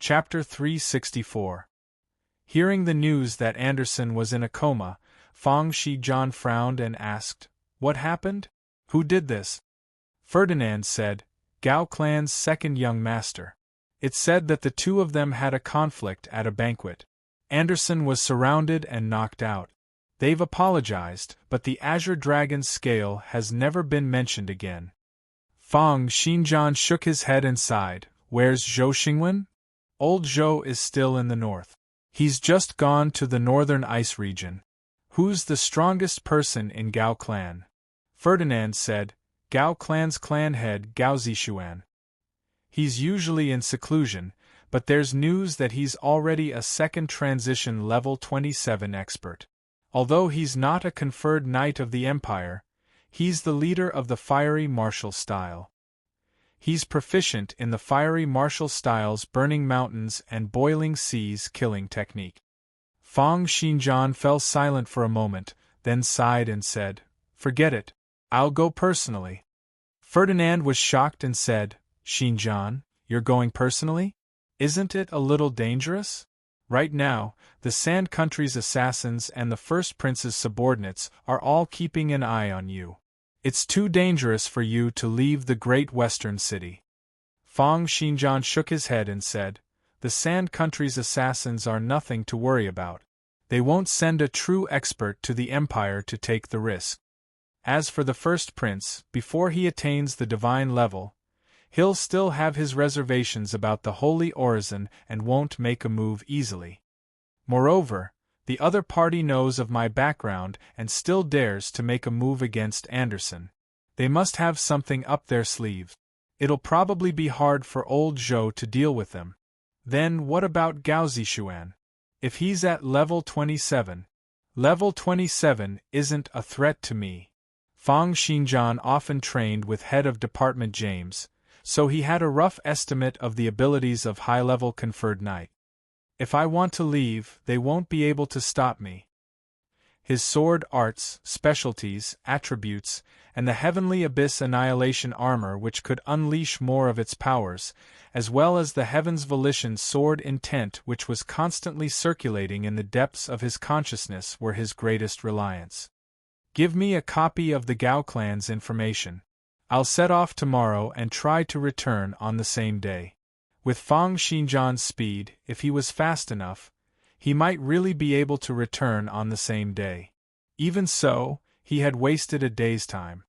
Chapter 364. Hearing the news that Anderson was in a coma, Fang Shijian frowned and asked, "What happened? Who did this?" Ferdinand said, "Gao clan's second young master. It's said that the two of them had a conflict at a banquet. Anderson was surrounded and knocked out. They've apologized, but the Azure Dragon's scale has never been mentioned again." Fang Shijian shook his head and sighed. "Where's Zhou Xingwen?" "Old Zhou is still in the north. He's just gone to the northern ice region." "Who's the strongest person in Gao clan?" Ferdinand said, "Gao clan's clan head Gao Zishuan. He's usually in seclusion, but there's news that he's already a second transition level 27 expert. Although he's not a conferred knight of the Empire, he's the leader of the fiery martial style. He's proficient in the fiery martial style's burning mountains and boiling seas killing technique." Fang Shijian fell silent for a moment, then sighed and said, "Forget it. I'll go personally." Ferdinand was shocked and said, "Shijian, you're going personally? Isn't it a little dangerous? Right now, the Sand Country's assassins and the First Prince's subordinates are all keeping an eye on you. It's too dangerous for you to leave the great western city." Fang Shijian shook his head and said, "The Sand Country's assassins are nothing to worry about. They won't send a true expert to the Empire to take the risk. As for the First Prince, before he attains the divine level, he'll still have his reservations about the Holy Orison and won't make a move easily. Moreover, the other party knows of my background and still dares to make a move against Anderson. They must have something up their sleeve. It'll probably be hard for old Zhou to deal with them. Then what about Gao Zishuan? If he's at level 27, level 27 isn't a threat to me." Fang Shijian often trained with Head of Department James, so he had a rough estimate of the abilities of high-level conferred knight. "If I want to leave, they won't be able to stop me." His sword arts, specialties, attributes, and the Heavenly Abyss Annihilation armor which could unleash more of its powers, as well as the Heaven's Volition sword intent which was constantly circulating in the depths of his consciousness were his greatest reliance. "Give me a copy of the Gao clan's information. I'll set off tomorrow and try to return on the same day." With Fang Shijian's speed, if he was fast enough, he might really be able to return on the same day. Even so, he had wasted a day's time.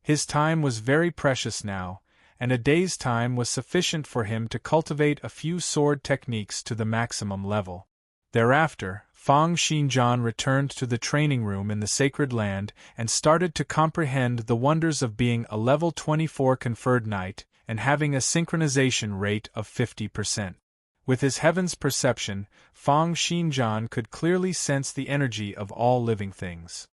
His time was very precious now, and a day's time was sufficient for him to cultivate a few sword techniques to the maximum level. Thereafter, Fang Shijian returned to the training room in the Sacred Land and started to comprehend the wonders of being a level 24 conferred knight and having a synchronization rate of 50%. With his heaven's perception, Fang Shijian could clearly sense the energy of all living things.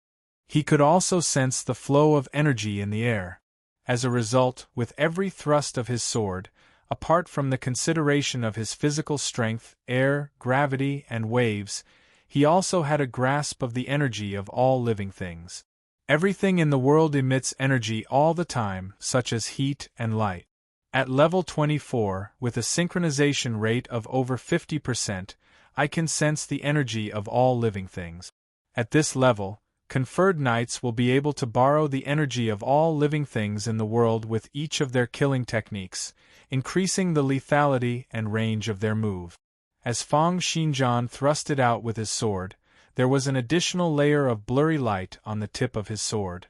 He could also sense the flow of energy in the air. As a result, with every thrust of his sword, apart from the consideration of his physical strength, air, gravity, and waves, he also had a grasp of the energy of all living things. Everything in the world emits energy all the time, such as heat and light. At level 24, with a synchronization rate of over 50%, I can sense the energy of all living things. At this level, conferred knights will be able to borrow the energy of all living things in the world with each of their killing techniques, increasing the lethality and range of their move. As Fang Shijian thrust it out with his sword, there was an additional layer of blurry light on the tip of his sword.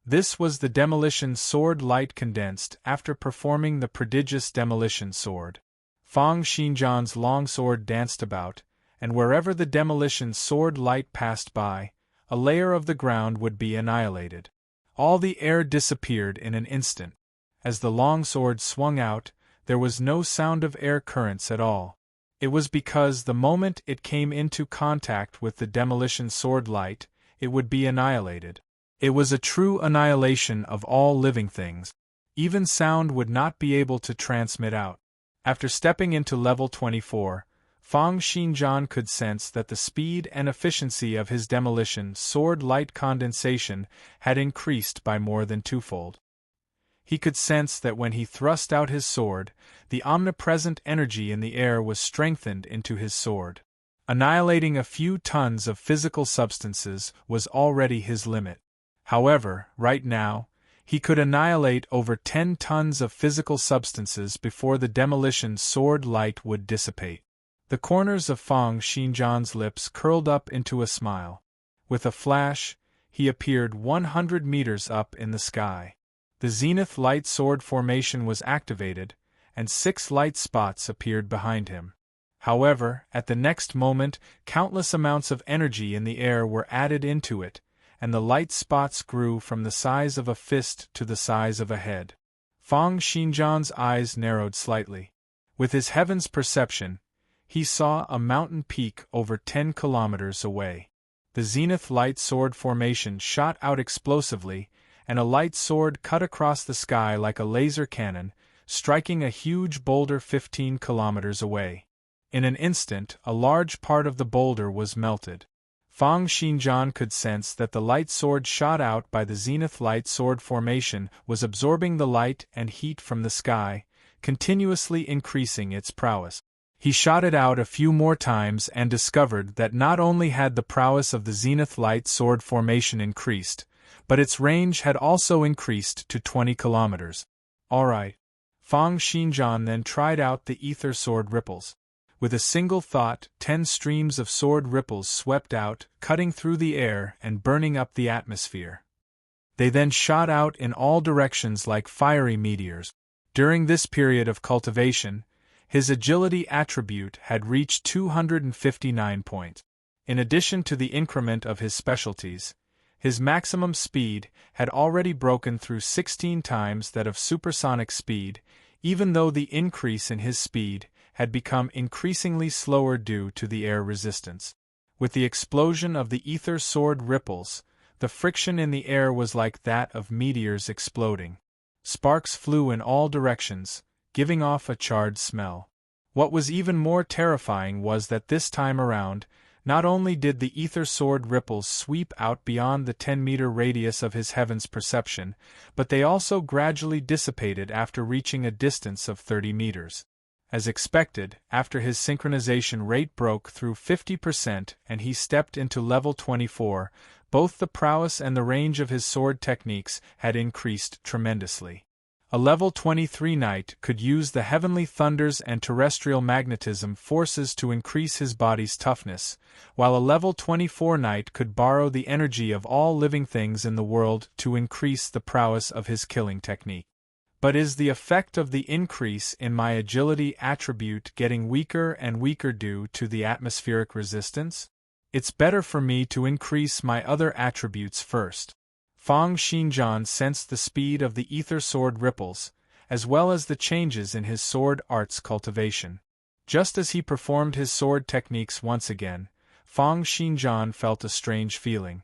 This was the demolition sword light condensed after performing the prodigious demolition sword. Fang Shijian's long sword danced about, and wherever the demolition sword light passed by, a layer of the ground would be annihilated. All the air disappeared in an instant. As the long sword swung out, there was no sound of air currents at all. It was because the moment it came into contact with the demolition sword light, it would be annihilated. It was a true annihilation of all living things. Even sound would not be able to transmit out. After stepping into level 24, Fang Shijian could sense that the speed and efficiency of his demolition sword light condensation had increased by more than twofold. He could sense that when he thrust out his sword, the omnipresent energy in the air was strengthened into his sword. Annihilating a few tons of physical substances was already his limit. However, right now, he could annihilate over 10 tons of physical substances before the demolition sword light would dissipate. The corners of Fang Xinjian's lips curled up into a smile. With a flash, he appeared 100 meters up in the sky. The zenith light sword formation was activated, and 6 light spots appeared behind him. However, at the next moment, countless amounts of energy in the air were added into it, and the light spots grew from the size of a fist to the size of a head. Fang Xinjian's eyes narrowed slightly. With his heaven's perception, he saw a mountain peak over 10 kilometers away. The zenith light sword formation shot out explosively, and a light sword cut across the sky like a laser cannon, striking a huge boulder 15 kilometers away. In an instant, a large part of the boulder was melted. Fang Xinjian could sense that the light sword shot out by the zenith light sword formation was absorbing the light and heat from the sky, continuously increasing its prowess. He shot it out a few more times and discovered that not only had the prowess of the zenith light sword formation increased, but its range had also increased to 20 kilometers. All right. Fang Xinjian then tried out the ether sword ripples. With a single thought, 10 streams of sword ripples swept out, cutting through the air and burning up the atmosphere. They then shot out in all directions like fiery meteors. During this period of cultivation, his agility attribute had reached 259 points. In addition to the increment of his specialties, his maximum speed had already broken through 16 times that of supersonic speed, even though the increase in his speed had become increasingly slower due to the air resistance. With the explosion of the ether sword ripples, the friction in the air was like that of meteors exploding. Sparks flew in all directions, giving off a charred smell. What was even more terrifying was that this time around, not only did the ether sword ripples sweep out beyond the 10-meter radius of his heaven's perception, but they also gradually dissipated after reaching a distance of 30 meters. As expected, after his synchronization rate broke through 50% and he stepped into level 24, both the prowess and the range of his sword techniques had increased tremendously. A level 23 knight could use the heavenly thunders and terrestrial magnetism forces to increase his body's toughness, while a level 24 knight could borrow the energy of all living things in the world to increase the prowess of his killing technique. But is the effect of the increase in my agility attribute getting weaker and weaker due to the atmospheric resistance? It's better for me to increase my other attributes first. Fang Xinjian sensed the speed of the ether sword ripples, as well as the changes in his sword art's cultivation. Just as he performed his sword techniques once again, Fang Xinjian felt a strange feeling.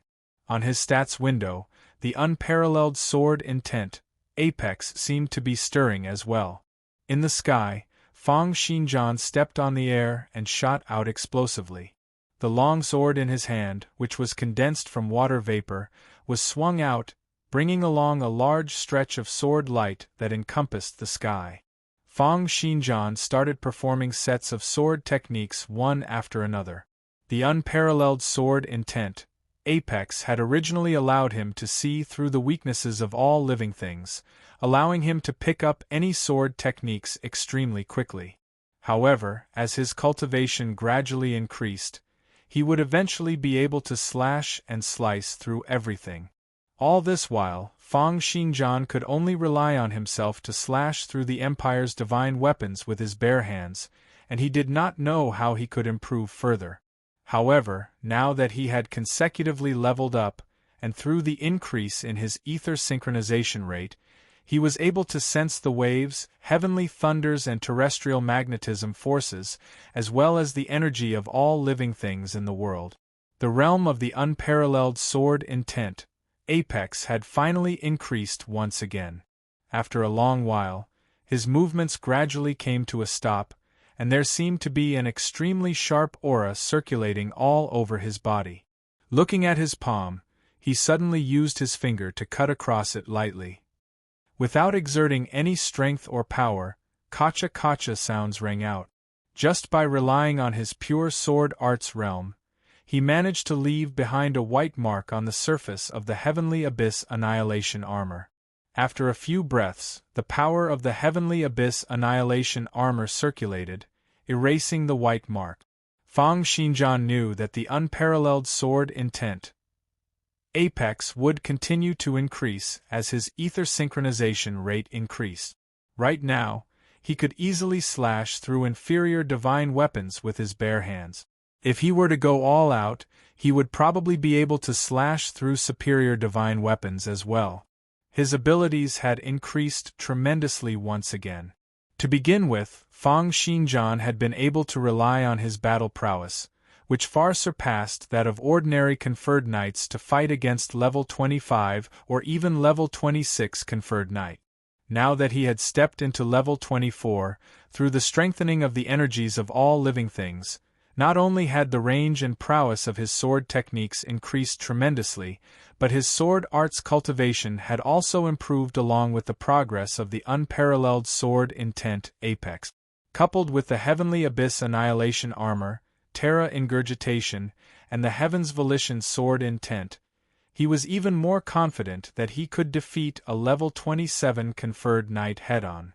On his stats window, the unparalleled sword intent, apex, seemed to be stirring as well. In the sky, Fang Xinjian stepped on the air and shot out explosively. The long sword in his hand, which was condensed from water vapor, was swung out, bringing along a large stretch of sword light that encompassed the sky. Fang Xinjian started performing sets of sword techniques one after another. The unparalleled sword intent, apex, had originally allowed him to see through the weaknesses of all living things, allowing him to pick up any sword techniques extremely quickly. However, as his cultivation gradually increased, he would eventually be able to slash and slice through everything. All this while, Fang Xinjian could only rely on himself to slash through the Empire's divine weapons with his bare hands, and he did not know how he could improve further. However, now that he had consecutively leveled up, and through the increase in his ether synchronization rate, he was able to sense the waves, heavenly thunders and terrestrial magnetism forces, as well as the energy of all living things in the world. The realm of the unparalleled sword intent, apex, had finally increased once again. After a long while, his movements gradually came to a stop, and there seemed to be an extremely sharp aura circulating all over his body. Looking at his palm, he suddenly used his finger to cut across it lightly. Without exerting any strength or power, kacha-kacha sounds rang out. Just by relying on his pure sword art's realm, he managed to leave behind a white mark on the surface of the Heavenly Abyss Annihilation Armor. After a few breaths, the power of the Heavenly Abyss Annihilation Armor circulated, erasing the white mark. Fang Xinjian knew that the unparalleled sword intent apex would continue to increase as his ether synchronization rate increased. Right now, he could easily slash through inferior divine weapons with his bare hands. If he were to go all out, he would probably be able to slash through superior divine weapons as well. His abilities had increased tremendously once again. To begin with, Fang Xinjian had been able to rely on his battle prowess, which far surpassed that of ordinary conferred knights to fight against level 25 or even level 26 conferred knight. Now that he had stepped into level 24, through the strengthening of the energies of all living things, not only had the range and prowess of his sword techniques increased tremendously, but his sword art's cultivation had also improved along with the progress of the unparalleled sword intent apex. Coupled with the Heavenly Abyss Annihilation Armor, Terra Ingurgitation, and the Heaven's Volition sword intent, he was even more confident that he could defeat a level 27 conferred knight head-on.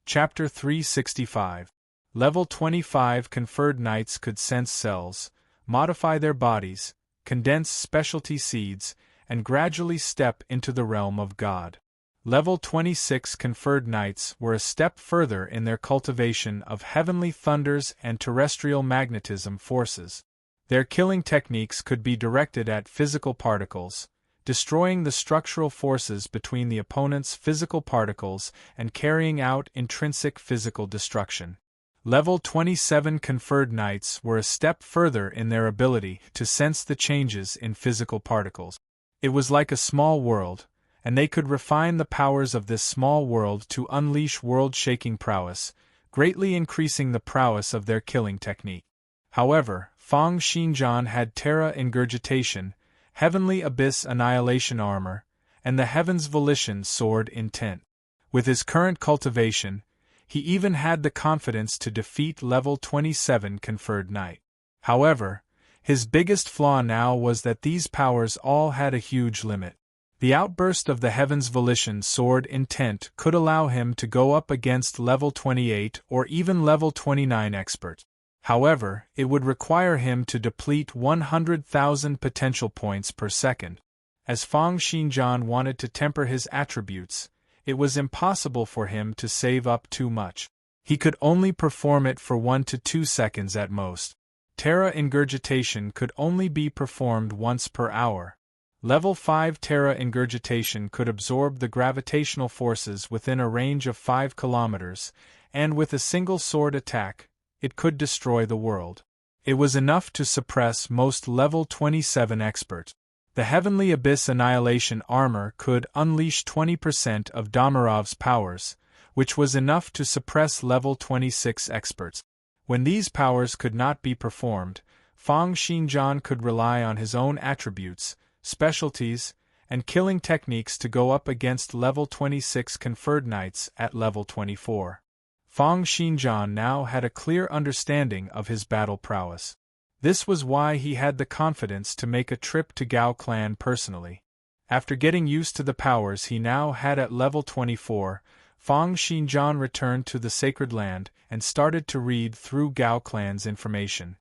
Chapter 365. Level 25 conferred knights could sense cells, modify their bodies, condense specialty seeds, and gradually step into the realm of God. Level 26 conferred knights were a step further in their cultivation of heavenly thunders and terrestrial magnetism forces. Their killing techniques could be directed at physical particles, destroying the structural forces between the opponent's physical particles and carrying out intrinsic physical destruction. Level 27 conferred knights were a step further in their ability to sense the changes in physical particles. It was like a small world, and they could refine the powers of this small world to unleash world-shaking prowess, greatly increasing the prowess of their killing technique. However, Fang Xinjian had Terra Ingurgitation, Heavenly Abyss Annihilation Armor, and the Heaven's Volition sword intent. With his current cultivation, he even had the confidence to defeat level 27 conferred knight. However, his biggest flaw now was that these powers all had a huge limit. The outburst of the Heaven's Volition sword intent could allow him to go up against level 28 or even level 29 experts. However, it would require him to deplete 100,000 potential points per second. As Fang Xinjian wanted to temper his attributes, it was impossible for him to save up too much. He could only perform it for 1 to 2 seconds at most. Terra Ingurgitation could only be performed once per hour. Level 5 Terra Ingurgitation could absorb the gravitational forces within a range of 5 kilometers, and with a single sword attack, it could destroy the world. It was enough to suppress most level 27 experts. The Heavenly Abyss Annihilation Armor could unleash 20% of Damarov's powers, which was enough to suppress level 26 experts. When these powers could not be performed, Fang Xinjian could rely on his own attributes, specialties, and killing techniques to go up against level 26 conferred knights at level 24. Fang Xinjian now had a clear understanding of his battle prowess. This was why he had the confidence to make a trip to Gao Clan personally. After getting used to the powers he now had at level 24, Fang Xinjian returned to the Sacred Land and started to read through Gao Clan's information.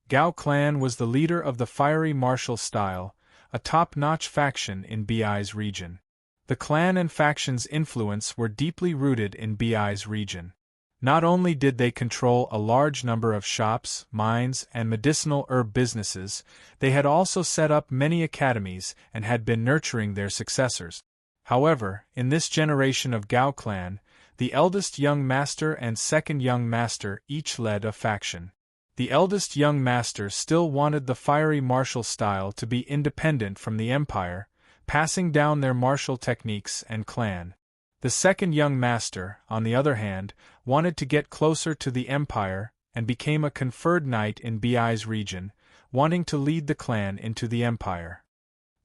Gao Clan was the leader of the fiery martial style, a top-notch faction in Bi's region. The clan and faction's influence were deeply rooted in Bi's region. Not only did they control a large number of shops, mines, and medicinal herb businesses, they had also set up many academies and had been nurturing their successors. However, in this generation of Gao clan, the eldest young master and second young master each led a faction. The eldest young master still wanted the fiery martial style to be independent from the empire, passing down their martial techniques and clan. The second young master, on the other hand, wanted to get closer to the empire and became a conferred knight in Bi's region, wanting to lead the clan into the empire.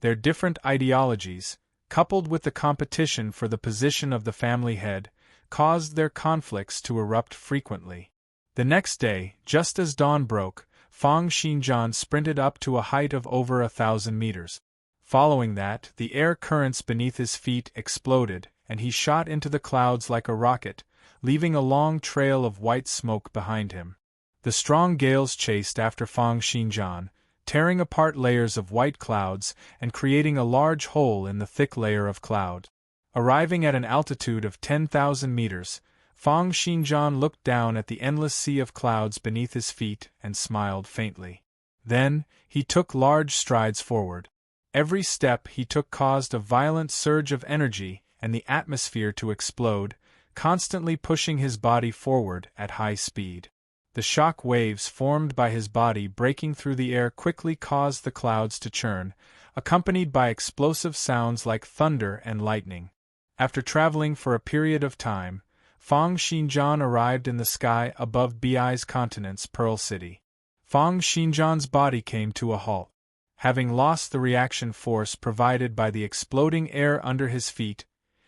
Their different ideologies, coupled with the competition for the position of the family head, caused their conflicts to erupt frequently. The next day, just as dawn broke, Fang Xinjian sprinted up to a height of over 1,000 meters. Following that, the air currents beneath his feet exploded, and he shot into the clouds like a rocket, leaving a long trail of white smoke behind him. The strong gales chased after Fang Xinjian, tearing apart layers of white clouds and creating a large hole in the thick layer of cloud. Arriving at an altitude of 10,000 meters, Fang Xinjian looked down at the endless sea of clouds beneath his feet and smiled faintly. Then, he took large strides forward. Every step he took caused a violent surge of energy and the atmosphere to explode, constantly pushing his body forward at high speed. The shock waves formed by his body breaking through the air quickly caused the clouds to churn, accompanied by explosive sounds like thunder and lightning. After traveling for a period of time, Fang Xinjian arrived in the sky above Bi's continent's Pearl City. Fang Xinjian's body came to a halt. Having lost the reaction force provided by the exploding air under his feet,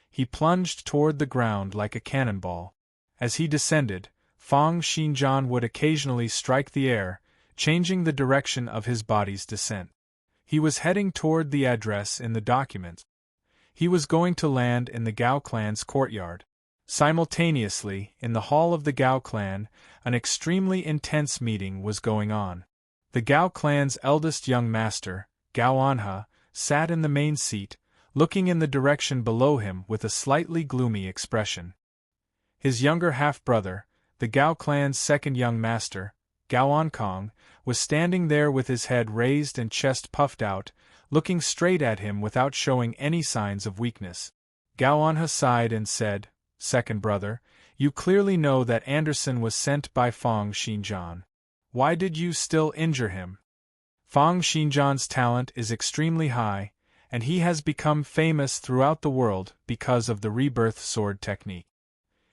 he plunged toward the ground like a cannonball. As he descended, Fang Xinjian would occasionally strike the air, changing the direction of his body's descent. He was heading toward the address in the document. He was going to land in the Gao clan's courtyard. Simultaneously, in the hall of the Gao clan, an extremely intense meeting was going on. The Gao clan's eldest young master, Gao Anha, sat in the main seat, looking in the direction below him with a slightly gloomy expression. His younger half-brother, the Gao clan's second young master, Gao Ankong, was standing there with his head raised and chest puffed out, looking straight at him without showing any signs of weakness. Gao Anha sighed and said, "Second brother, you clearly know that Anderson was sent by Fang Xinjian. Why did you still injure him? Fang Xinjian's talent is extremely high, and he has become famous throughout the world because of the rebirth sword technique.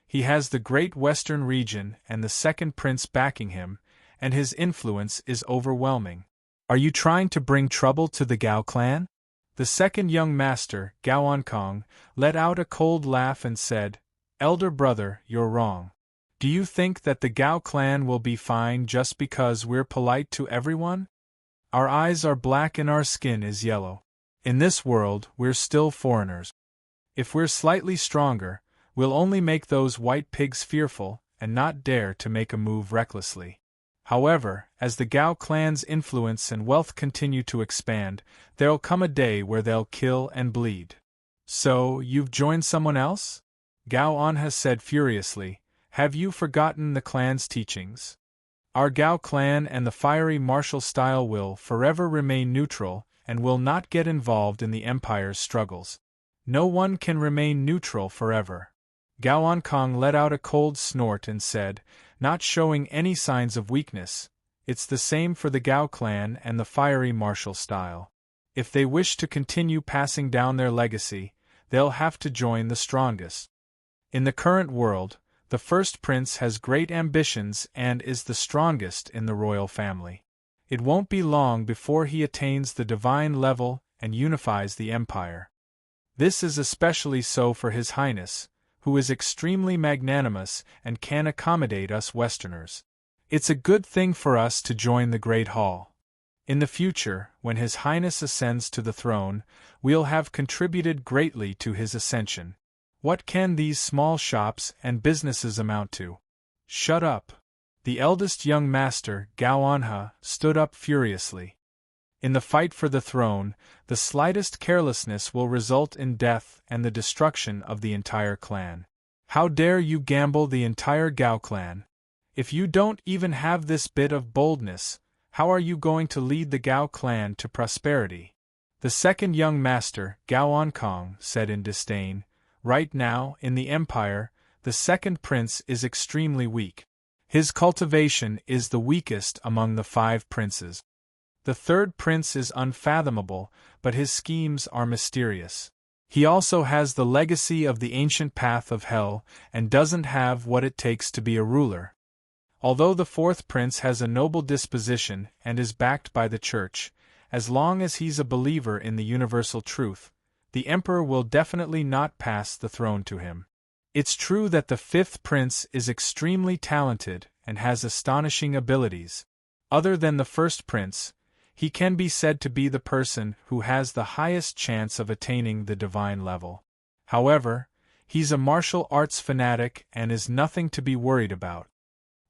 He has the great western region and the second prince backing him, and his influence is overwhelming. Are you trying to bring trouble to the Gao clan?" The second young master, Gao Ankong, let out a cold laugh and said, "Elder brother, you're wrong. Do you think that the Gao clan will be fine just because we're polite to everyone? Our eyes are black and our skin is yellow. In this world, we're still foreigners. If we're slightly stronger, we'll only make those white pigs fearful and not dare to make a move recklessly. However, as the Gao clan's influence and wealth continue to expand, there'll come a day where they'll kill and bleed." "So, you've joined someone else?" Gao Anha said furiously. "Have you forgotten the clan's teachings? Our Gao clan and the fiery martial style will forever remain neutral and will not get involved in the Empire's struggles. No one can remain neutral forever." Gao Ankong let out a cold snort and said, not showing any signs of weakness, "It's the same for the Gao clan and the fiery martial style. If they wish to continue passing down their legacy, they'll have to join the strongest. In the current world, the first prince has great ambitions and is the strongest in the royal family. It won't be long before he attains the divine level and unifies the empire. This is especially so for His Highness, who is extremely magnanimous and can accommodate us Westerners. It's a good thing for us to join the Great Hall. In the future, when His Highness ascends to the throne, we'll have contributed greatly to his ascension. What can these small shops and businesses amount to?" "Shut up!" The eldest young master, Gao Anha, stood up furiously. "In the fight for the throne, the slightest carelessness will result in death and the destruction of the entire clan. How dare you gamble the entire Gao clan? If you don't even have this bit of boldness, how are you going to lead the Gao clan to prosperity?" The second young master, Gao Ankong, said in disdain, "Right now, in the Empire, the second prince is extremely weak. His cultivation is the weakest among the 5 princes. The third prince is unfathomable, but his schemes are mysterious. He also has the legacy of the ancient path of hell and doesn't have what it takes to be a ruler. Although the fourth prince has a noble disposition and is backed by the church, as long as he's a believer in the universal truth, the Emperor will definitely not pass the throne to him. It's true that the fifth prince is extremely talented and has astonishing abilities. Other than the first prince, he can be said to be the person who has the highest chance of attaining the divine level. However, he's a martial arts fanatic and is nothing to be worried about.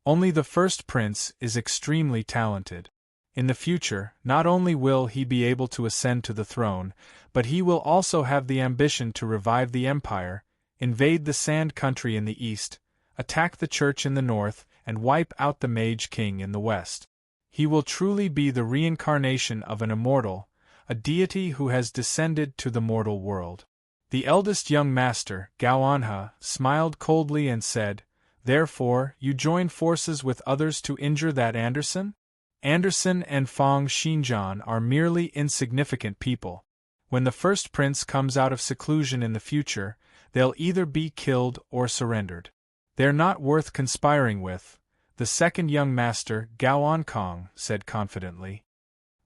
Only the first prince is extremely talented. In the future, not only will he be able to ascend to the throne, but he will also have the ambition to revive the empire, invade the Sand Country in the east, attack the church in the north, and wipe out the Mage King in the west. He will truly be the reincarnation of an immortal, a deity who has descended to the mortal world. The eldest young master, Gao Anha, smiled coldly and said, "Therefore, you join forces with others to injure that Anderson? Anderson and Fang Xinjian are merely insignificant people. When the first prince comes out of seclusion in the future, they'll either be killed or surrendered. They're not worth conspiring with," the second young master, Gao Ankong, said confidently.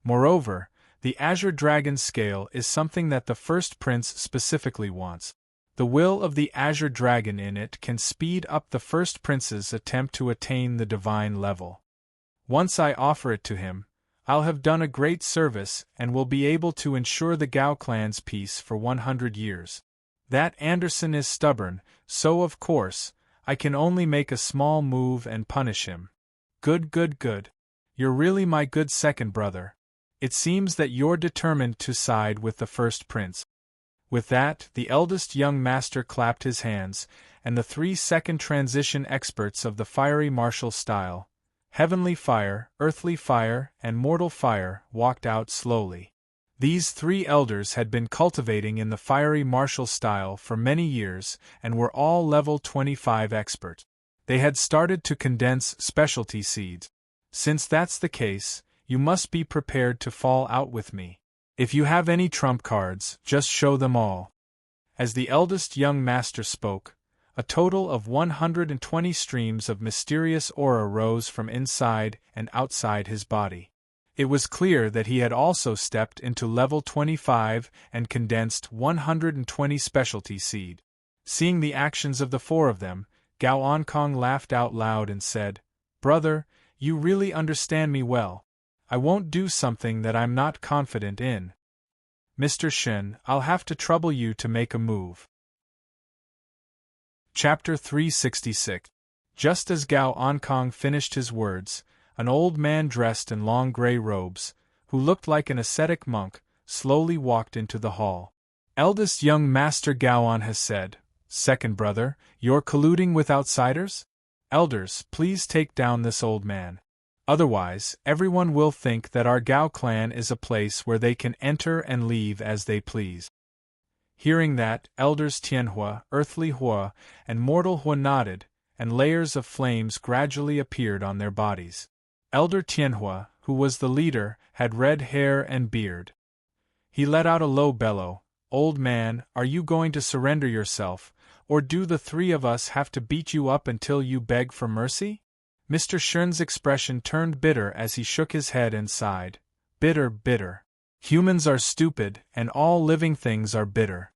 Moreover, the Azure Dragon scale is something that the first prince specifically wants. The will of the Azure Dragon in it can speed up the first prince's attempt to attain the divine level. Once I offer it to him, I'll have done a great service and will be able to ensure the Gao clan's peace for 100 years. That Anderson is stubborn, so of course, I can only make a small move and punish him. Good. You're really my good second brother. It seems that you're determined to side with the first prince. With that, the eldest young master clapped his hands, and the 3 second transition experts of the fiery martial style, heavenly fire, earthly fire, and mortal fire, walked out slowly. These 3 elders had been cultivating in the fiery martial style for many years and were all level 25 experts. They had started to condense specialty seeds. Since that's the case, you must be prepared to fall out with me. If you have any trump cards, just show them all. As the eldest young master spoke, a total of 120 streams of mysterious aura rose from inside and outside his body. It was clear that he had also stepped into level 25 and condensed 120 specialty seed. Seeing the actions of the 4 of them, Gao Ankong laughed out loud and said, "Brother, you really understand me well. I won't do something that I'm not confident in. Mr. Shen, I'll have to trouble you to make a move." Chapter 366. Just as Gao Ankong finished his words, an old man dressed in long gray robes, who looked like an ascetic monk, slowly walked into the hall. "Eldest young master Gaoan has said, second brother, you're colluding with outsiders? Elders, please take down this old man. Otherwise, everyone will think that our Gao clan is a place where they can enter and leave as they please." Hearing that, elders Tianhua, earthly Hua, and mortal Hua nodded, and layers of flames gradually appeared on their bodies. Elder Tianhua, who was the leader, had red hair and beard. He let out a low bellow. "Old man, are you going to surrender yourself, or do the 3 of us have to beat you up until you beg for mercy?" Mr. Shen's expression turned bitter as he shook his head and sighed. Bitter. Humans are stupid, and all living things are bitter.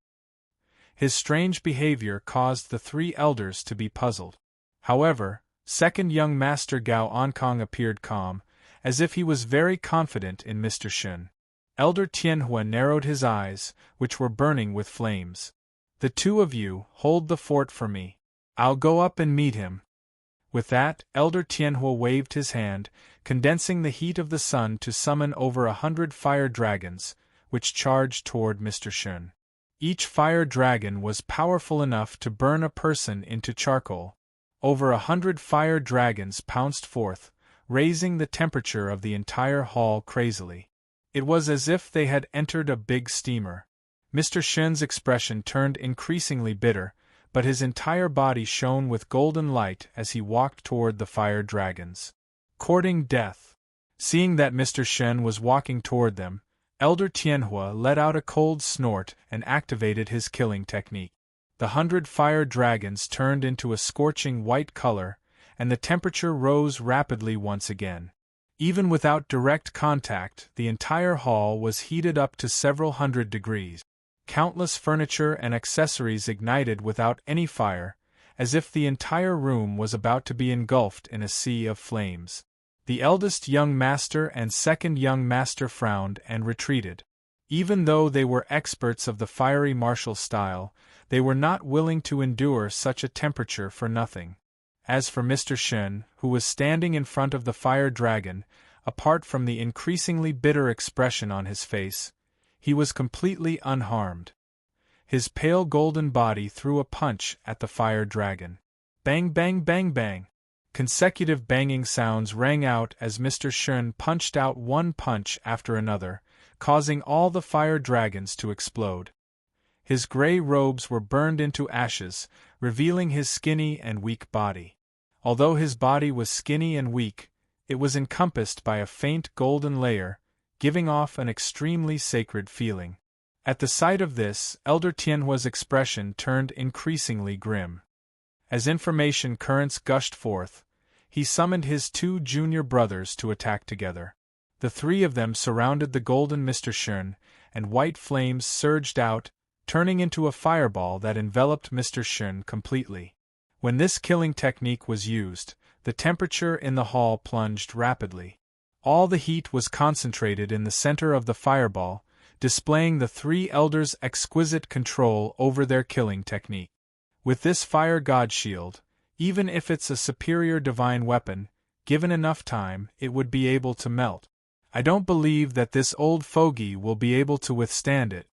His strange behavior caused the 3 elders to be puzzled. However, second young master Gao Ankong appeared calm, as if he was very confident in Mr. Shen. Elder Tianhua narrowed his eyes, which were burning with flames. "The 2 of you, hold the fort for me. I'll go up and meet him." With that, Elder Tianhua waved his hand, condensing the heat of the sun to summon over 100 fire dragons, which charged toward Mr. Shen. Each fire dragon was powerful enough to burn a person into charcoal. Over 100 fire dragons pounced forth, raising the temperature of the entire hall crazily. It was as if they had entered a big steamer. Mr. Shen's expression turned increasingly bitter, but his entire body shone with golden light as he walked toward the fire dragons. Courting death. Seeing that Mr. Shen was walking toward them, Elder Tianhua let out a cold snort and activated his killing technique. The 100 fire dragons turned into a scorching white color, and the temperature rose rapidly once again. Even without direct contact, the entire hall was heated up to several hundred degrees. countless furniture and accessories ignited without any fire, as if the entire room was about to be engulfed in a sea of flames. The eldest young master and second young master frowned and retreated. Even though they were experts of the fiery martial style, they were not willing to endure such a temperature for nothing. As for Mr. Shen, who was standing in front of the fire dragon, apart from the increasingly bitter expression on his face, he was completely unharmed. His pale golden body threw a punch at the fire dragon. Bang bang bang bang! Consecutive banging sounds rang out as Mr. Shen punched out one punch after another, causing all the fire dragons to explode. His gray robes were burned into ashes, revealing his skinny and weak body. Although his body was skinny and weak, it was encompassed by a faint golden layer, giving off an extremely sacred feeling. At the sight of this, Elder Tianhua's expression turned increasingly grim. As information currents gushed forth, he summoned his two junior brothers to attack together. The three of them surrounded the golden Mr. Shen, and white flames surged out, turning into a fireball that enveloped Mr. Shen completely. When this killing technique was used, the temperature in the hall plunged rapidly. All the heat was concentrated in the center of the fireball, displaying the three elders' exquisite control over their killing technique. With this fire god shield, even if it's a superior divine weapon, given enough time, it would be able to melt. I don't believe that this old fogey will be able to withstand it.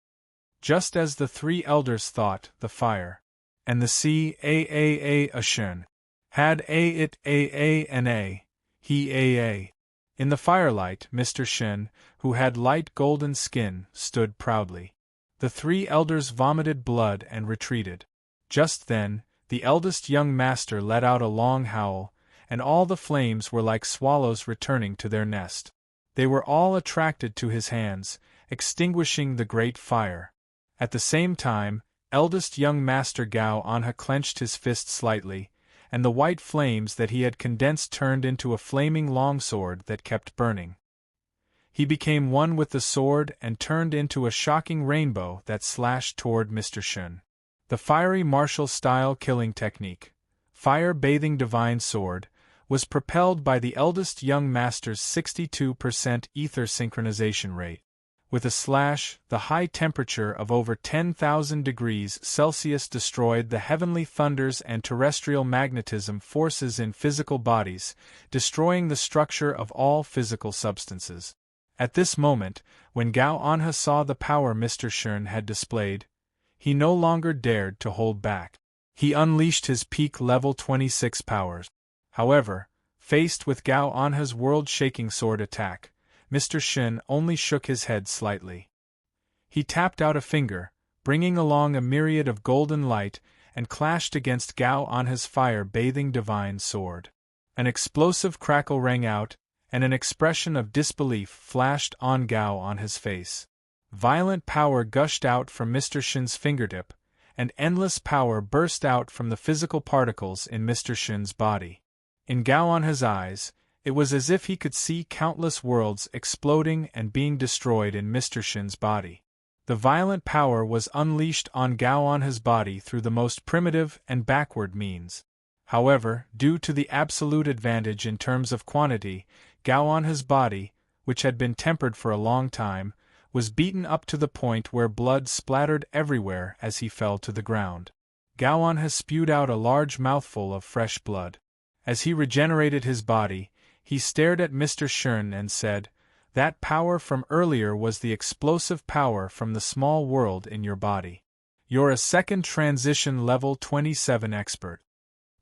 Just as the three elders thought, the fire and the sea Shen had he. In the firelight, Mr. Shen, who had light golden skin, stood proudly. The three elders vomited blood and retreated. Just then, the eldest young master let out a long howl, and all the flames were like swallows returning to their nest. They were all attracted to his hands, extinguishing the great fire. At the same time, eldest young master Gao Anha clenched his fist slightly, and the white flames that he had condensed turned into a flaming longsword that kept burning. He became one with the sword and turned into a shocking rainbow that slashed toward Mr. Shen. The fiery martial-style killing technique, fire-bathing divine sword, was propelled by the eldest young master's 62% ether synchronization rate. With a slash, the high temperature of over 10,000 degrees Celsius destroyed the heavenly thunders and terrestrial magnetism forces in physical bodies, destroying the structure of all physical substances. At this moment, when Gao Anha saw the power Mr. Shen had displayed, he no longer dared to hold back. He unleashed his peak level 26 powers. However, faced with Gao Anha's world-shaking sword attack, Mr. Shen only shook his head slightly. He tapped out a finger, bringing along a myriad of golden light, and clashed against Gao Anha's fire-bathing divine sword. An explosive crackle rang out, and an expression of disbelief flashed on Gao Anha's face. Violent power gushed out from Mr. Shen's fingertip, and endless power burst out from the physical particles in Mr. Shen's body. In Gao Anha's eyes, it was as if he could see countless worlds exploding and being destroyed in Mr. Shen's body. The violent power was unleashed on Gao Anha's body through the most primitive and backward means. However, due to the absolute advantage in terms of quantity, Gao Anha's body, which had been tempered for a long time, was beaten up to the point where blood splattered everywhere as he fell to the ground. Gao Anha spewed out a large mouthful of fresh blood. As he regenerated his body, he stared at Mr. Shen and said, "That power from earlier was the explosive power from the small world in your body. You're a second transition level 27 expert.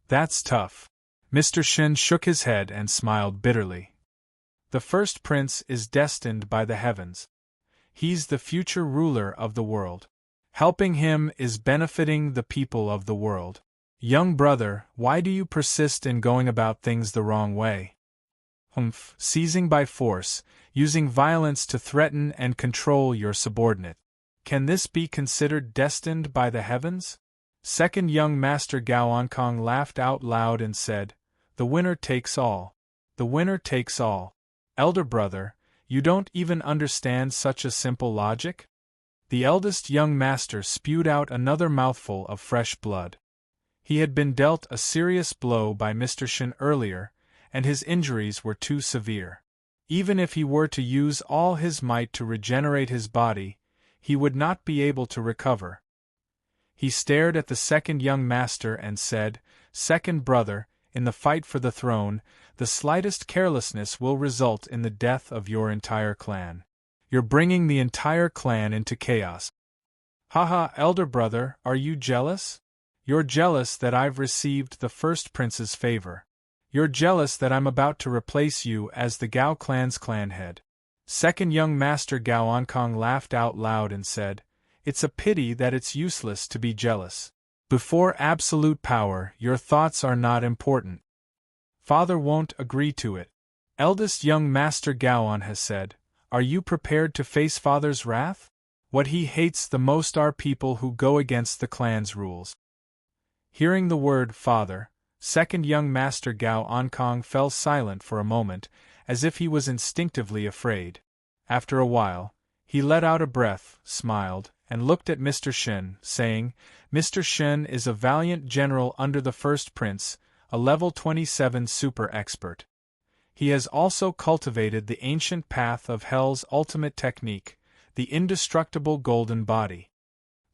That's tough." Mr. Shen shook his head and smiled bitterly. "The first prince is destined by the heavens. He's the future ruler of the world. Helping him is benefiting the people of the world. Young brother, why do you persist in going about things the wrong way? Seizing by force, using violence to threaten and control your subordinate. Can this be considered destined by the heavens?" Second young master Gao Ankong laughed out loud and said, "The winner takes all. The winner takes all. Elder brother, you don't even understand such a simple logic? The eldest young master spewed out another mouthful of fresh blood. He had been dealt a serious blow by Mr. Shen earlier, and his injuries were too severe. Even if he were to use all his might to regenerate his body, he would not be able to recover. He stared at the second young master and said, "Second brother, in the fight for the throne, the slightest carelessness will result in the death of your entire clan. You're bringing the entire clan into chaos." "Haha, elder brother, are you jealous? You're jealous that I've received the first prince's favor. You're jealous that I'm about to replace you as the Gao clan's clan head." Second young master Gao Ankang laughed out loud and said, "It's a pity that it's useless to be jealous. Before absolute power, your thoughts are not important. Father won't agree to it." Eldest young master Gaon has said, "Are you prepared to face father's wrath? What he hates the most are people who go against the clan's rules." Hearing the word father, second young master Gao Ankang fell silent for a moment, as if he was instinctively afraid. After a while, he let out a breath, smiled, and looked at Mr. Shen, saying, "Mr. Shen is a valiant general under the first prince, a level 27 super expert. He has also cultivated the ancient path of Hell's ultimate technique, the indestructible golden body.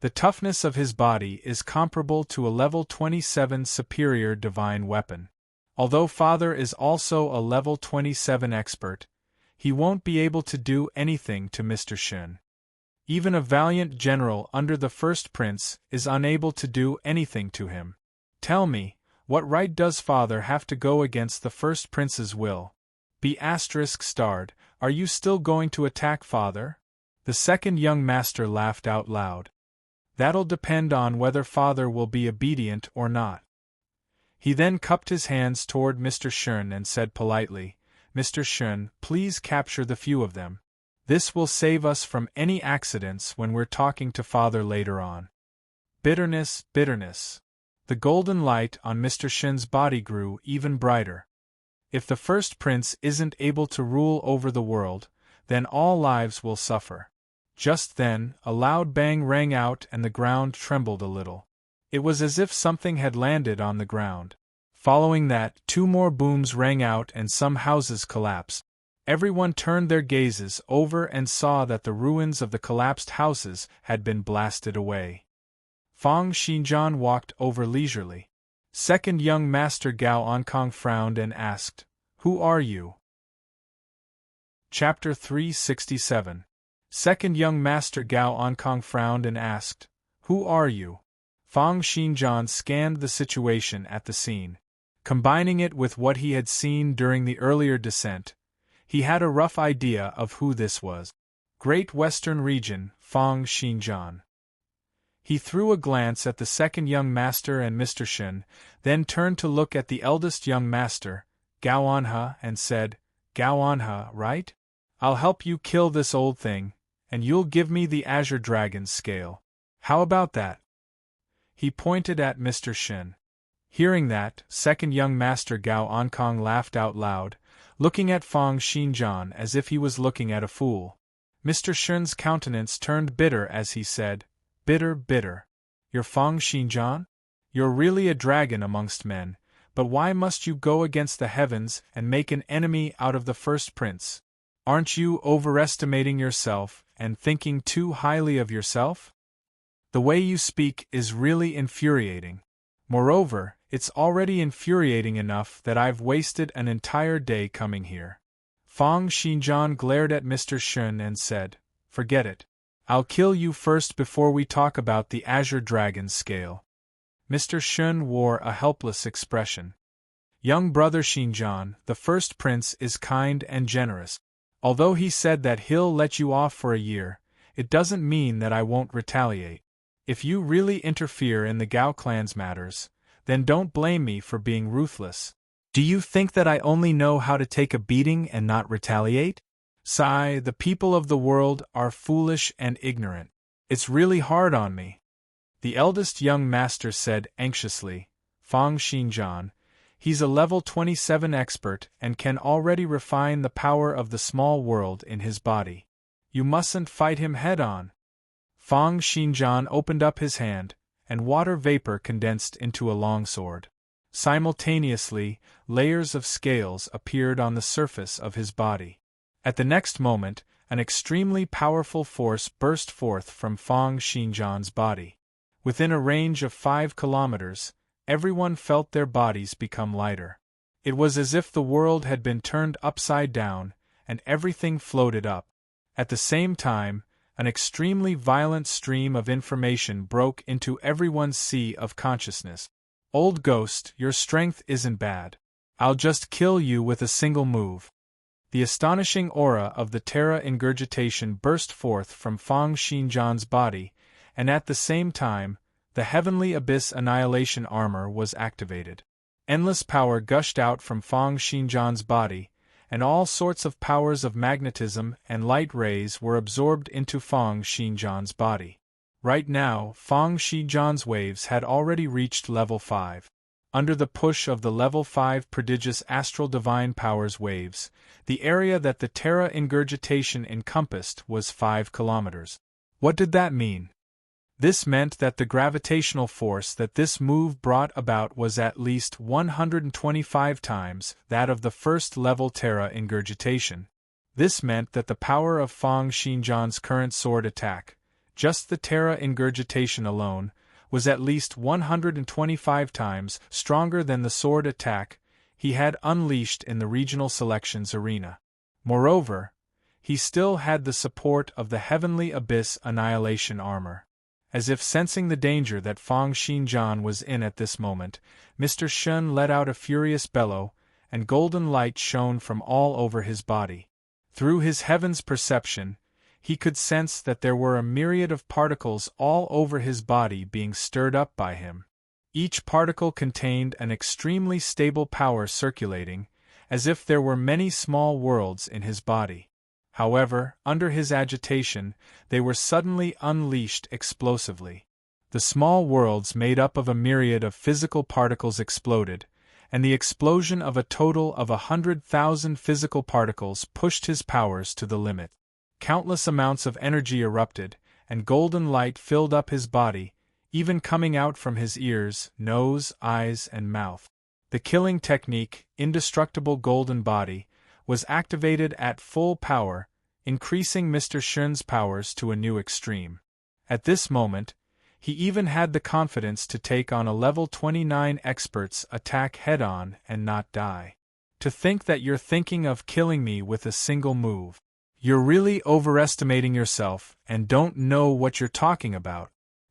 The toughness of his body is comparable to a level 27 superior divine weapon. Although Father is also a level 27 expert, he won't be able to do anything to Mr. Shen. Even a valiant general under the first prince is unable to do anything to him. Tell me, what right does Father have to go against the first prince's will? B****, are you still going to attack Father?" The second young master laughed out loud. "That'll depend on whether Father will be obedient or not." He then cupped his hands toward Mr. Shen and said politely, "Mr. Shen, please capture the few of them. This will save us from any accidents when we're talking to Father later on." Bitterness, bitterness. The golden light on Mr. Shen's body grew even brighter. If the first prince isn't able to rule over the world, then all lives will suffer. Just then, a loud bang rang out and the ground trembled a little. It was as if something had landed on the ground. Following that, two more booms rang out and some houses collapsed. Everyone turned their gazes over and saw that the ruins of the collapsed houses had been blasted away. Fang Xinjian walked over leisurely. Second young master Gao Ankang frowned and asked, "Who are you?" Chapter 367. Second young master Gao Ankang frowned and asked, "Who are you?" Fang Xinjian scanned the situation at the scene. Combining it with what he had seen during the earlier descent, he had a rough idea of who this was. Great Western Region, Fang Xinjian. He threw a glance at the second young master and Mr. Shen, then turned to look at the eldest young master, Gao Anha, and said, "Gao Anha, right? I'll help you kill this old thing, and you'll give me the Azure Dragon's scale. How about that?" He pointed at Mr. Shen. Hearing that, second young master Gao Ankang laughed out loud, looking at Fang Xinjian as if he was looking at a fool. Mr. Shen's countenance turned bitter as he said, "Bitter, bitter. You're Fang Xinjian? You're really a dragon amongst men, but why must you go against the heavens and make an enemy out of the first prince? Aren't you overestimating yourself and thinking too highly of yourself? The way you speak is really infuriating. Moreover, it's already infuriating enough that I've wasted an entire day coming here." Fang Xinjian glared at Mr. Shen and said, "Forget it. I'll kill you first before we talk about the Azure Dragon's scale." Mr. Shen wore a helpless expression. "Young brother Xinjian, the first prince is kind and generous. Although he said that he'll let you off for a year, it doesn't mean that I won't retaliate. If you really interfere in the Gao clan's matters, then don't blame me for being ruthless. Do you think that I only know how to take a beating and not retaliate? Sigh, the people of the world are foolish and ignorant. It's really hard on me." The eldest young master said anxiously, "Fang Xinjian, he's a level 27 expert and can already refine the power of the small world in his body. You mustn't fight him head-on." Fang Xinjian opened up his hand, and water vapor condensed into a longsword. Simultaneously, layers of scales appeared on the surface of his body. At the next moment, an extremely powerful force burst forth from Fang Xinjian's body. Within a range of 5 kilometers, everyone felt their bodies become lighter. It was as if the world had been turned upside down, and everything floated up. At the same time, an extremely violent stream of information broke into everyone's sea of consciousness. Old ghost, your strength isn't bad. I'll just kill you with a single move. The astonishing aura of the Terra Ingurgitation burst forth from Fang Xinjian's body, and at the same time, the Heavenly Abyss Annihilation Armor was activated. Endless power gushed out from Fang Xinjian's body, and all sorts of powers of magnetism and light rays were absorbed into Fang Xinjian's body. Right now, Fang Xinjian's waves had already reached level 5. Under the push of the level 5 prodigious astral divine powers waves, the area that the Terra Ingurgitation encompassed was 5 kilometers. What did that mean? This meant that the gravitational force that this move brought about was at least 125 times that of the first-level Terra Ingurgitation. This meant that the power of Fang Xinjian's current sword attack, just the Terra Ingurgitation alone, was at least 125 times stronger than the sword attack he had unleashed in the regional selections arena. Moreover, he still had the support of the Heavenly Abyss Annihilation Armor. As if sensing the danger that Fang Xinjian was in at this moment, Mr. Shun let out a furious bellow, and golden light shone from all over his body. Through his heaven's perception, he could sense that there were a myriad of particles all over his body being stirred up by him. Each particle contained an extremely stable power circulating, as if there were many small worlds in his body. However, under his agitation, they were suddenly unleashed explosively. The small worlds made up of a myriad of physical particles exploded, and the explosion of a total of 100,000 physical particles pushed his powers to the limit. Countless amounts of energy erupted, and golden light filled up his body, even coming out from his ears, nose, eyes, and mouth. The killing technique, Indestructible Golden Body, was activated at full power, increasing Mr. Shun's powers to a new extreme. At this moment, he even had the confidence to take on a level 29 expert's attack head-on and not die. To think that you're thinking of killing me with a single move. You're really overestimating yourself and don't know what you're talking about.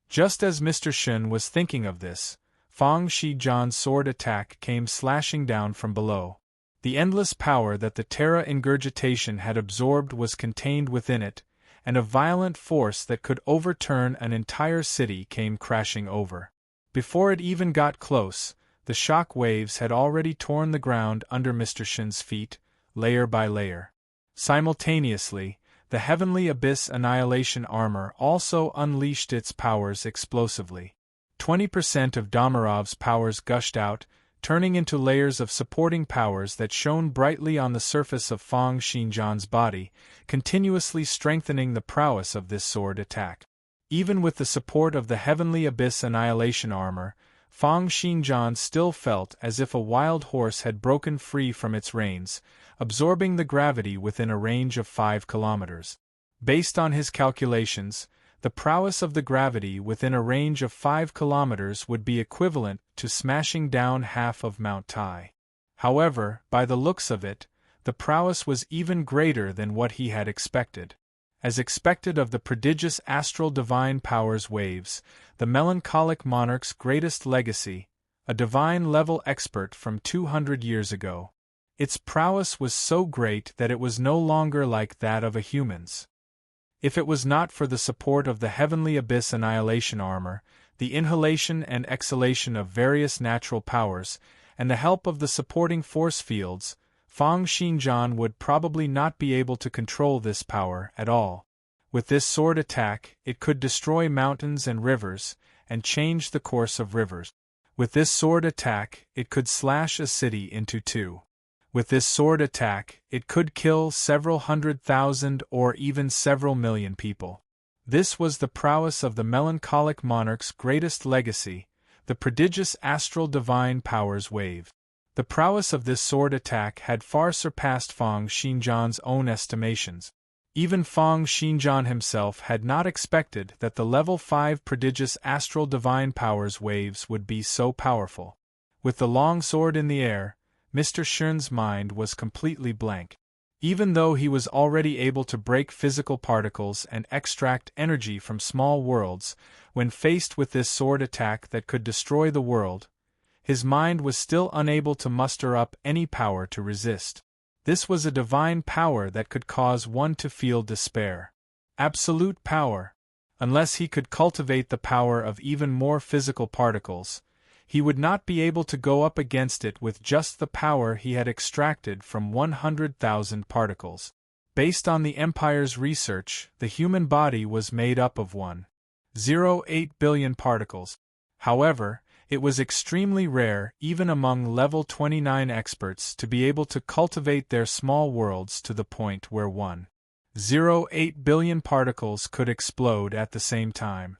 Just as Mr. Shun was thinking of this, Fang Xinjian's sword attack came slashing down from below. The endless power that the Terra Ingurgitation had absorbed was contained within it, and a violent force that could overturn an entire city came crashing over. Before it even got close, the shock waves had already torn the ground under Mr. Shun's feet, layer by layer. Simultaneously, the Heavenly Abyss Annihilation Armor also unleashed its powers explosively. 20% of Damarov's powers gushed out, turning into layers of supporting powers that shone brightly on the surface of Fang Xinjian's body, continuously strengthening the prowess of this sword attack. Even with the support of the Heavenly Abyss Annihilation Armor, Fang Xinjian still felt as if a wild horse had broken free from its reins, absorbing the gravity within a range of 5 kilometers. Based on his calculations, the prowess of the gravity within a range of 5 kilometers would be equivalent to smashing down half of Mount Tai. However, by the looks of it, the prowess was even greater than what he had expected. As expected of the prodigious astral divine powers waves, the melancholic monarch's greatest legacy, a divine-level expert from 200 years ago. Its prowess was so great that it was no longer like that of a human's. If it was not for the support of the Heavenly Abyss Annihilation Armor, the inhalation and exhalation of various natural powers, and the help of the supporting force fields, Fang Xinjian would probably not be able to control this power at all. With this sword attack, it could destroy mountains and rivers, and change the course of rivers. With this sword attack, it could slash a city into two. With this sword attack, it could kill several 100,000 or even several million people. This was the prowess of the melancholic monarch's greatest legacy, the prodigious astral divine powers wave. The prowess of this sword attack had far surpassed Fang Xinjian's own estimations. Even Fang Xinjian himself had not expected that the level 5 prodigious astral divine powers waves would be so powerful. With the long sword in the air, Mr. Shen's mind was completely blank. Even though he was already able to break physical particles and extract energy from small worlds, when faced with this sword attack that could destroy the world, his mind was still unable to muster up any power to resist. This was a divine power that could cause one to feel despair. Absolute power. Unless he could cultivate the power of even more physical particles, he would not be able to go up against it with just the power he had extracted from 100,000 particles. Based on the Empire's research, the human body was made up of 1.08 billion particles. However, it was extremely rare even among level 29 experts to be able to cultivate their small worlds to the point where 1.08 billion particles could explode at the same time.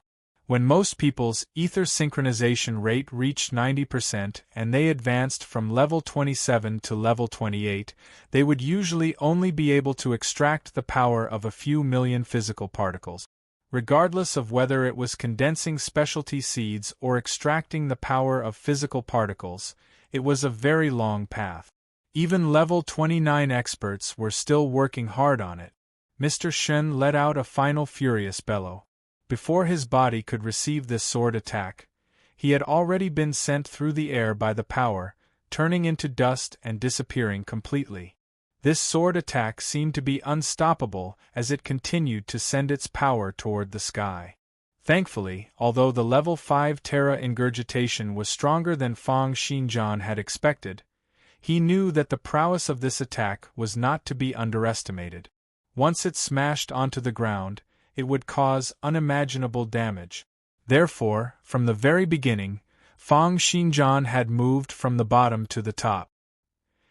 When most people's ether synchronization rate reached 90% and they advanced from level 27 to level 28, they would usually only be able to extract the power of a few million physical particles. Regardless of whether it was condensing specialty seeds or extracting the power of physical particles, it was a very long path. Even level 29 experts were still working hard on it. Mr. Shen let out a final furious bellow. Before his body could receive this sword attack, he had already been sent through the air by the power, turning into dust and disappearing completely. This sword attack seemed to be unstoppable as it continued to send its power toward the sky. Thankfully, although the level 5 Terra ingurgitation was stronger than Fang Xinjian had expected, he knew that the prowess of this attack was not to be underestimated. Once it smashed onto the ground, it would cause unimaginable damage. Therefore, from the very beginning, Fang Xinjian had moved from the bottom to the top.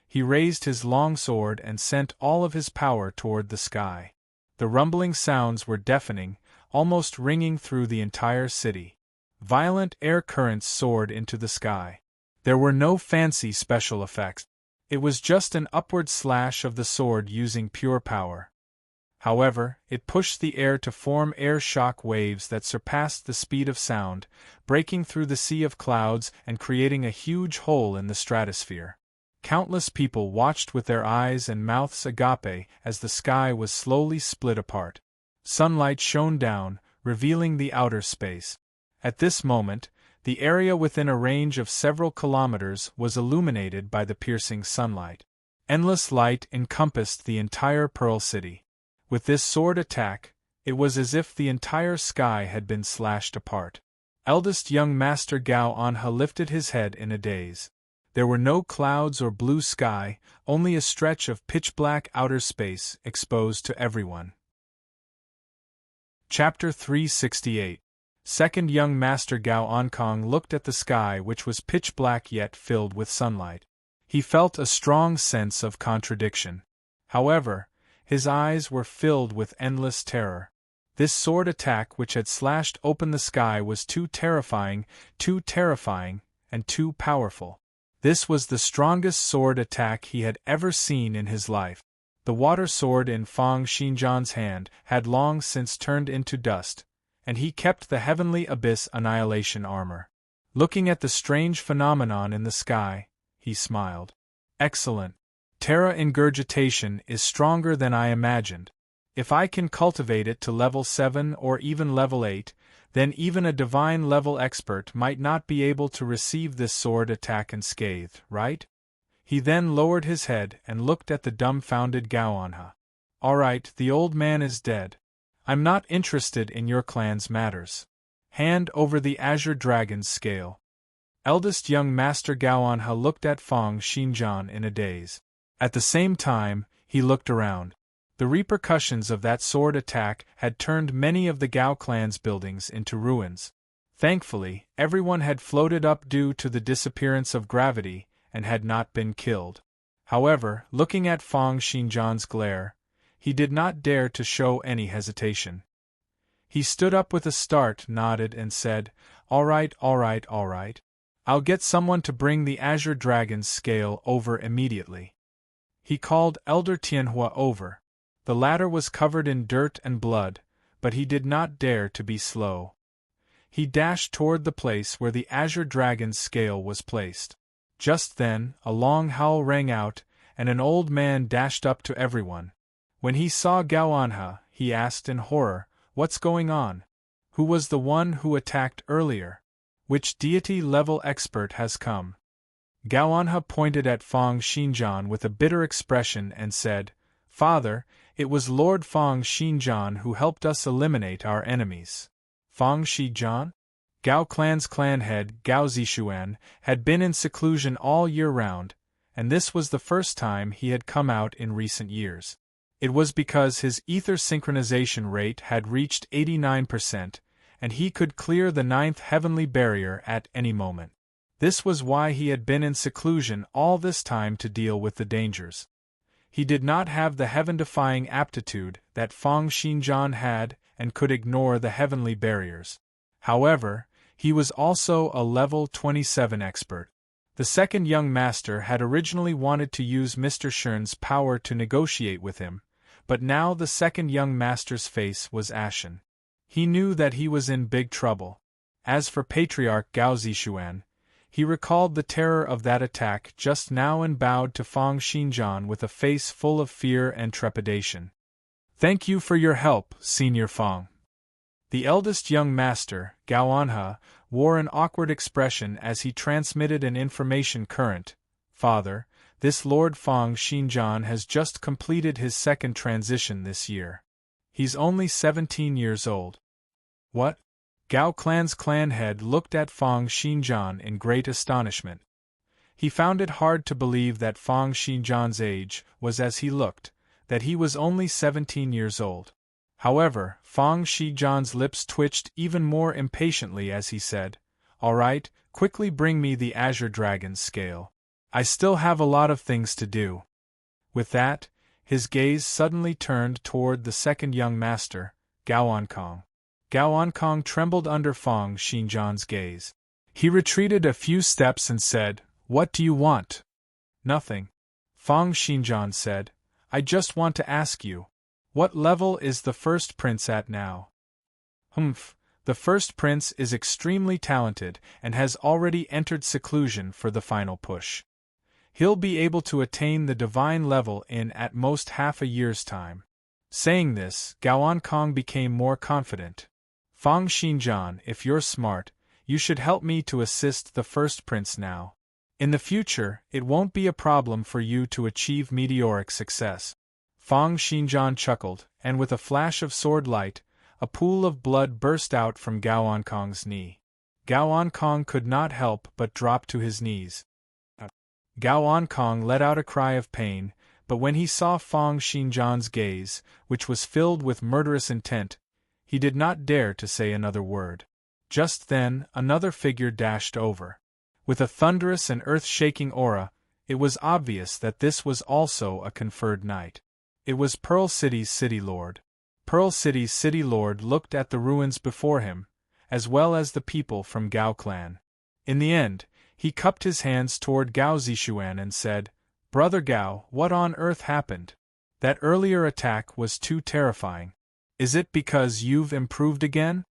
He raised his long sword and sent all of his power toward the sky. The rumbling sounds were deafening, almost ringing through the entire city. Violent air currents soared into the sky. There were no fancy special effects. It was just an upward slash of the sword using pure power. However, it pushed the air to form air shock waves that surpassed the speed of sound, breaking through the sea of clouds and creating a huge hole in the stratosphere. Countless people watched with their eyes and mouths agape as the sky was slowly split apart. Sunlight shone down, revealing the outer space. At this moment, the area within a range of several kilometers was illuminated by the piercing sunlight. Endless light encompassed the entire Pearl City. With this sword attack, it was as if the entire sky had been slashed apart. Eldest young Master Gao Anha lifted his head in a daze. There were no clouds or blue sky, only a stretch of pitch-black outer space exposed to everyone. Chapter 368. Second young Master Gao Ankong looked at the sky, which was pitch-black yet filled with sunlight. He felt a strong sense of contradiction. However, his eyes were filled with endless terror. This sword attack which had slashed open the sky was too terrifying, and too powerful. This was the strongest sword attack he had ever seen in his life. The water sword in Fang Xinjian's hand had long since turned into dust, and he kept the heavenly abyss annihilation armor. Looking at the strange phenomenon in the sky, he smiled. Excellent. Terra ingurgitation is stronger than I imagined. If I can cultivate it to level 7 or even level 8, then even a divine level expert might not be able to receive this sword attack unscathed, right? He then lowered his head and looked at the dumbfounded Gao Anha. Alright, the old man is dead. I'm not interested in your clan's matters. Hand over the Azure Dragon's scale. Eldest young Master Gao Anha looked at Fang Xinjian in a daze. At the same time, he looked around. The repercussions of that sword attack had turned many of the Gao clan's buildings into ruins. Thankfully, everyone had floated up due to the disappearance of gravity and had not been killed. However, looking at Fang Xinjian's glare, he did not dare to show any hesitation. He stood up with a start, nodded, and said, "All right, all right, all right. I'll get someone to bring the azure dragon's scale over immediately." He called Elder Tianhua over. The latter was covered in dirt and blood, but he did not dare to be slow. He dashed toward the place where the azure dragon's scale was placed. Just then, a long howl rang out, and an old man dashed up to everyone. When he saw Gao Anha, he asked in horror, "What's going on? Who was the one who attacked earlier? Which deity-level expert has come?" Gao Anha pointed at Fang Xinjian with a bitter expression and said, "Father, it was Lord Fang Xinjian who helped us eliminate our enemies." Fang Xinjian? Gao Clan's clan head, Gao Zishuan, had been in seclusion all year round, and this was the first time he had come out in recent years. It was because his ether synchronization rate had reached 89%, and he could clear the 9th heavenly barrier at any moment. This was why he had been in seclusion all this time, to deal with the dangers. He did not have the heaven-defying aptitude that Fang Xinjian had and could ignore the heavenly barriers. However, he was also a level 27 expert. The second young master had originally wanted to use Mr. Shern's power to negotiate with him, but now the second young master's face was ashen. He knew that he was in big trouble. As for Patriarch Gao Zishuan, he recalled the terror of that attack just now and bowed to Fang Xinjian with a face full of fear and trepidation. "Thank you for your help, Senior Fang." The eldest young master, Gao Anha, wore an awkward expression as he transmitted an information current. "Father, this Lord Fang Xinjian has just completed his second transition this year. He's only 17 years old." "What?" Gao Clan's clan head looked at Fang Xinjian in great astonishment. He found it hard to believe that Fang Xinjian's age was as he looked, that he was only 17 years old. However, Fang Xinjian's lips twitched even more impatiently as he said, "All right, quickly bring me the azure dragon's scale. I still have a lot of things to do." With that, his gaze suddenly turned toward the second young master, Gao Ankong. Gao Ankong trembled under Fang Xinjian's gaze. He retreated a few steps and said, "What do you want?" "Nothing," Fang Xinjian said. "I just want to ask you, what level is the first prince at now?" "Humph, the first prince is extremely talented and has already entered seclusion for the final push. He'll be able to attain the divine level in at most half a year's time." Saying this, Gao Ankong became more confident. "Fang Xinjian, if you're smart, you should help me to assist the first prince now. In the future, it won't be a problem for you to achieve meteoric success." Fang Xinjian chuckled, and with a flash of sword light, a pool of blood burst out from Gao Ankong's knee. Gao Ankong could not help but drop to his knees. Gao Ankong let out a cry of pain, but when he saw Fang Xinjian's gaze, which was filled with murderous intent, he did not dare to say another word. Just then, another figure dashed over. With a thunderous and earth-shaking aura, it was obvious that this was also a conferred knight. It was Pearl City's City Lord. Pearl City's City Lord looked at the ruins before him, as well as the people from Gao Clan. In the end, he cupped his hands toward Gao Zishuan and said, "Brother Gao, what on earth happened? That earlier attack was too terrifying. Is it because you've improved again?"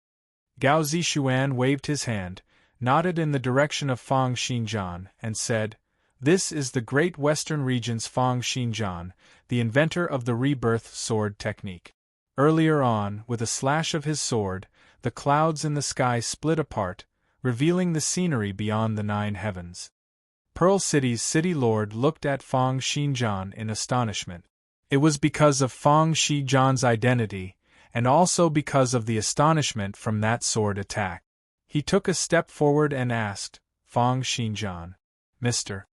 Gao Zishuan waved his hand, nodded in the direction of Fang Xinjian, and said, "This is the Great Western Region's Fang Xinjian, the inventor of the rebirth sword technique." Earlier on, with a slash of his sword, the clouds in the sky split apart, revealing the scenery beyond the 9 heavens. Pearl City's City Lord looked at Fang Xinjian in astonishment. It was because of Fang Xinjian's identity, and also because of the astonishment from that sword attack. He took a step forward and asked, "Fang Xinjian, Mr."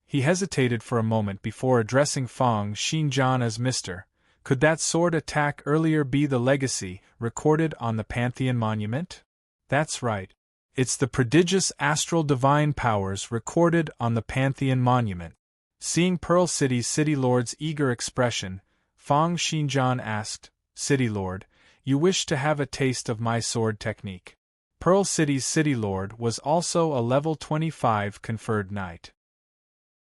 He hesitated for a moment before addressing Fang Xinjian as Mr. Could that sword attack earlier be the legacy recorded on the Pantheon Monument? That's right. It's the prodigious astral divine powers recorded on the Pantheon Monument. Seeing Pearl City's City Lord's eager expression, Fang Xinjian asked, "City Lord, you wish to have a taste of my sword technique. Pearl City's City Lord was also a level 25 conferred knight.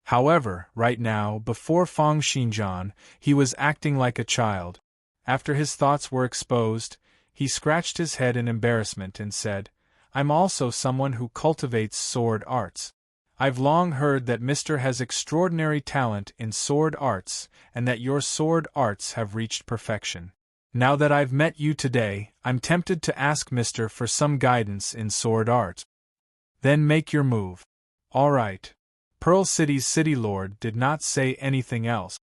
However, right now, before Fang Xinjian, he was acting like a child. After his thoughts were exposed, he scratched his head in embarrassment and said, I'm also someone who cultivates sword arts. I've long heard that Mr. has extraordinary talent in sword arts and that your sword arts have reached perfection. Now that I've met you today, I'm tempted to ask Mr. for some guidance in sword art. Then make your move. All right. Pearl City's City Lord did not say anything else.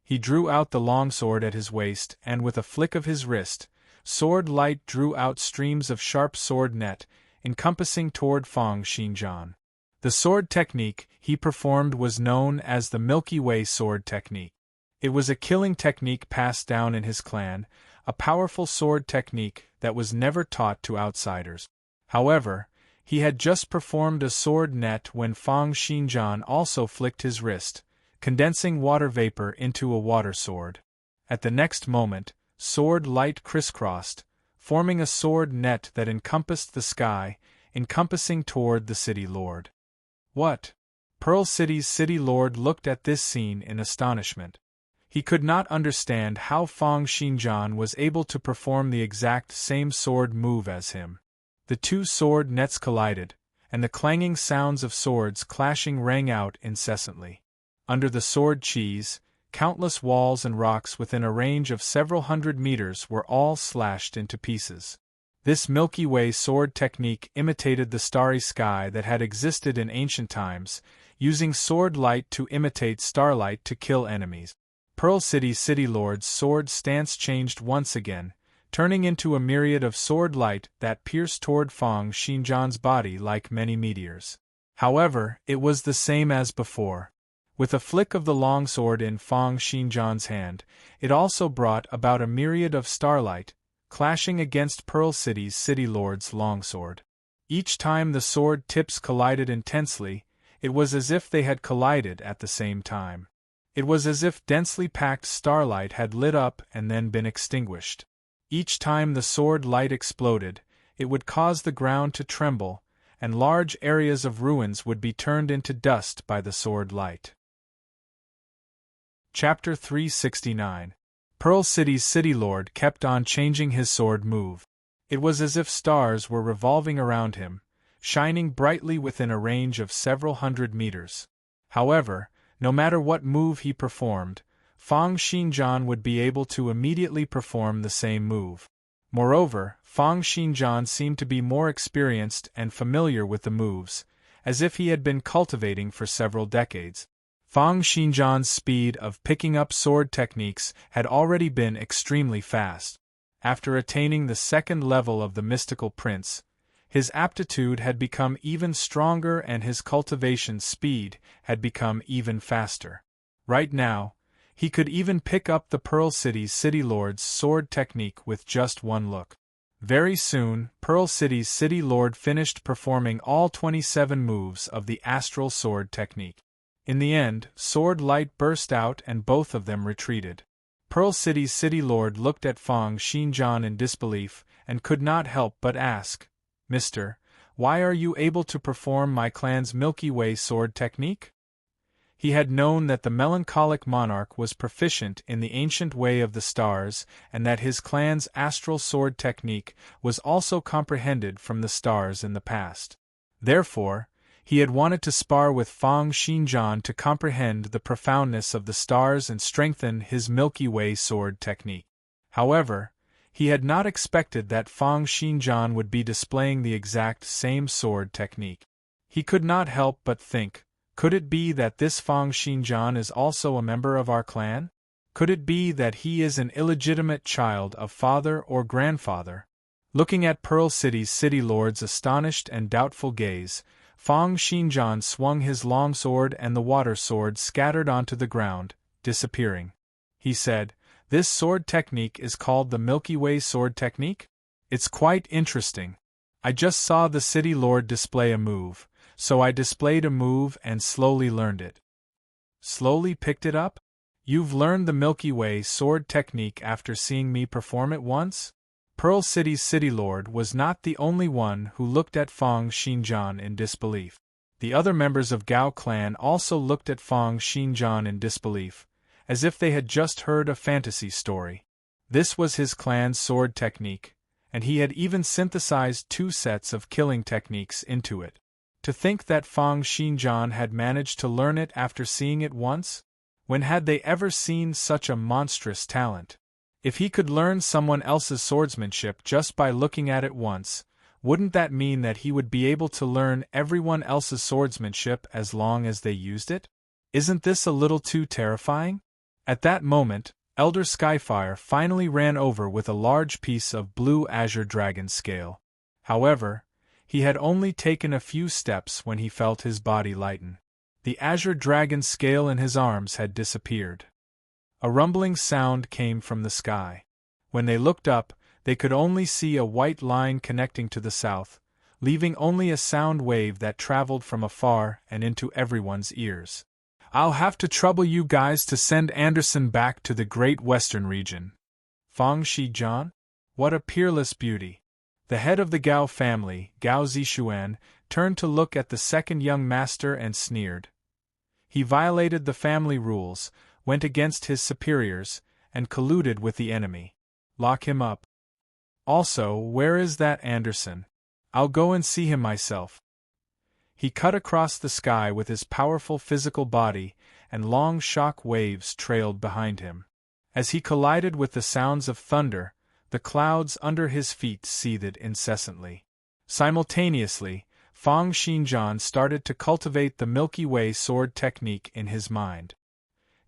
He drew out the longsword at his waist and with a flick of his wrist, Sword Light drew out streams of sharp sword net, encompassing toward Fang Xinjian. The sword technique he performed was known as the Milky Way sword technique. It was a killing technique passed down in his clan, a powerful sword technique that was never taught to outsiders. However, he had just performed a sword net when Fang Xinjian also flicked his wrist, condensing water vapor into a water sword. At the next moment, Sword Light crisscrossed, forming a sword net that encompassed the sky, encompassing toward the City Lord. What? Pearl City's City Lord looked at this scene in astonishment. He could not understand how Fang Xinjian was able to perform the exact same sword move as him. The two sword nets collided, and the clanging sounds of swords clashing rang out incessantly. Under the sword cheese, countless walls and rocks within a range of several hundred meters were all slashed into pieces. This Milky Way sword technique imitated the starry sky that had existed in ancient times, using sword light to imitate starlight to kill enemies. Pearl City's City Lord's sword stance changed once again, turning into a myriad of sword light that pierced toward Fang Xinjian's body like many meteors. However, it was the same as before. With a flick of the longsword in Fang Xinjian's hand, it also brought about a myriad of starlight, clashing against Pearl City's City Lord's longsword. Each time the sword tips collided intensely, it was as if they had collided at the same time. It was as if densely packed starlight had lit up and then been extinguished. Each time the sword light exploded, it would cause the ground to tremble, and large areas of ruins would be turned into dust by the sword light. Chapter 369. Pearl City's City Lord kept on changing his sword move. It was as if stars were revolving around him, shining brightly within a range of several hundred meters. However, no matter what move he performed, Fang Xinjian would be able to immediately perform the same move. Moreover, Fang Xinjian seemed to be more experienced and familiar with the moves, as if he had been cultivating for several decades. Fang Xinjian's speed of picking up sword techniques had already been extremely fast. After attaining the second level of the mystical prince, his aptitude had become even stronger and his cultivation speed had become even faster. Right now, he could even pick up the Pearl City's City Lord's sword technique with just one look. Very soon, Pearl City's City Lord finished performing all 27 moves of the astral sword technique. In the end, sword light burst out and both of them retreated. Pearl City's City Lord looked at Fang Xinjian in disbelief and could not help but ask, Mr., why are you able to perform my clan's Milky Way sword technique? He had known that the melancholic monarch was proficient in the ancient way of the stars and that his clan's astral sword technique was also comprehended from the stars in the past. Therefore, he had wanted to spar with Fang Xinjian to comprehend the profoundness of the stars and strengthen his Milky Way sword technique. However, he had not expected that Fang Xinjian would be displaying the exact same sword technique. He could not help but think, could it be that this Fang Xinjian is also a member of our clan? Could it be that he is an illegitimate child of father or grandfather? Looking at Pearl City's City Lord's astonished and doubtful gaze, Fang Xinjian swung his long sword and the water sword scattered onto the ground, disappearing. He said, This sword technique is called the Milky Way sword technique? It's quite interesting. I just saw the City Lord display a move, so I displayed a move and slowly learned it. Slowly picked it up? You've learned the Milky Way sword technique after seeing me perform it once? Pearl City's city lord was not the only one who looked at Fang Xinjian in disbelief. The other members of Gao clan also looked at Fang Xinjian in disbelief, as if they had just heard a fantasy story. This was his clan's sword technique, and he had even synthesized 2 sets of killing techniques into it. To think that Fang Xinjian had managed to learn it after seeing it once? When had they ever seen such a monstrous talent? If he could learn someone else's swordsmanship just by looking at it once, wouldn't that mean that he would be able to learn everyone else's swordsmanship as long as they used it? Isn't this a little too terrifying? At that moment, Elder Skyfire finally ran over with a large piece of blue azure dragon scale. However, he had only taken a few steps when he felt his body lighten. The azure dragon scale in his arms had disappeared. A rumbling sound came from the sky. When they looked up, they could only see a white line connecting to the south, leaving only a sound wave that traveled from afar and into everyone's ears. "I'll have to trouble you guys to send Anderson back to the Great Western region." Fang Xinjian? What a peerless beauty! The head of the Gao family, Gao Zishuan, turned to look at the second young master and sneered. He violated the family rules, went against his superiors, and colluded with the enemy. Lock him up. Also, where is that Anderson? I'll go and see him myself. He cut across the sky with his powerful physical body, and long shock waves trailed behind him. As he collided with the sounds of thunder, the clouds under his feet seethed incessantly. Simultaneously, Fang Xinjian started to cultivate the Milky Way sword technique in his mind.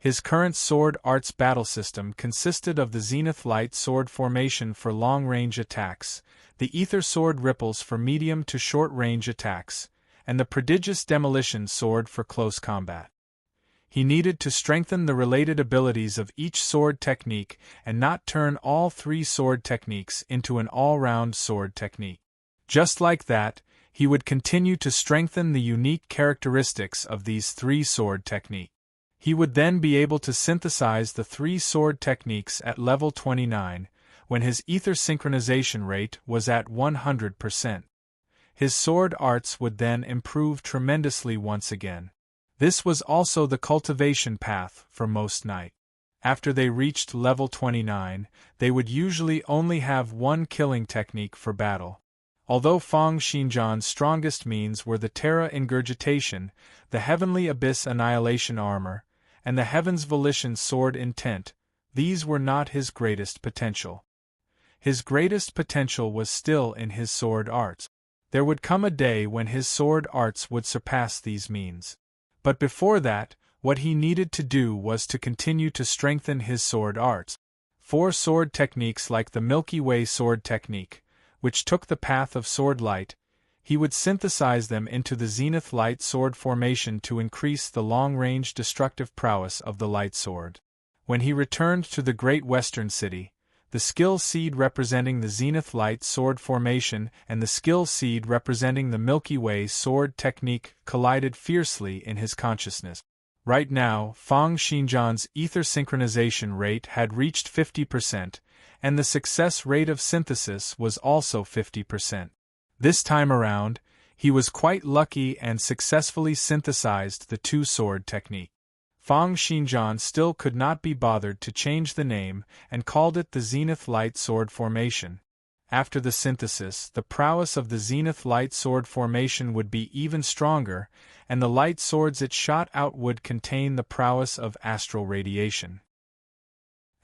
His current sword arts battle system consisted of the Zenith Light sword formation for long-range attacks, the Ether sword ripples for medium to short-range attacks, and the prodigious demolition sword for close combat. He needed to strengthen the related abilities of each sword technique and not turn all 3 sword techniques into an all-round sword technique. Just like that, he would continue to strengthen the unique characteristics of these 3 sword techniques. He would then be able to synthesize the 3 sword techniques at level 29, when his ether synchronization rate was at 100%. His sword arts would then improve tremendously once again. This was also the cultivation path for most knights. After they reached level 29, they would usually only have 1 killing technique for battle. Although Fang Xinjian's strongest means were the Terra Ingurgitation, the Heavenly Abyss Annihilation Armor, and the Heaven's Volition Sword Intent, these were not his greatest potential. His greatest potential was still in his sword arts. There would come a day when his sword arts would surpass these means. But before that, what he needed to do was to continue to strengthen his sword arts. 4 sword techniques like the Milky Way sword technique, which took the path of sword light, he would synthesize them into the Zenith Light sword formation to increase the long-range destructive prowess of the light sword. When he returned to the Great Western City, the skill seed representing the Zenith Light sword formation and the skill seed representing the Milky Way sword technique collided fiercely in his consciousness. Right now, Fang Xinjian's ether synchronization rate had reached 50%, and the success rate of synthesis was also 50%. This time around, he was quite lucky and successfully synthesized the 2 sword technique. Fang Xinjian still could not be bothered to change the name and called it the Zenith Light sword formation. After the synthesis, the prowess of the Zenith Light sword formation would be even stronger, and the light swords it shot out would contain the prowess of astral radiation.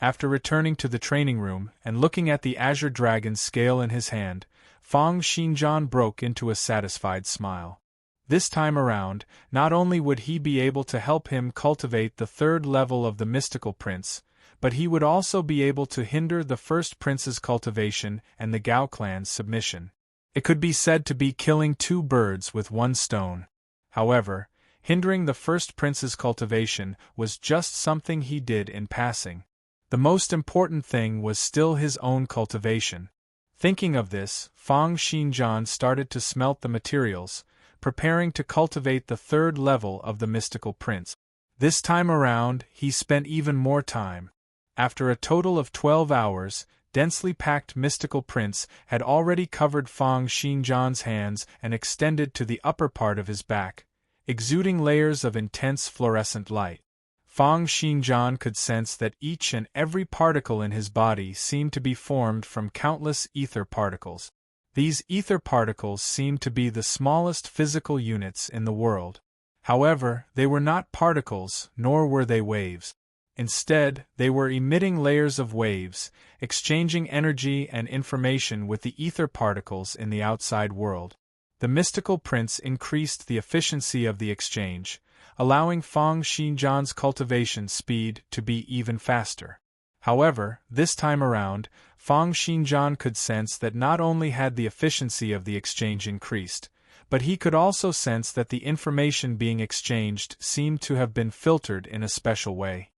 After returning to the training room and looking at the azure dragon's scale in his hand, Fang Xinjian broke into a satisfied smile. This time around, not only would he be able to help him cultivate the 3rd level of the mystical prince, but he would also be able to hinder the first prince's cultivation and the Gao clan's submission. It could be said to be killing 2 birds with 1 stone. However, hindering the first prince's cultivation was just something he did in passing. The most important thing was still his own cultivation. Thinking of this, Fang Xinjian started to smelt the materials, preparing to cultivate the 3rd level of the mystical prince. This time around, he spent even more time. After a total of 12 hours, densely packed mystical prince had already covered Fang Xinjian's hands and extended to the upper part of his back, exuding layers of intense fluorescent light. Fang Xinjian could sense that each and every particle in his body seemed to be formed from countless ether particles. These ether particles seemed to be the smallest physical units in the world. However, they were not particles, nor were they waves. Instead, they were emitting layers of waves, exchanging energy and information with the ether particles in the outside world. The mystical prince increased the efficiency of the exchange, allowing Fang Xinjian's cultivation speed to be even faster. However, this time around, Fang Xinjian could sense that not only had the efficiency of the exchange increased, but he could also sense that the information being exchanged seemed to have been filtered in a special way.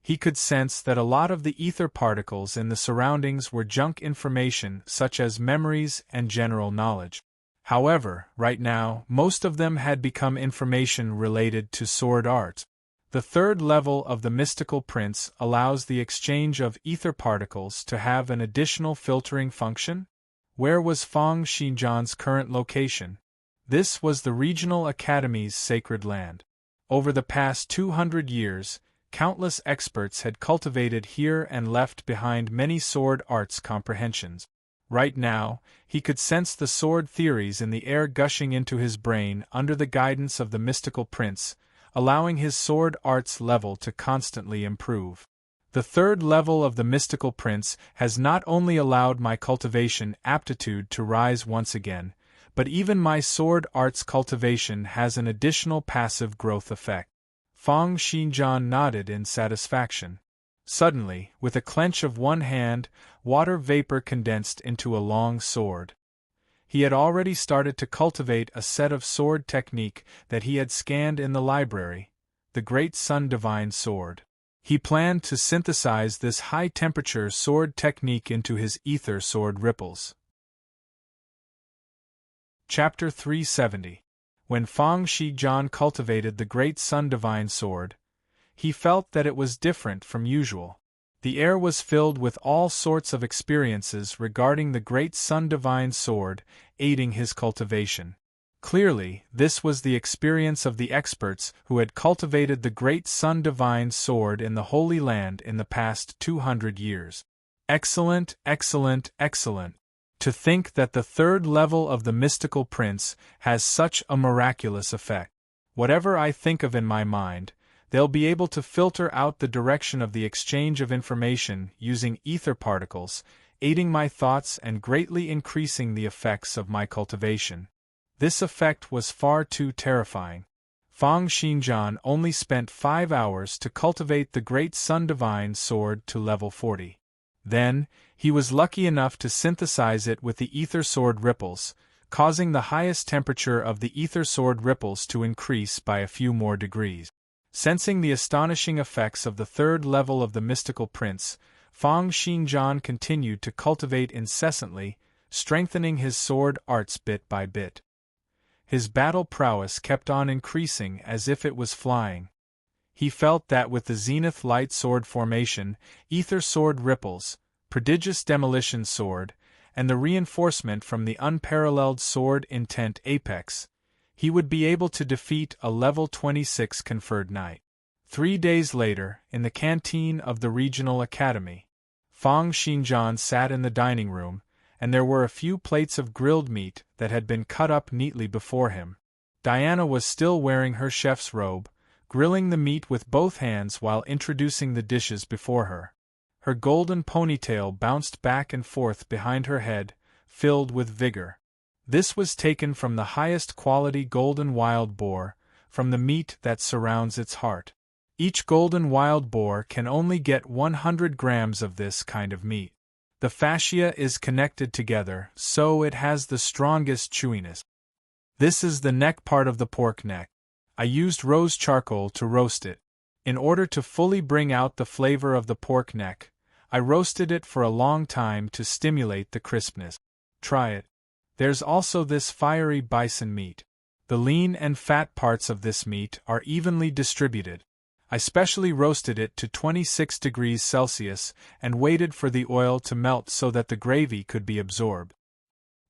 He could sense that a lot of the ether particles in the surroundings were junk information such as memories and general knowledge. However, right now, most of them had become information related to sword art. The third level of the mystical prince allows the exchange of ether particles to have an additional filtering function. Where was Fang Xinjian's current location? This was the Regional Academy's sacred land. Over the past 200 years, countless experts had cultivated here and left behind many sword arts comprehensions. Right now, he could sense the sword theories in the air gushing into his brain under the guidance of the mystical prince, allowing his sword arts level to constantly improve. The third level of the mystical prince has not only allowed my cultivation aptitude to rise once again, but even my sword arts cultivation has an additional passive growth effect. Fang Xinjian nodded in satisfaction. Suddenly, with a clench of one hand, water vapor condensed into a long sword. He had already started to cultivate a set of sword technique that he had scanned in the library, the Great Sun Divine Sword. He planned to synthesize this high-temperature sword technique into his ether sword ripples. Chapter 370. When Fang Xinjian cultivated the Great Sun Divine Sword, he felt that it was different from usual. The air was filled with all sorts of experiences regarding the Great Sun Divine Sword, aiding his cultivation. Clearly, this was the experience of the experts who had cultivated the Great Sun Divine Sword in the Holy Land in the past 200 years. Excellent, excellent, excellent. To think that the third level of the mystical prince has such a miraculous effect. Whatever I think of in my mind, they'll be able to filter out the direction of the exchange of information using ether particles, aiding my thoughts and greatly increasing the effects of my cultivation. This effect was far too terrifying. Fang Xinjian only spent 5 hours to cultivate the Great Sun Divine Sword to level 40. Then, he was lucky enough to synthesize it with the ether sword ripples, causing the highest temperature of the ether sword ripples to increase by a few more degrees. Sensing the astonishing effects of the third level of the mystical prince, Fang Xinjian continued to cultivate incessantly, strengthening his sword arts bit by bit. His battle prowess kept on increasing as if it was flying. He felt that with the Zenith Light Sword formation, Ether Sword Ripples, Prodigious Demolition Sword, and the reinforcement from the Unparalleled Sword Intent Apex, he would be able to defeat a level 26 conferred knight. 3 days later, in the canteen of the Regional Academy, Fang Xinjian sat in the dining room, and there were a few plates of grilled meat that had been cut up neatly before him. Diana was still wearing her chef's robe, grilling the meat with both hands while introducing the dishes before her. Her golden ponytail bounced back and forth behind her head, filled with vigor. This was taken from the highest quality golden wild boar, from the meat that surrounds its heart. Each golden wild boar can only get 100 grams of this kind of meat. The fascia is connected together, so it has the strongest chewiness. This is the neck part of the pork neck. I used rose charcoal to roast it. In order to fully bring out the flavor of the pork neck, I roasted it for a long time to stimulate the crispness. Try it. There's also this fiery bison meat. The lean and fat parts of this meat are evenly distributed. I specially roasted it to 26 degrees Celsius and waited for the oil to melt so that the gravy could be absorbed.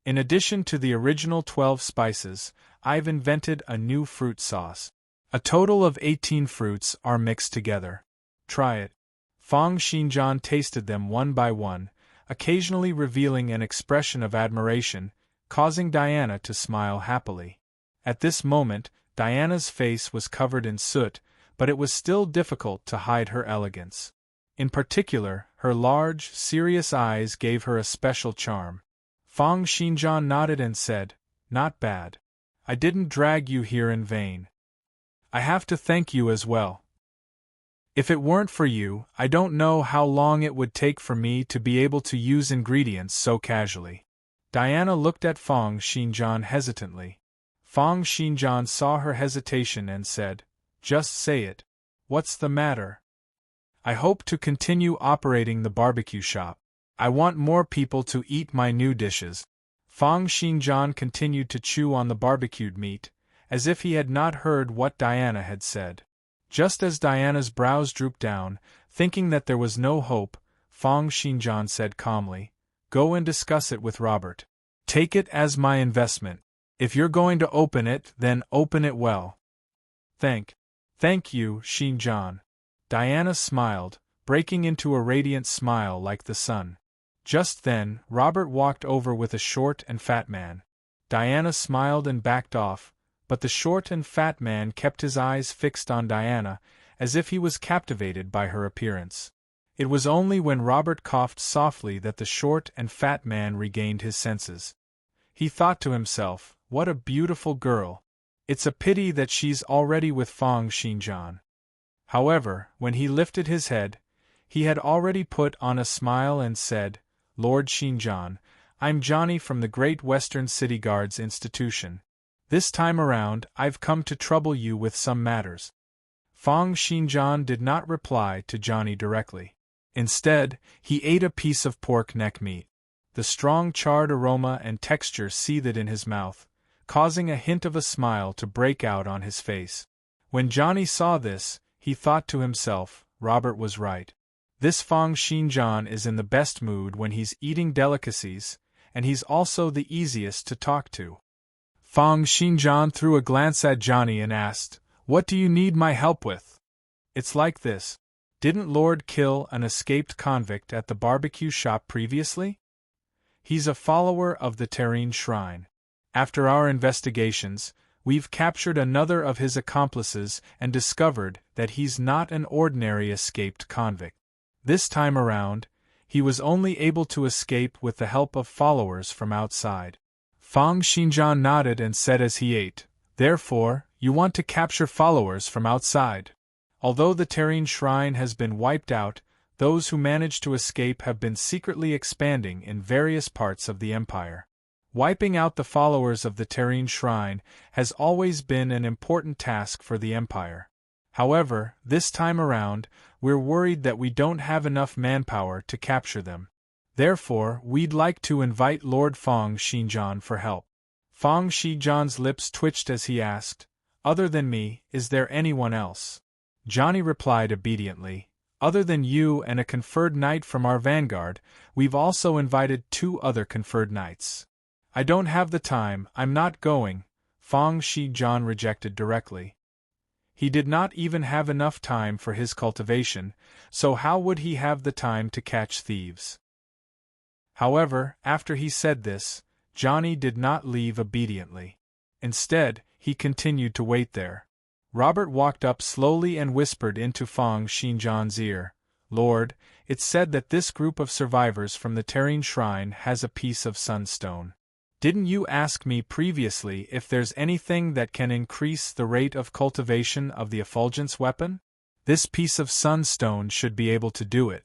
In addition to the original 12 spices, I've invented a new fruit sauce. A total of 18 fruits are mixed together. Try it. Fang Xinjian tasted them one by one, occasionally revealing an expression of admiration, causing Diana to smile happily. At this moment, Diana's face was covered in soot, but it was still difficult to hide her elegance. In particular, her large, serious eyes gave her a special charm. Fang Xinjian nodded and said, "Not bad. I didn't drag you here in vain. I have to thank you as well. If it weren't for you, I don't know how long it would take for me to be able to use ingredients so casually." Diana looked at Fang Xinjian hesitantly. Fang Xinjian saw her hesitation and said, "Just say it. What's the matter?" "I hope to continue operating the barbecue shop. I want more people to eat my new dishes." Fang Xinjian continued to chew on the barbecued meat, as if he had not heard what Diana had said. Just as Diana's brows drooped down, thinking that there was no hope, Fang Xinjian said calmly, "Go and discuss it with Robert. Take it as my investment. If you're going to open it, then open it well." Thank you, Xinjian." Diana smiled, breaking into a radiant smile like the sun. Just then, Robert walked over with a short and fat man. Diana smiled and backed off, but the short and fat man kept his eyes fixed on Diana, as if he was captivated by her appearance. It was only when Robert coughed softly that the short and fat man regained his senses. He thought to himself, "What a beautiful girl. It's a pity that she's already with Fang Xinjian." However, when he lifted his head, he had already put on a smile and said, "Lord Xinjian, I'm Johnny from the Great Western City Guards Institution. This time around, I've come to trouble you with some matters." Fang Xinjian did not reply to Johnny directly. Instead, he ate a piece of pork neck meat. The strong charred aroma and texture seethed in his mouth, causing a hint of a smile to break out on his face. When Johnny saw this, he thought to himself, Robert was right. This Fang Xinjian is in the best mood when he's eating delicacies, and he's also the easiest to talk to. Fang Xinjian threw a glance at Johnny and asked, "What do you need my help with?" "It's like this. Didn't Lord kill an escaped convict at the barbecue shop previously? He's a follower of the Serene Shrine. After our investigations, we've captured another of his accomplices and discovered that he's not an ordinary escaped convict. This time around, he was only able to escape with the help of followers from outside." Fang Xinjian nodded and said as he ate, "Therefore, you want to capture followers from outside. Although the Serene Shrine has been wiped out, those who managed to escape have been secretly expanding in various parts of the Empire. Wiping out the followers of the Serene Shrine has always been an important task for the Empire. However, this time around, we're worried that we don't have enough manpower to capture them. Therefore, we'd like to invite Lord Fang Xinjian for help." Fang Xinjian's lips twitched as he asked, "Other than me, is there anyone else?" Johnny replied obediently, "Other than you and a conferred knight from our vanguard, we've also invited 2 other conferred knights." "I don't have the time, I'm not going," Fang Xinjian rejected directly. He did not even have enough time for his cultivation, so how would he have the time to catch thieves? However, after he said this, Johnny did not leave obediently. Instead, he continued to wait there. Robert walked up slowly and whispered into Fang Xinjian's ear, "Lord, it's said that this group of survivors from the Serene Shrine has a piece of sunstone. Didn't you ask me previously if there's anything that can increase the rate of cultivation of the effulgence weapon? This piece of sunstone should be able to do it."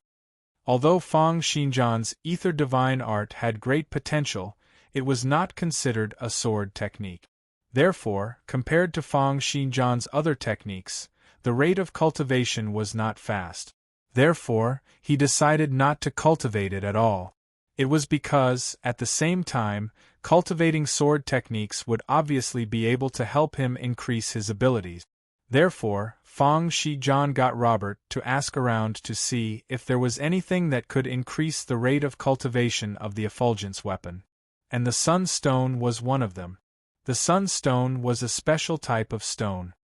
Although Fang Xinjian's ether divine art had great potential, it was not considered a sword technique. Therefore, compared to Fang Xinjian's other techniques, the rate of cultivation was not fast. Therefore, he decided not to cultivate it at all. It was because, at the same time, cultivating sword techniques would obviously be able to help him increase his abilities. Therefore, Fang Shijian got Robert to ask around to see if there was anything that could increase the rate of cultivation of the effulgence weapon. And the sunstone was one of them. The sunstone was a special type of stone.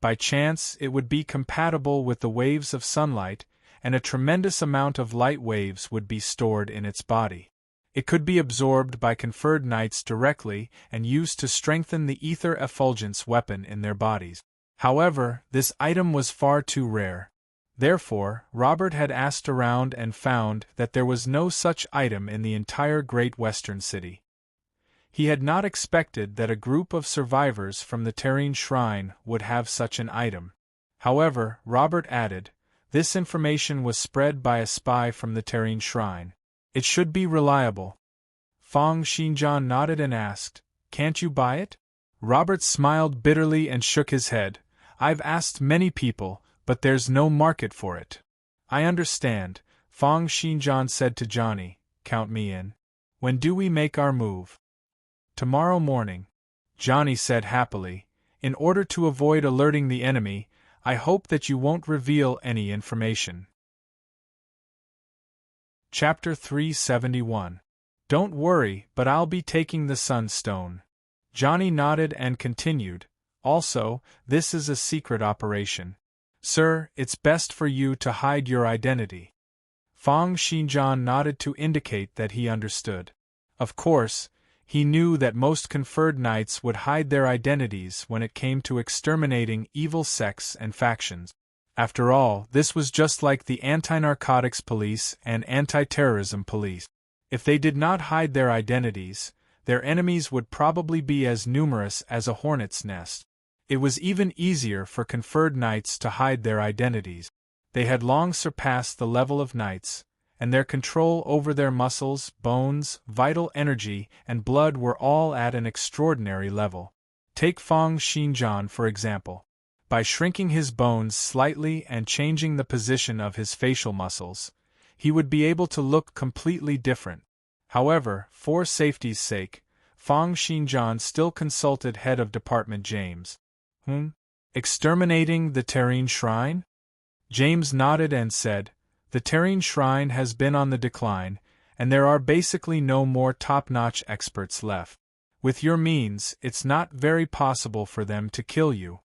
By chance, it would be compatible with the waves of sunlight, and a tremendous amount of light waves would be stored in its body. It could be absorbed by conferred knights directly and used to strengthen the ether effulgence weapon in their bodies. However, this item was far too rare. Therefore, Robert had asked around and found that there was no such item in the entire Great Western City. He had not expected that a group of survivors from the Serene Shrine would have such an item. However, Robert added, this information was spread by a spy from the Serene Shrine. It should be reliable. Fang Shijian nodded and asked, can't you buy it? Robert smiled bitterly and shook his head. I've asked many people, but there's no market for it. I understand, Fang Shijian said to Johnny, count me in. When do we make our move? Tomorrow morning, Johnny said happily. In order to avoid alerting the enemy, I hope that you won't reveal any information. Chapter 371. Don't worry, but I'll be taking the sunstone. Johnny nodded and continued, also, this is a secret operation. Sir, it's best for you to hide your identity. Fang Shijian nodded to indicate that he understood. Of course, he knew that most conferred knights would hide their identities when it came to exterminating evil sects and factions. After all, this was just like the anti-narcotics police and anti-terrorism police. If they did not hide their identities, their enemies would probably be as numerous as a hornet's nest. It was even easier for conferred knights to hide their identities. They had long surpassed the level of knights, and their control over their muscles, bones, vital energy, and blood were all at an extraordinary level. Take Fang Shijian for example. By shrinking his bones slightly and changing the position of his facial muscles, he would be able to look completely different. However, for safety's sake, Fang Shijian still consulted Head of Department James. Exterminating the Serene Shrine? James nodded and said, the Serene Shrine has been on the decline, and there are basically no more top-notch experts left. With your means, it's not very possible for them to kill you.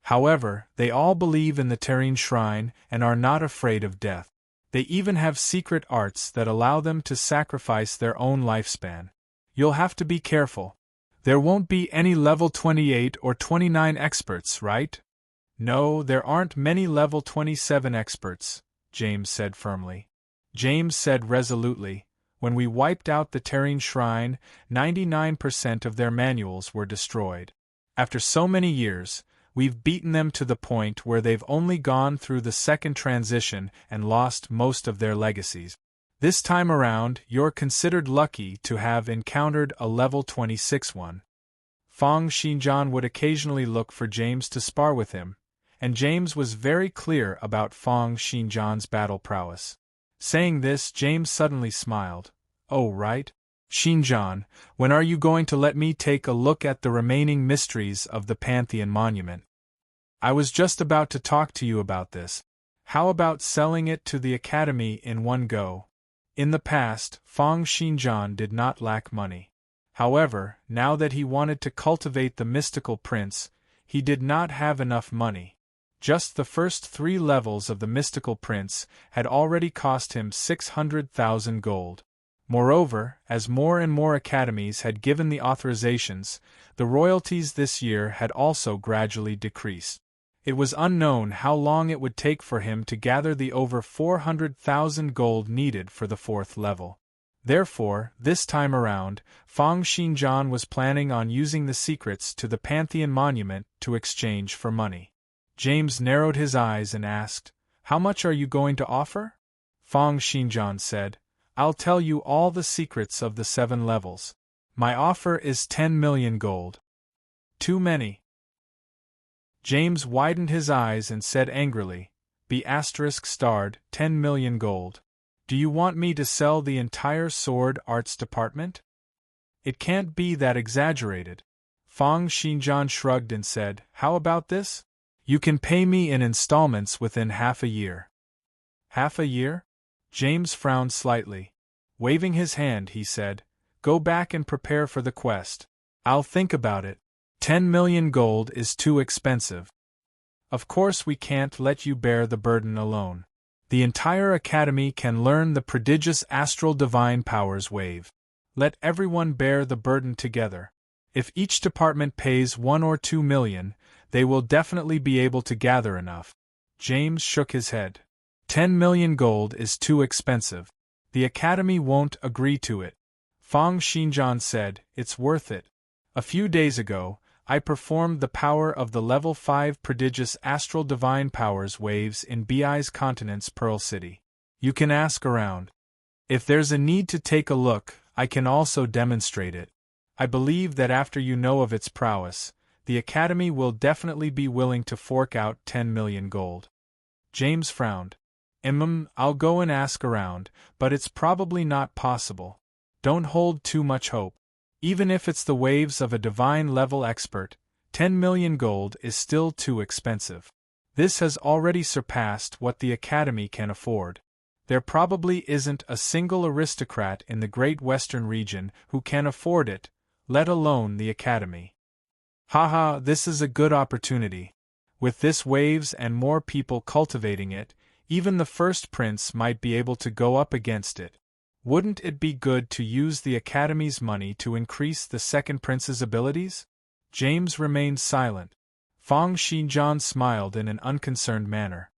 However, they all believe in the Serene Shrine and are not afraid of death. They even have secret arts that allow them to sacrifice their own lifespan. You'll have to be careful. There won't be any level 28 or 29 experts, right? No, there aren't many level 27 experts, James said firmly. James said resolutely, when we wiped out the Serene Shrine, 99% of their manuals were destroyed. After so many years, we've beaten them to the point where they've only gone through the second transition and lost most of their legacies. This time around, you're considered lucky to have encountered a level 26 one. Fang Shijian would occasionally look for James to spar with him, and James was very clear about Fang Shijian's battle prowess. Saying this, James suddenly smiled. Oh, right. Shijian, when are you going to let me take a look at the remaining mysteries of the Pantheon Monument? I was just about to talk to you about this. How about selling it to the Academy in one go? In the past, Fang Shijian did not lack money. However, now that he wanted to cultivate the mystical prince, he did not have enough money. Just the first 3 levels of the mystical prince had already cost him 600,000 gold. Moreover, as more and more academies had given the authorizations, the royalties this year had also gradually decreased. It was unknown how long it would take for him to gather the over 400,000 gold needed for the 4th level. Therefore, this time around, Fang Shijian was planning on using the secrets to the Pantheon Monument to exchange for money. James narrowed his eyes and asked, how much are you going to offer? Fang Shijian said, I'll tell you all the secrets of the 7 levels. My offer is 10 million gold. Too many. James widened his eyes and said angrily, ****, 10 million gold. Do you want me to sell the entire sword arts department? It can't be that exaggerated. Fang Shijian shrugged and said, how about this? You can pay me in installments within half a year. Half a year? James frowned slightly. Waving his hand, he said, Go back and prepare for the quest. I'll think about it. 10 million gold is too expensive. Of course we can't let you bear the burden alone. The entire Academy can learn the prodigious astral divine powers wave. Let everyone bear the burden together. If each department pays 1 or 2 million, they will definitely be able to gather enough. James shook his head. 10 million gold is too expensive. The Academy won't agree to it. Fang Xinjian said, It's worth it. A few days ago, I performed the power of the level 5 prodigious astral divine powers waves in Bi's continent's Pearl City. You can ask around. If there's a need to take a look, I can also demonstrate it. I believe that after you know of its prowess, the Academy will definitely be willing to fork out 10 million gold. James frowned. I'll go and ask around, but it's probably not possible. Don't hold too much hope. Even if it's the waves of a divine-level expert, 10 million gold is still too expensive. This has already surpassed what the Academy can afford. There probably isn't a single aristocrat in the Great Western region who can afford it, let alone the Academy. Haha, this is a good opportunity. With this waves and more people cultivating it, even the first prince might be able to go up against it. Wouldn't it be good to use the Academy's money to increase the second prince's abilities? James remained silent. Fang Xinjian smiled in an unconcerned manner.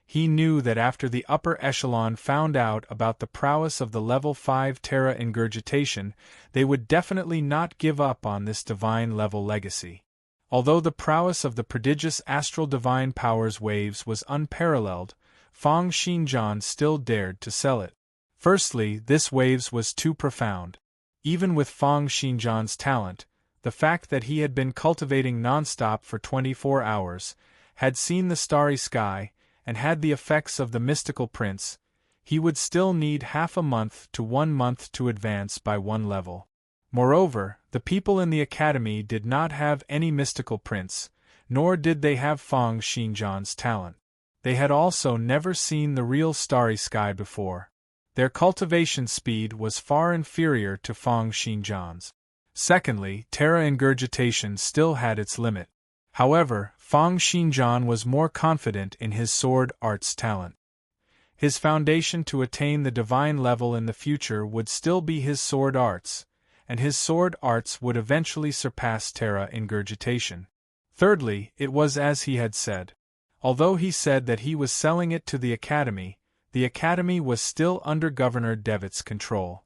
He knew that after the upper echelon found out about the prowess of the level 5 Terra ingurgitation, they would definitely not give up on this divine-level legacy. Although the prowess of the prodigious astral divine powers waves was unparalleled, Fang Xinjian still dared to sell it. Firstly, this waves was too profound. Even with Fang Xinjian's talent, the fact that he had been cultivating non-stop for 24 hours, had seen the starry sky, and had the effects of the mystical prince, he would still need half a month to 1 month to advance by 1 level. Moreover, the people in the Academy did not have any mystical prince, nor did they have Fang Xinjian's talent. They had also never seen the real starry sky before. Their cultivation speed was far inferior to Fang Xinjian's. Secondly, Terra ingurgitation still had its limit. However, Fang Xinjian was more confident in his sword arts talent. His foundation to attain the divine level in the future would still be his sword arts, and his sword arts would eventually surpass Terra ingurgitation. Thirdly, it was as he had said. Although he said that he was selling it to the Academy was still under Governor Devitt's control.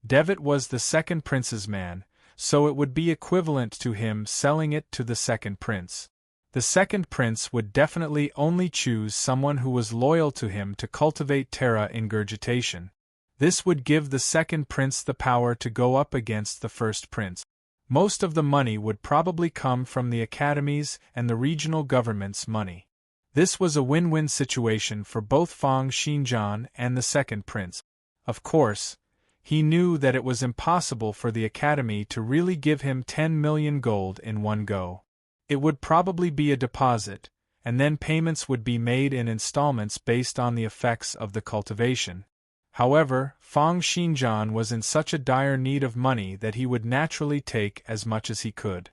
Devitt was the second prince's man, so it would be equivalent to him selling it to the second prince. The second prince would definitely only choose someone who was loyal to him to cultivate Terra ingurgitation. This would give the second prince the power to go up against the first prince. Most of the money would probably come from the Academy's and the regional government's money. This was a win-win situation for both Fang Xinjian and the second prince. Of course, he knew that it was impossible for the Academy to really give him 10 million gold in one go. It would probably be a deposit, and then payments would be made in installments based on the effects of the cultivation. However, Fang Xinjian was in such a dire need of money that he would naturally take as much as he could.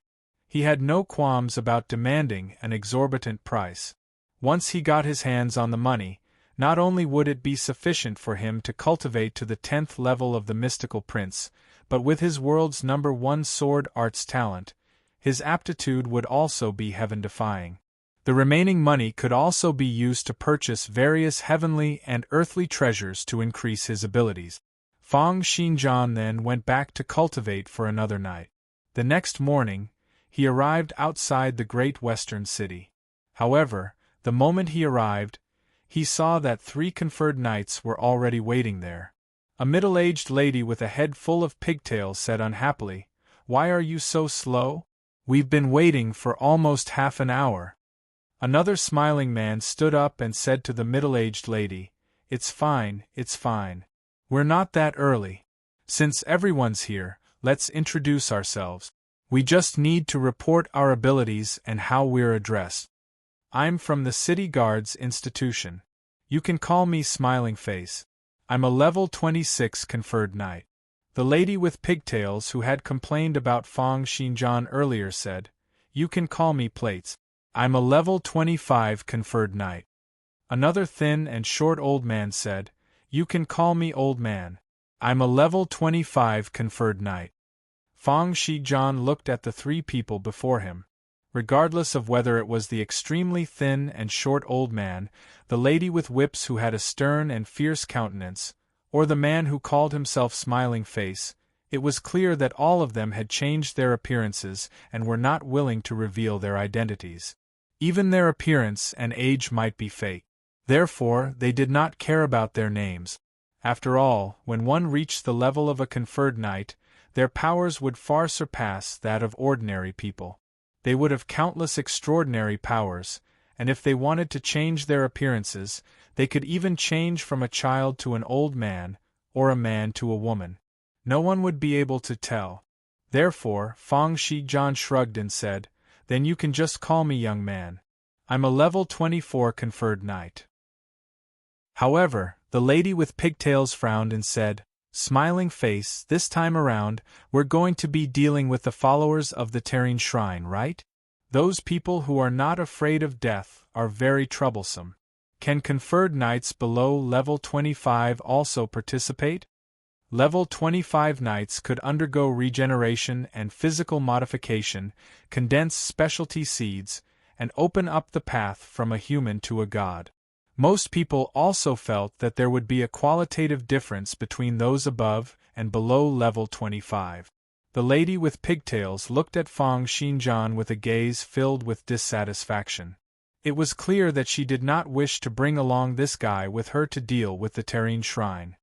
He had no qualms about demanding an exorbitant price. Once he got his hands on the money, not only would it be sufficient for him to cultivate to the 10th level of the mystical prince, but with his world's number 1 sword arts talent, his aptitude would also be heaven-defying. The remaining money could also be used to purchase various heavenly and earthly treasures to increase his abilities. Fang Xinjian then went back to cultivate for another night. The next morning, he arrived outside the great western city. However, the moment he arrived, he saw that 3 conferred knights were already waiting there. A middle-aged lady with a head full of pigtails said unhappily, "Why are you so slow? We've been waiting for almost half an hour." Another smiling man stood up and said to the middle-aged lady, "It's fine, it's fine. We're not that early. Since everyone's here, let's introduce ourselves. We just need to report our abilities and how we're addressed. I'm from the City Guards Institution. You can call me Smiling Face. I'm a level 26 conferred knight. The lady with pigtails who had complained about Fang Xinjian earlier said, You can call me Plates. I'm a level 25 conferred knight. Another thin and short old man said, You can call me Old Man. I'm a level 25 conferred knight. Fang Xinjian looked at the three people before him. Regardless of whether it was the extremely thin and short old man, the lady with whips who had a stern and fierce countenance, or the man who called himself Smiling Face, it was clear that all of them had changed their appearances and were not willing to reveal their identities. Even their appearance and age might be fake. Therefore, they did not care about their names. After all, when one reached the level of a conferred knight, their powers would far surpass that of ordinary people. They would have countless extraordinary powers, and if they wanted to change their appearances, they could even change from a child to an old man, or a man to a woman. No one would be able to tell. Therefore, Fang Xinjian shrugged and said, Then you can just call me young man. I'm a level 24 conferred knight. However, the lady with pigtails frowned and said, Smiling Face, this time around, we're going to be dealing with the followers of the Serene Shrine, right? Those people who are not afraid of death are very troublesome. Can conferred knights below level 25 also participate? Level 25 knights could undergo regeneration and physical modification, condense specialty seeds, and open up the path from a human to a god. Most people also felt that there would be a qualitative difference between those above and below level 25. The lady with pigtails looked at Fang Xinjian with a gaze filled with dissatisfaction. It was clear that she did not wish to bring along this guy with her to deal with the Serene Shrine.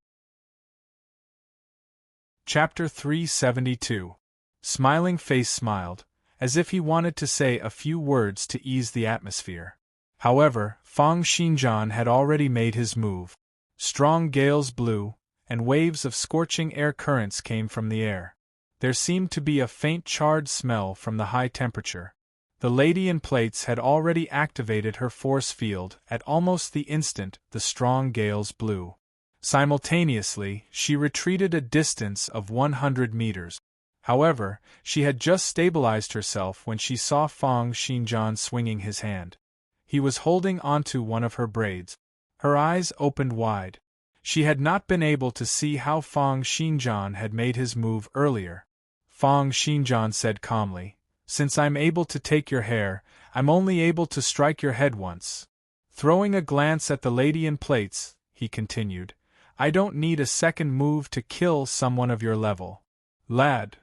Chapter 372. Smiling Face smiled, as if he wanted to say a few words to ease the atmosphere. However, Fang Xinjian had already made his move. Strong gales blew, and waves of scorching air currents came from the air. There seemed to be a faint charred smell from the high temperature. The lady in plates had already activated her force field at almost the instant the strong gales blew. Simultaneously, she retreated a distance of 100 meters. However, she had just stabilized herself when she saw Fang Xinjian swinging his hand. He was holding onto one of her braids. Her eyes opened wide. She had not been able to see how Fang Xinjian had made his move earlier. Fang Xinjian said calmly, Since I'm able to take your hair, I'm only able to strike your head once. Throwing a glance at the lady in plates, he continued, I don't need a second move to kill someone of your level. Lad.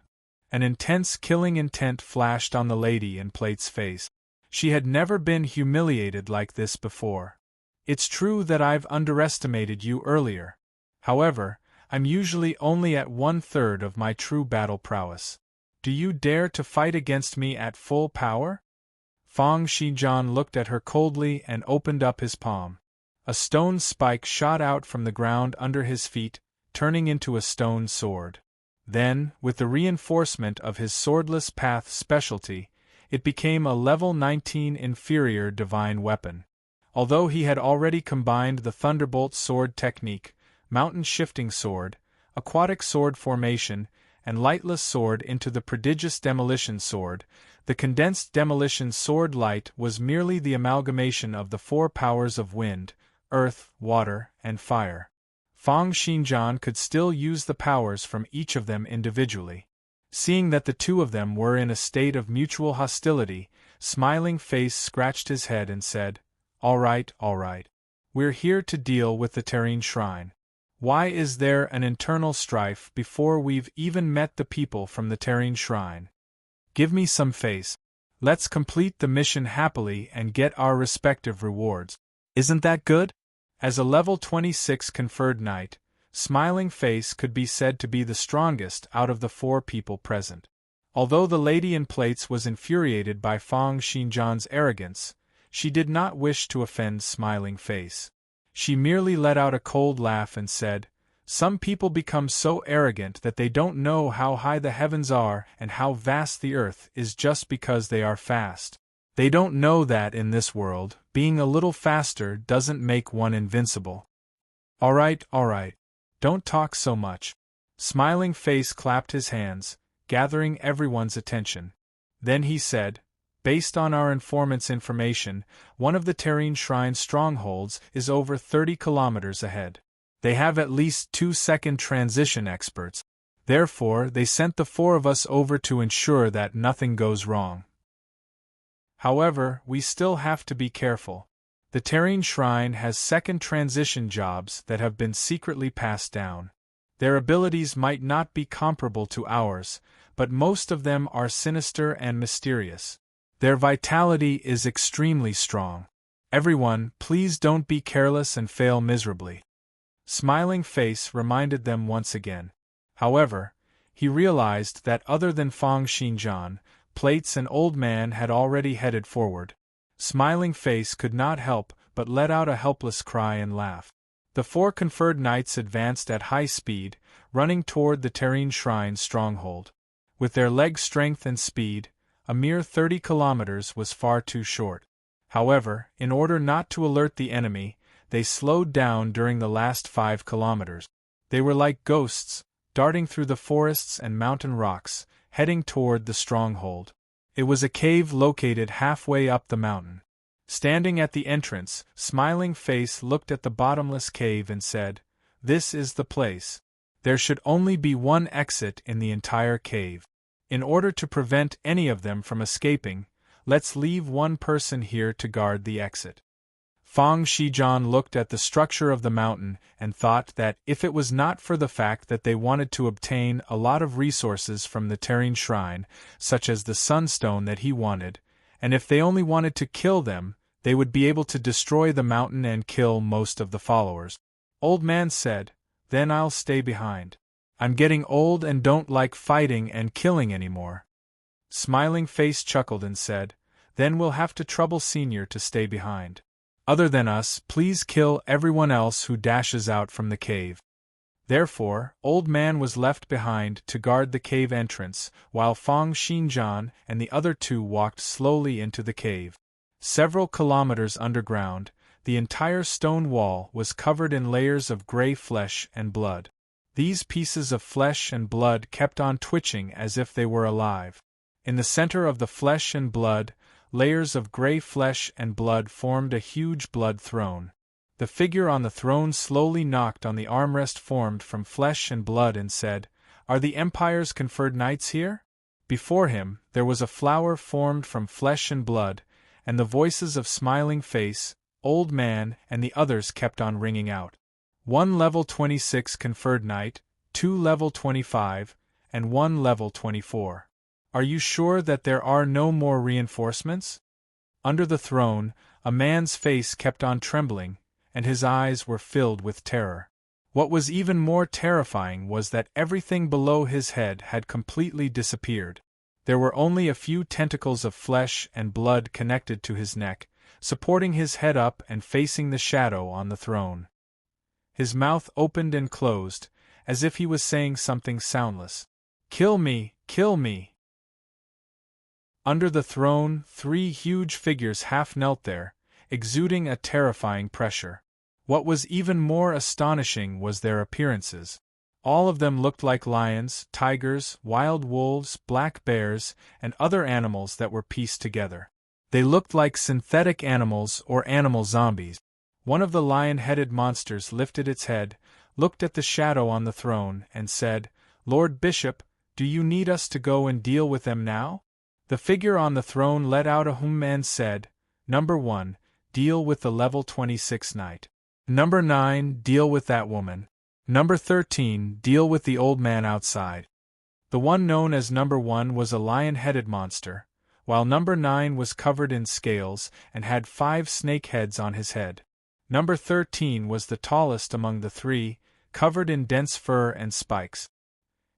An intense killing intent flashed on the lady in plates' face. She had never been humiliated like this before. It's true that I've underestimated you earlier. However, I'm usually only at 1/3 of my true battle prowess. Do you dare to fight against me at full power? Fang Xinjian looked at her coldly and opened up his palm. A stone spike shot out from the ground under his feet, turning into a stone sword. Then, with the reinforcement of his swordless path specialty, it became a level 19 inferior divine weapon. Although he had already combined the Thunderbolt sword technique, mountain shifting sword, aquatic sword formation, and lightless sword into the prodigious demolition sword, the condensed demolition sword light was merely the amalgamation of the 4 powers of wind, earth, water, and fire. Fang Xinjian could still use the powers from each of them individually. Seeing that the two of them were in a state of mutual hostility, Smiling Face scratched his head and said, all right. We're here to deal with the Serene Shrine. Why is there an internal strife before we've even met the people from the Serene Shrine? Give me some face. Let's complete the mission happily and get our respective rewards. Isn't that good? As a level 26 conferred knight, Smiling Face could be said to be the strongest out of the 4 people present. Although the lady in plates was infuriated by Fang Xinjian's arrogance, she did not wish to offend Smiling Face. She merely let out a cold laugh and said, Some people become so arrogant that they don't know how high the heavens are and how vast the earth is just because they are fast. They don't know that in this world, being a little faster doesn't make one invincible. All right, don't talk so much. Smiling Face clapped his hands, gathering everyone's attention. Then he said, based on our informant's information, one of the Terrene Shrine strongholds is over 30 kilometers ahead. They have at least 2-second transition experts. Therefore, they sent the 4 of us over to ensure that nothing goes wrong. However, we still have to be careful. The Terrene Shrine has second transition jobs that have been secretly passed down. Their abilities might not be comparable to ours, but most of them are sinister and mysterious. Their vitality is extremely strong. Everyone, please don't be careless and fail miserably. Smiling Face reminded them once again. However, he realized that other than Fang Xinjian, Plates and Old Man had already headed forward. Smiling Face could not help but let out a helpless cry and laugh. The 4 conferred knights advanced at high speed, running toward the Terrene Shrine stronghold. With their leg strength and speed, a mere 30 kilometers was far too short. However, in order not to alert the enemy, they slowed down during the last 5 kilometers. They were like ghosts, darting through the forests and mountain rocks, heading toward the stronghold. It was a cave located halfway up the mountain. Standing at the entrance, Smiling Face looked at the bottomless cave and said, "This is the place. There should only be one exit in the entire cave. In order to prevent any of them from escaping, let's leave one person here to guard the exit." Fang Shijian looked at the structure of the mountain and thought that if it was not for the fact that they wanted to obtain a lot of resources from the Terrene Shrine, such as the sunstone that he wanted, and if they only wanted to kill them, they would be able to destroy the mountain and kill most of the followers. Old Man said, "Then I'll stay behind. I'm getting old and don't like fighting and killing anymore." Smiling Face chuckled and said, "Then we'll have to trouble Senior to stay behind. Other than us, please kill everyone else who dashes out from the cave." Therefore, Old Man was left behind to guard the cave entrance, while Fang Xinjian and the other 2 walked slowly into the cave. Several kilometers underground, the entire stone wall was covered in layers of gray flesh and blood. These pieces of flesh and blood kept on twitching as if they were alive. In the center of the flesh and blood, layers of gray flesh and blood formed a huge blood throne. The figure on the throne slowly knocked on the armrest formed from flesh and blood and said, "Are the Empire's conferred knights here?" Before him, there was a flower formed from flesh and blood, and the voices of Smiling Face, Old Man, and the others kept on ringing out. 1 level 26 conferred knight, 2 level 25, and 1 level 24. Are you sure that there are no more reinforcements? Under the throne, a man's face kept on trembling, and his eyes were filled with terror. What was even more terrifying was that everything below his head had completely disappeared. There were only a few tentacles of flesh and blood connected to his neck, supporting his head up and facing the shadow on the throne. His mouth opened and closed, as if he was saying something soundless. "Kill me, kill me!" Under the throne, 3 huge figures half knelt there, exuding a terrifying pressure. What was even more astonishing was their appearances. All of them looked like lions, tigers, wild wolves, black bears, and other animals that were pieced together. They looked like synthetic animals or animal zombies. One of the lion-headed monsters lifted its head, looked at the shadow on the throne, and said, "Lord Bishop, do you need us to go and deal with them now?" The figure on the throne let out a hum and said, "Number 1, deal with the level 26 knight. Number 9, deal with that woman. Number 13, deal with the old man outside." The one known as Number 1 was a lion-headed monster, while Number 9 was covered in scales and had 5 snake heads on his head. Number 13 was the tallest among the 3, covered in dense fur and spikes.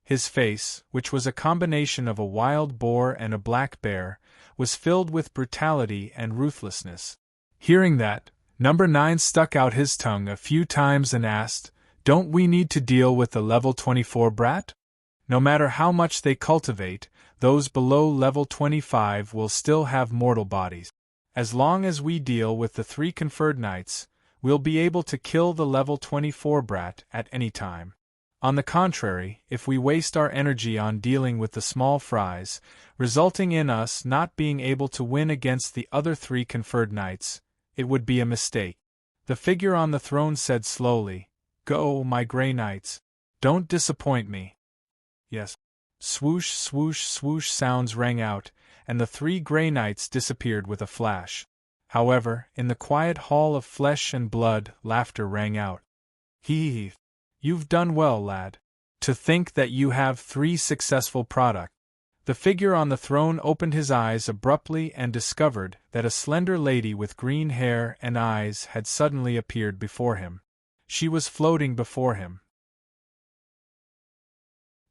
His face, which was a combination of a wild boar and a black bear, was filled with brutality and ruthlessness. Hearing that, Number 9 stuck out his tongue a few times and asked, Don't we need to deal with the level 24 brat? No matter how much they cultivate, those below level 25 will still have mortal bodies. As long as we deal with the 3 conferred knights, we'll be able to kill the level 24 brat at any time. On the contrary, if we waste our energy on dealing with the small fries, resulting in us not being able to win against the other 3 conferred knights, it would be a mistake. The figure on the throne said slowly, "Go, my grey knights. Don't disappoint me." Yes. Swoosh, swoosh, swoosh sounds rang out, and the 3 grey knights disappeared with a flash. However, in the quiet hall of flesh and blood, laughter rang out. Hee. You've done well, lad. To think that you have 3 successful products. The figure on the throne opened his eyes abruptly and discovered that a slender lady with green hair and eyes had suddenly appeared before him. She was floating before him.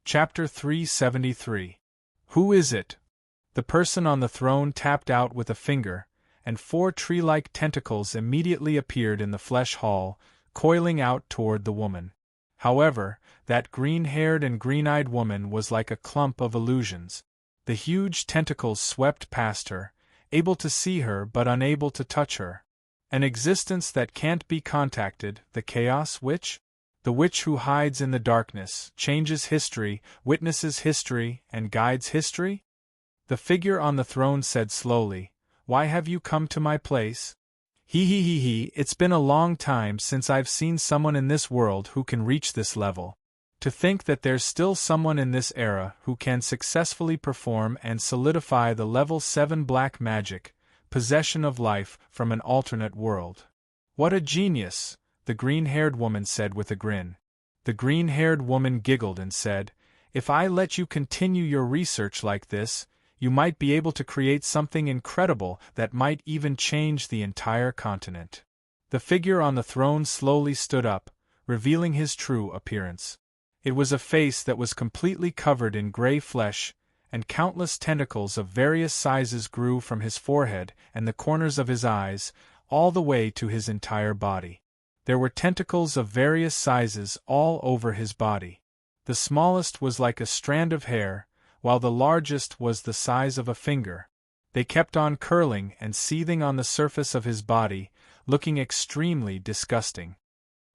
Chapter 373. Who is it? The person on the throne tapped out with a finger, and 4 tree-like tentacles immediately appeared in the flesh hall, coiling out toward the woman. However, that green-haired and green-eyed woman was like a clump of illusions. The huge tentacles swept past her, able to see her but unable to touch her. An existence that can't be contacted, the Chaos Witch? The witch who hides in the darkness, changes history, witnesses history, and guides history? The figure on the throne said slowly, "Why have you come to my place?" It's been a long time since I've seen someone in this world who can reach this level. To think that there's still someone in this era who can successfully perform and solidify the level 7 black magic, possession of life from an alternate world. What a genius, the green-haired woman said with a grin. The green-haired woman giggled and said, "If I let you continue your research like this, you might be able to create something incredible that might even change the entire continent." The figure on the throne slowly stood up, revealing his true appearance. It was a face that was completely covered in gray flesh, and countless tentacles of various sizes grew from his forehead and the corners of his eyes, all the way to his entire body. There were tentacles of various sizes all over his body. The smallest was like a strand of hair, while the largest was the size of a finger. They kept on curling and seething on the surface of his body, looking extremely disgusting.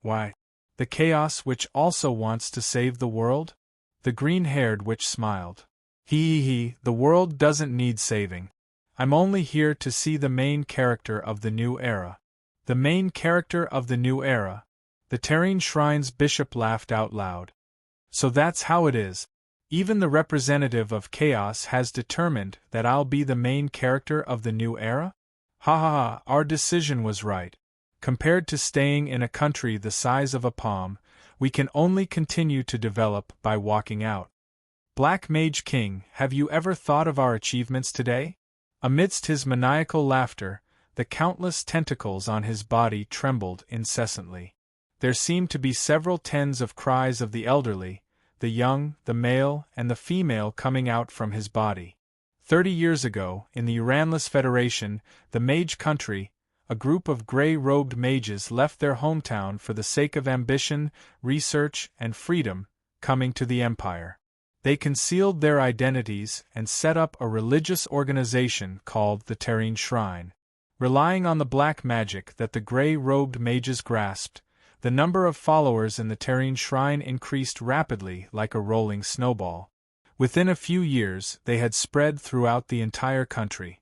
Why? The Chaos Witch also wants to save the world? The green-haired witch smiled. The world doesn't need saving. I'm only here to see the main character of the new era. The main character of the new era? The Serene Shrine's bishop laughed out loud. So that's how it is. Even the representative of chaos has determined that I'll be the main character of the new era? Our decision was right. Compared to staying in a country the size of a palm, we can only continue to develop by walking out. Black Mage King, have you ever thought of our achievements today? Amidst his maniacal laughter, the countless tentacles on his body trembled incessantly. There seemed to be several tens of cries of the elderly, the young, the male, and the female coming out from his body. 30 years ago, in the Uranless Federation, the Mage Country, a group of grey-robed mages left their hometown for the sake of ambition, research, and freedom, coming to the Empire. They concealed their identities and set up a religious organization called the Serene Shrine. Relying on the black magic that the grey-robed mages grasped, the number of followers in the Serene Shrine increased rapidly like a rolling snowball. Within a few years, they had spread throughout the entire country.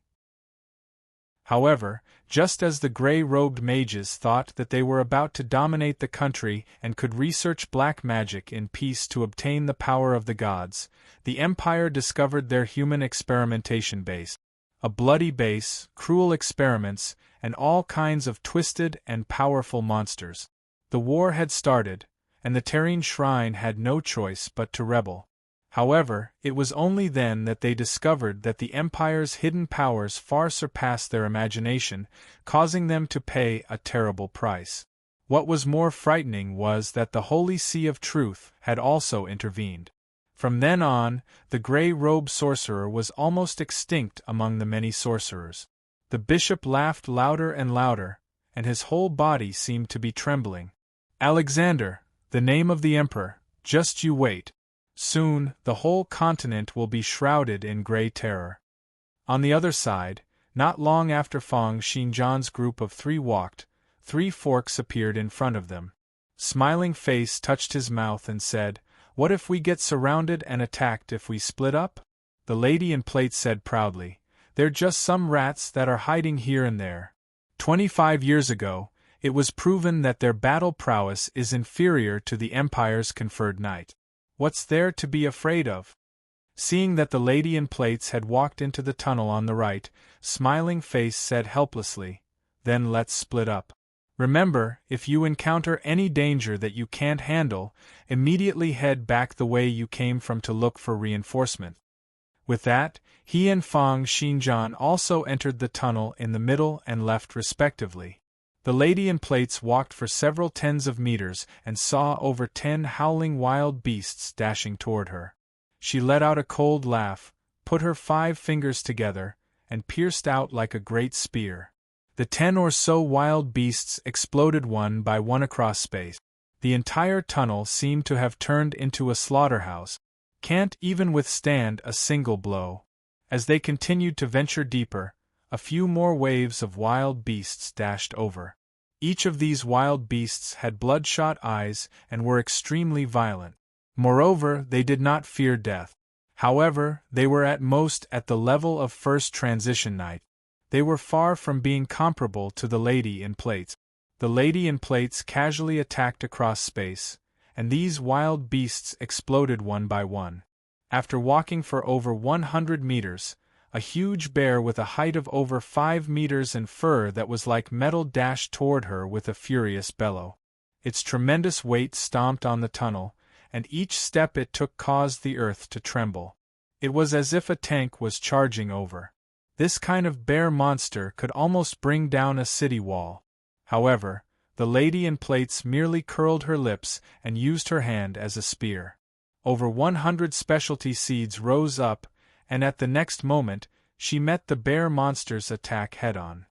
However, just as the grey-robed mages thought that they were about to dominate the country and could research black magic in peace to obtain the power of the gods, the Empire discovered their human experimentation base. A bloody base, cruel experiments, and all kinds of twisted and powerful monsters. The war had started, and the Serene Shrine had no choice but to rebel. However, it was only then that they discovered that the Empire's hidden powers far surpassed their imagination, causing them to pay a terrible price. What was more frightening was that the Holy See of Truth had also intervened. From then on, the grey-robed sorcerer was almost extinct among the many sorcerers. The bishop laughed louder and louder, and his whole body seemed to be trembling. "Alexander," The name of the emperor, just you wait. Soon, the whole continent will be shrouded in grey terror. On the other side, not long after Fang Xinjian's group of 3 walked, 3 forks appeared in front of them. Smiling Face touched his mouth and said, "What if we get surrounded and attacked if we split up?" The lady in plate said proudly, "They're just some rats that are hiding here and there. 25 years ago, it was proven that their battle prowess is inferior to the Empire's conferred knight. What's there to be afraid of?" Seeing that the lady in plates had walked into the tunnel on the right, Smiling Face said helplessly, "Then let's split up. Remember, if you encounter any danger that you can't handle, immediately head back the way you came from to look for reinforcement." With that, he and Fang Xinjian also entered the tunnel in the middle and left respectively. The lady in plates walked for several tens of meters and saw over 10 howling wild beasts dashing toward her. She let out a cold laugh, put her 5 fingers together, and pierced out like a great spear. The 10 or so wild beasts exploded one by one across space. The entire tunnel seemed to have turned into a slaughterhouse. Can't even withstand a single blow. As they continued to venture deeper, a few more waves of wild beasts dashed over. Each of these wild beasts had bloodshot eyes and were extremely violent. Moreover, they did not fear death. However, they were at most at the level of First Transition Knight. They were far from being comparable to the lady in plates. The lady in plates casually attacked across space, and these wild beasts exploded one by one. After walking for over 100 meters, a huge bear with a height of over 5 meters and fur that was like metal dashed toward her with a furious bellow. Its tremendous weight stomped on the tunnel, and each step it took caused the earth to tremble. It was as if a tank was charging over. This kind of bear monster could almost bring down a city wall. However, the lady in plates merely curled her lips and used her hand as a spear. Over 100 specialty seeds rose up, and at the next moment, she met the bear monster's attack head-on.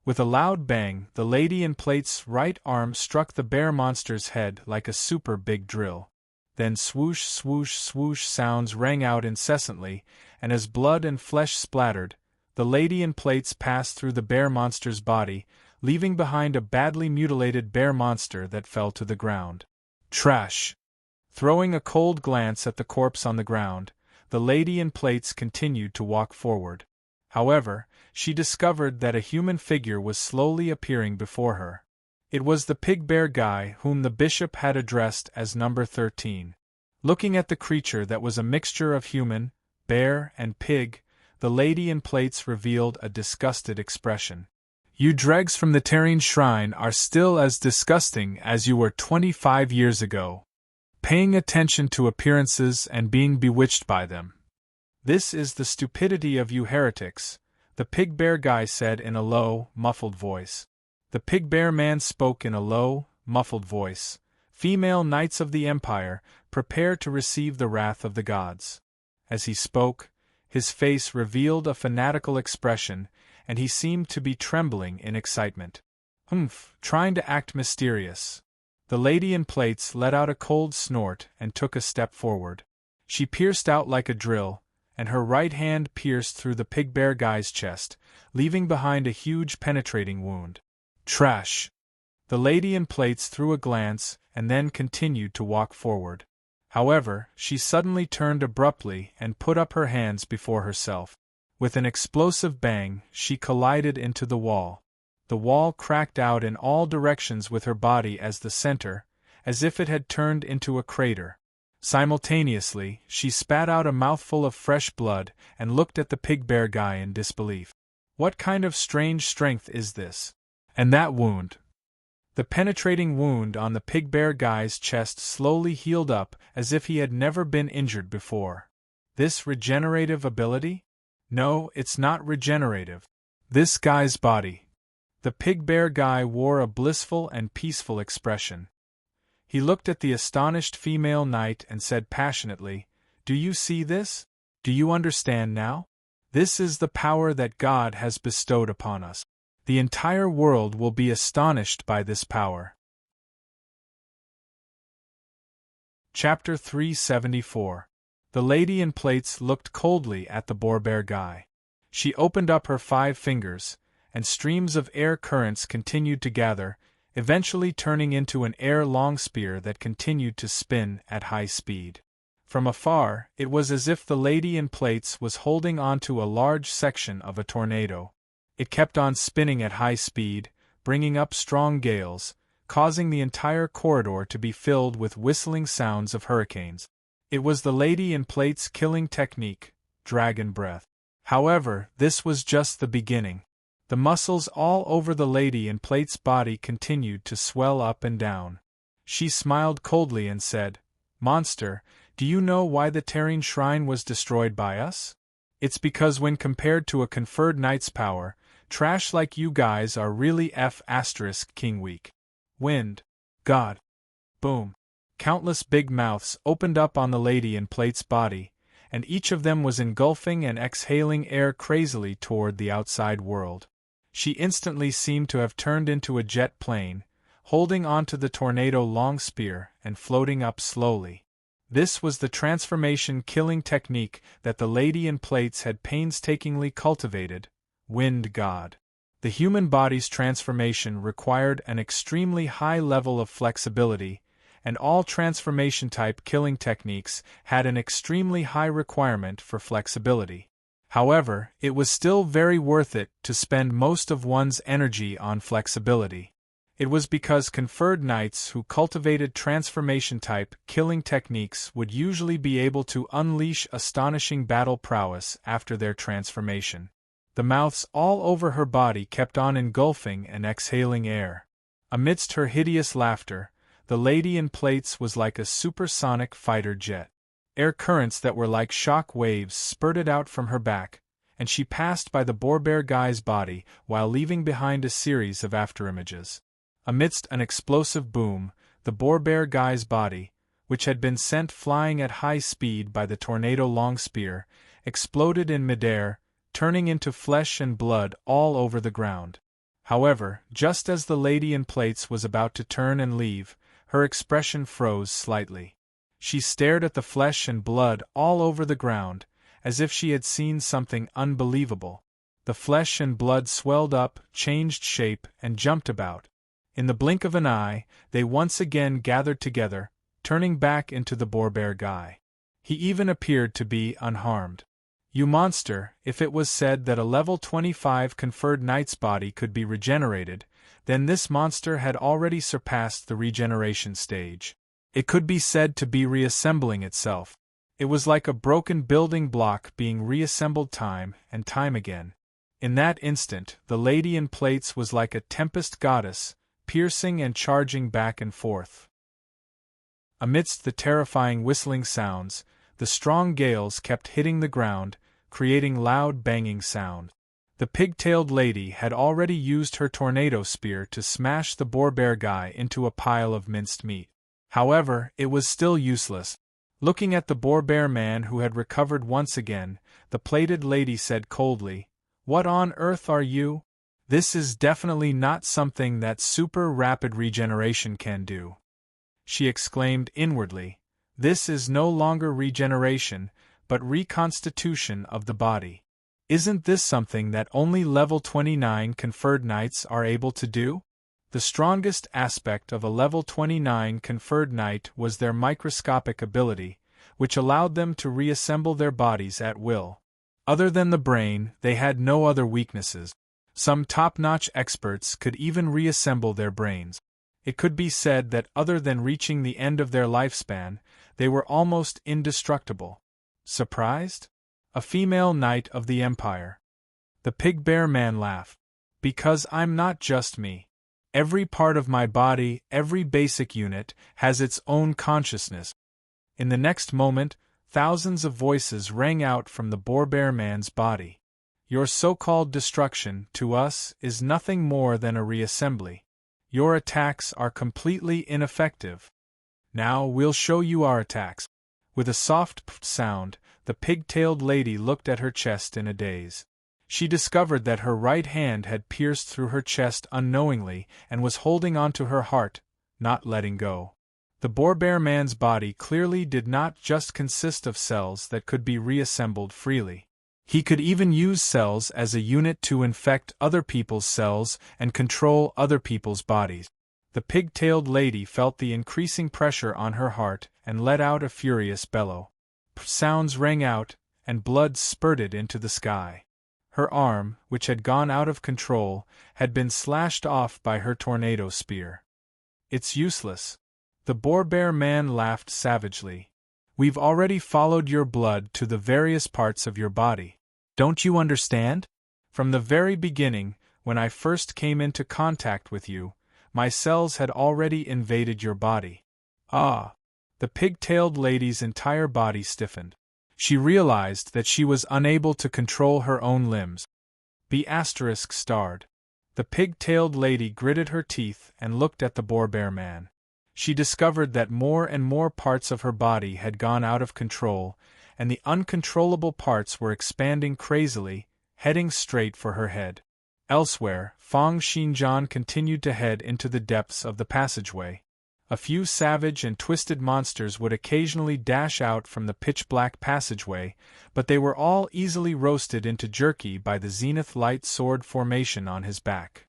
With a loud bang, the lady in plate's right arm struck the bear monster's head like a super big drill. Then swoosh swoosh swoosh sounds rang out incessantly, and as blood and flesh splattered, the lady in plates passed through the bear monster's body, leaving behind a badly mutilated bear monster that fell to the ground. Trash! Throwing a cold glance at the corpse on the ground, the lady in plates continued to walk forward. However, she discovered that a human figure was slowly appearing before her. It was the pig bear guy whom the bishop had addressed as number 13. Looking at the creature that was a mixture of human, bear, and pig, the lady in plates revealed a disgusted expression. "You dregs from the Terrene Shrine are still as disgusting as you were 25 years ago. Paying attention to appearances and being bewitched by them. This is the stupidity of you heretics," the pig bear guy said in a low, muffled voice. The pig bear man spoke in a low, muffled voice. "Female knights of the Empire, prepare to receive the wrath of the gods." As he spoke, his face revealed a fanatical expression, and he seemed to be trembling in excitement. Trying to act mysterious. The lady in plates let out a cold snort and took a step forward. She pierced out like a drill, and her right hand pierced through the pig bear guy's chest, leaving behind a huge penetrating wound. Trash! The lady in plates threw a glance and then continued to walk forward. However, she suddenly turned abruptly and put up her hands before herself. With an explosive bang, she collided into the wall. The wall cracked out in all directions with her body as the center, as if it had turned into a crater. Simultaneously, she spat out a mouthful of fresh blood and looked at the pig bear guy in disbelief. What kind of strange strength is this? And that wound? The penetrating wound on the pig bear guy's chest slowly healed up as if he had never been injured before. This regenerative ability? No, it's not regenerative. This guy's body. The pig bear guy wore a blissful and peaceful expression. He looked at the astonished female knight and said passionately, "Do you see this? Do you understand now? This is the power that God has bestowed upon us. The entire world will be astonished by this power." Chapter 374. The lady in plates looked coldly at the boar-bear guy. She opened up her 5 fingers, and streams of air currents continued to gather, eventually turning into an air-long spear that continued to spin at high speed. From afar, it was as if the lady in plates was holding onto a large section of a tornado. It kept on spinning at high speed, bringing up strong gales, causing the entire corridor to be filled with whistling sounds of hurricanes. It was the lady in plates' killing technique, dragon breath. However, this was just the beginning. The muscles all over the lady in plates' body continued to swell up and down. She smiled coldly and said, "Monster, do you know why the Terrene Shrine was destroyed by us? It's because when compared to a conferred knight's power, trash like you guys are really King weak. Wind. God. Boom." Countless big mouths opened up on the lady in plates' body, and each of them was engulfing and exhaling air crazily toward the outside world. She instantly seemed to have turned into a jet plane, holding onto the tornado long spear and floating up slowly. This was the transformation killing technique that the lady in plates had painstakingly cultivated, Wind God. The human body's transformation required an extremely high level of flexibility, and all transformation-type killing techniques had an extremely high requirement for flexibility. However, it was still very worth it to spend most of one's energy on flexibility. It was because conferred knights who cultivated transformation-type killing techniques would usually be able to unleash astonishing battle prowess after their transformation. The mouths all over her body kept on engulfing and exhaling air. Amidst her hideous laughter, the lady in plates was like a supersonic fighter jet. Air currents that were like shock waves spurted out from her back, and she passed by the boar-bear guy's body while leaving behind a series of afterimages. Amidst an explosive boom, the boar-bear guy's body, which had been sent flying at high speed by the tornado long spear, exploded in midair, turning into flesh and blood all over the ground. However, just as the lady in plates was about to turn and leave, her expression froze slightly. She stared at the flesh and blood all over the ground, as if she had seen something unbelievable. The flesh and blood swelled up, changed shape, and jumped about. In the blink of an eye, they once again gathered together, turning back into the boar-bear guy. He even appeared to be unharmed. "You monster," if it was said that a level 25 conferred knight's body could be regenerated, then this monster had already surpassed the regeneration stage. It could be said to be reassembling itself. It was like a broken building block being reassembled time and time again. In that instant, the lady in plates was like a tempest goddess, piercing and charging back and forth. Amidst the terrifying whistling sounds, the strong gales kept hitting the ground, creating loud banging sound. The pig-tailed lady had already used her tornado spear to smash the boar-bear guy into a pile of minced meat. However, it was still useless. Looking at the boar-bear man who had recovered once again, the plated lady said coldly, "What on earth are you? This is definitely not something that super-rapid regeneration can do." She exclaimed inwardly, "This is no longer regeneration, but reconstitution of the body. Isn't this something that only level 29 conferred knights are able to do?" The strongest aspect of a level 29 conferred knight was their microscopic ability, which allowed them to reassemble their bodies at will. Other than the brain, they had no other weaknesses. Some top-notch experts could even reassemble their brains. It could be said that other than reaching the end of their lifespan, they were almost indestructible. Surprised? A female knight of the Empire. The pig-bear man laughed. "Because I'm not just me. Every part of my body, every basic unit, has its own consciousness." In the next moment, thousands of voices rang out from the boar-bear man's body. "Your so-called destruction, to us, is nothing more than a reassembly. Your attacks are completely ineffective. Now we'll show you our attacks." With a soft pft sound, the pig-tailed lady looked at her chest in a daze. She discovered that her right hand had pierced through her chest unknowingly and was holding onto her heart, not letting go. The Boar Man's body clearly did not just consist of cells that could be reassembled freely. He could even use cells as a unit to infect other people's cells and control other people's bodies. The pig-tailed lady felt the increasing pressure on her heart and let out a furious bellow. Sounds rang out, and blood spurted into the sky. Her arm, which had gone out of control, had been slashed off by her tornado spear. "It's useless." The Boar Man laughed savagely. "We've already followed your blood to the various parts of your body. Don't you understand? From the very beginning, when I first came into contact with you, my cells had already invaded your body." Ah! The pig-tailed lady's entire body stiffened. She realized that she was unable to control her own limbs. ****. The pig-tailed lady gritted her teeth and looked at the Boar Man. She discovered that more and more parts of her body had gone out of control, and the uncontrollable parts were expanding crazily, heading straight for her head. Elsewhere, Fang Xinjian continued to head into the depths of the passageway. A few savage and twisted monsters would occasionally dash out from the pitch-black passageway, but they were all easily roasted into jerky by the zenith light sword formation on his back.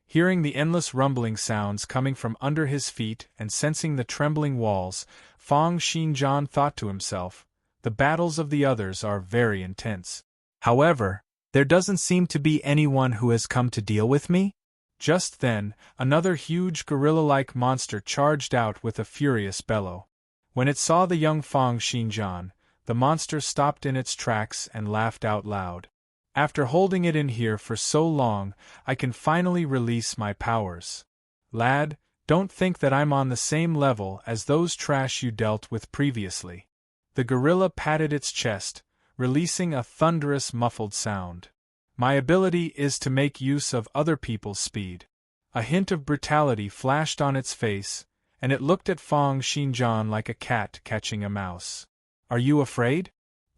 Hearing the endless rumbling sounds coming from under his feet and sensing the trembling walls, Fang Xinjian thought to himself, "The battles of the others are very intense. However, there doesn't seem to be anyone who has come to deal with me?" Just then, another huge gorilla-like monster charged out with a furious bellow. When it saw the young Fang Xinjian, the monster stopped in its tracks and laughed out loud. "After holding it in here for so long, I can finally release my powers. Lad, don't think that I'm on the same level as those trash you dealt with previously." The gorilla patted its chest, releasing a thunderous muffled sound. "My ability is to make use of other people's speed." A hint of brutality flashed on its face, and it looked at Fang Xinjian like a cat catching a mouse. "Are you afraid?"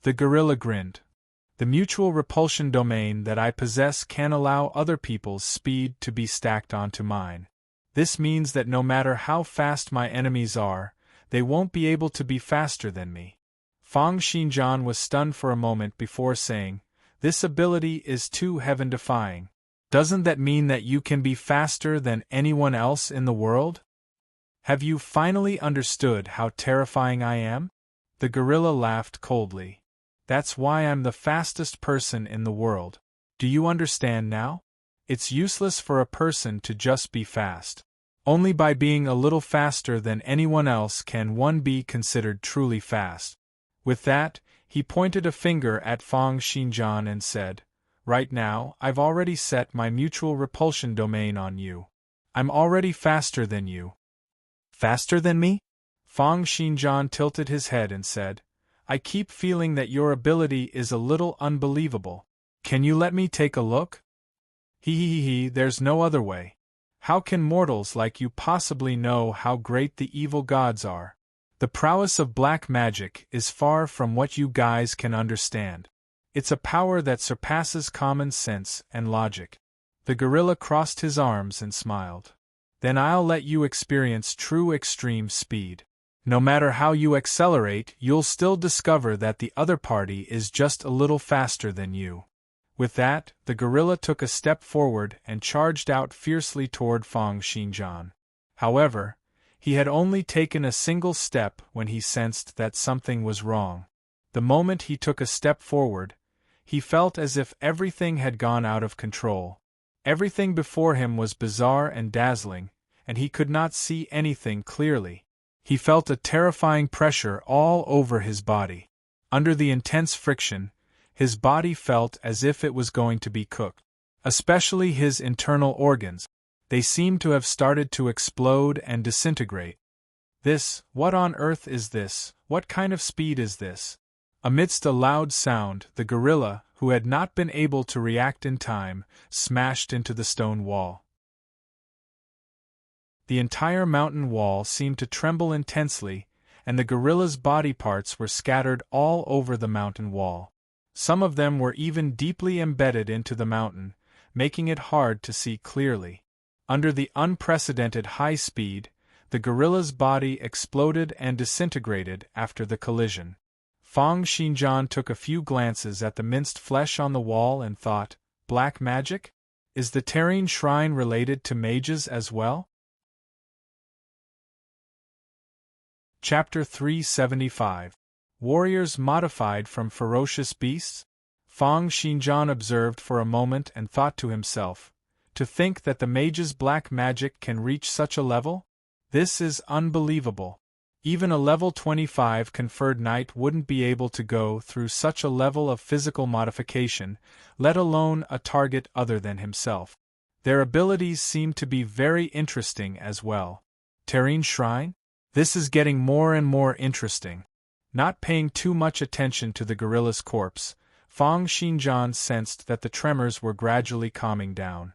The gorilla grinned. "The mutual repulsion domain that I possess can allow other people's speed to be stacked onto mine. This means that no matter how fast my enemies are, they won't be able to be faster than me." Fang Xinjian was stunned for a moment before saying, "This ability is too heaven-defying. Doesn't that mean that you can be faster than anyone else in the world? Have you finally understood how terrifying I am?" The gorilla laughed coldly. "That's why I'm the fastest person in the world. Do you understand now? It's useless for a person to just be fast. Only by being a little faster than anyone else can one be considered truly fast." With that, he pointed a finger at Fang Xinjian and said, "Right now, I've already set my mutual repulsion domain on you. I'm already faster than you." "Faster than me?" Fang Xinjian tilted his head and said, "I keep feeling that your ability is a little unbelievable. Can you let me take a look?" There's no other way. How can mortals like you possibly know how great the evil gods are? The prowess of black magic is far from what you guys can understand. It's a power that surpasses common sense and logic." The gorilla crossed his arms and smiled. "Then I'll let you experience true extreme speed. No matter how you accelerate, you'll still discover that the other party is just a little faster than you." With that, the gorilla took a step forward and charged out fiercely toward Fang Xinjian. However, he had only taken a single step when he sensed that something was wrong. The moment he took a step forward, he felt as if everything had gone out of control. Everything before him was bizarre and dazzling, and he could not see anything clearly. He felt a terrifying pressure all over his body. Under the intense friction, his body felt as if it was going to be cooked. Especially his internal organs. They seemed to have started to explode and disintegrate. What on earth is this? What kind of speed is this?" Amidst a loud sound, the gorilla, who had not been able to react in time, smashed into the stone wall. The entire mountain wall seemed to tremble intensely, and the gorilla's body parts were scattered all over the mountain wall. Some of them were even deeply embedded into the mountain, making it hard to see clearly. Under the unprecedented high speed, The gorilla's body exploded and disintegrated after the collision. Fang Xinjian took a few glances at the minced flesh on the wall and thought, black magic? Is the Serene shrine related to mages as well? Chapter 375. Warriors modified from ferocious beasts? Fang Xinjian observed for a moment and thought to himself, to think that the mage's black magic can reach such a level? This is unbelievable. Even a level 25 conferred knight wouldn't be able to go through such a level of physical modification, let alone a target other than himself. Their abilities seem to be very interesting as well. Serene Shrine? This is getting more and more interesting. Not paying too much attention to the gorilla's corpse, Fang Xinjian sensed that the tremors were gradually calming down.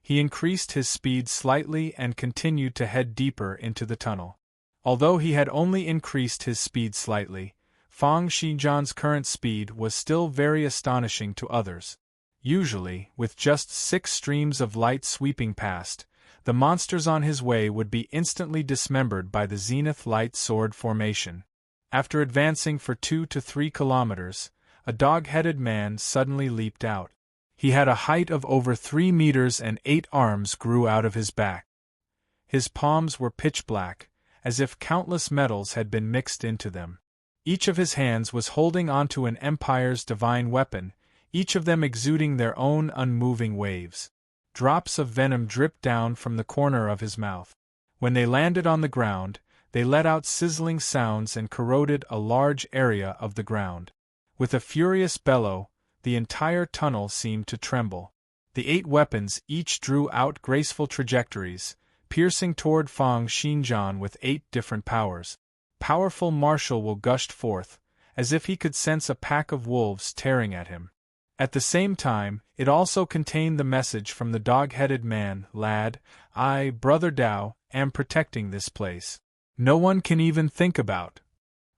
He increased his speed slightly and continued to head deeper into the tunnel. Although he had only increased his speed slightly, Fang Xinjian's current speed was still very astonishing to others. Usually, with just 6 streams of light sweeping past, the monsters on his way would be instantly dismembered by the zenith light sword formation. After advancing for 2 to 3 kilometers, a dog-headed man suddenly leaped out. He had a height of over 3 meters and 8 arms grew out of his back. His palms were pitch black, as if countless metals had been mixed into them. Each of his hands was holding onto an empire's divine weapon, each of them exuding their own unmoving waves. Drops of venom dripped down from the corner of his mouth. When they landed on the ground, they let out sizzling sounds and corroded a large area of the ground. With a furious bellow, the entire tunnel seemed to tremble. The 8 weapons each drew out graceful trajectories, piercing toward Fang Xinjian with 8 different powers. Powerful martial will gushed forth, as if he could sense a pack of wolves tearing at him. At the same time, it also contained the message from the dog-headed man, lad, I, Brother Dao, am protecting this place. No one can even think about.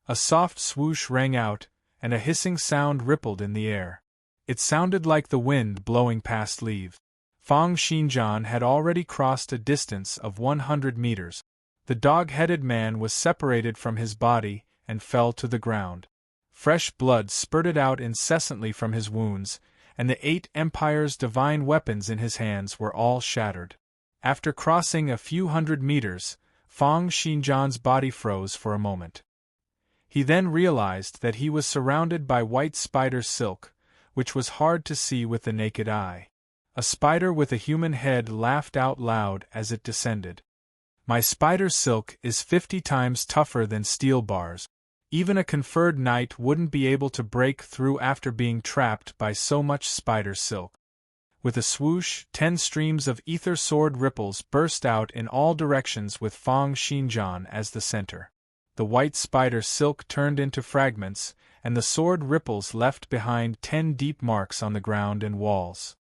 A soft swoosh rang out, and a hissing sound rippled in the air. It sounded like the wind blowing past leaves. Fang Xinjian had already crossed a distance of 100 meters. The dog-headed man was separated from his body and fell to the ground. Fresh blood spurted out incessantly from his wounds, and the 8 Empire's divine weapons in his hands were all shattered. After crossing a few hundred meters, Fang Xinjian's body froze for a moment. He then realized that he was surrounded by white spider silk, which was hard to see with the naked eye. A spider with a human head laughed out loud as it descended. My spider silk is 50 times tougher than steel bars. Even a conferred knight wouldn't be able to break through after being trapped by so much spider silk. With a swoosh, 10 streams of ether sword ripples burst out in all directions with Fang Xinjian as the center. The white spider silk turned into fragments, and the sword ripples left behind 10 deep marks on the ground and walls.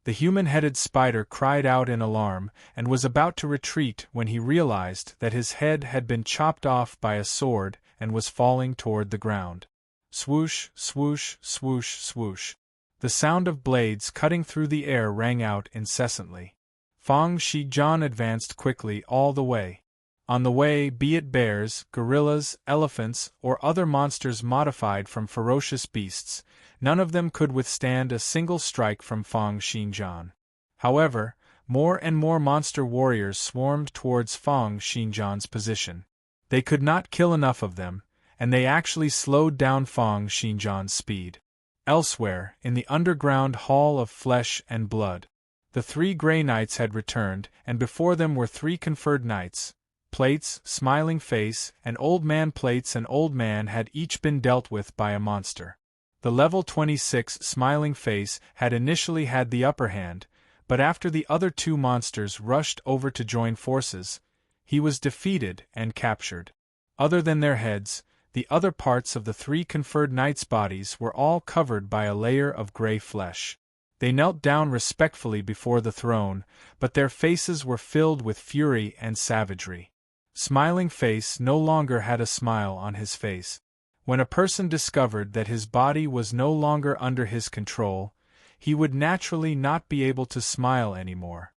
The human-headed spider cried out in alarm and was about to retreat when he realized that his head had been chopped off by a sword and was falling toward the ground. Swoosh, swoosh, swoosh, swoosh. The sound of blades cutting through the air rang out incessantly. Fang Xinjian advanced quickly all the way. On the way, be it bears, gorillas, elephants, or other monsters modified from ferocious beasts, none of them could withstand a single strike from Fang Xinjian. However, more and more monster warriors swarmed towards Fang Xinjian's position. They could not kill enough of them, and they actually slowed down Fang Xinjian's speed. Elsewhere, in the underground hall of flesh and blood, the 3 Grey Knights had returned, and before them were 3 conferred knights. Plates, Smiling Face, and Old Man Plates and Old Man had each been dealt with by a monster. The level 26 Smiling Face had initially had the upper hand, but after the other 2 monsters rushed over to join forces, he was defeated and captured. Other than their heads, the other parts of the 3 conferred knights' bodies were all covered by a layer of grey flesh. They knelt down respectfully before the throne, but their faces were filled with fury and savagery. Smiling Face no longer had a smile on his face. When a person discovered that his body was no longer under his control, he would naturally not be able to smile anymore.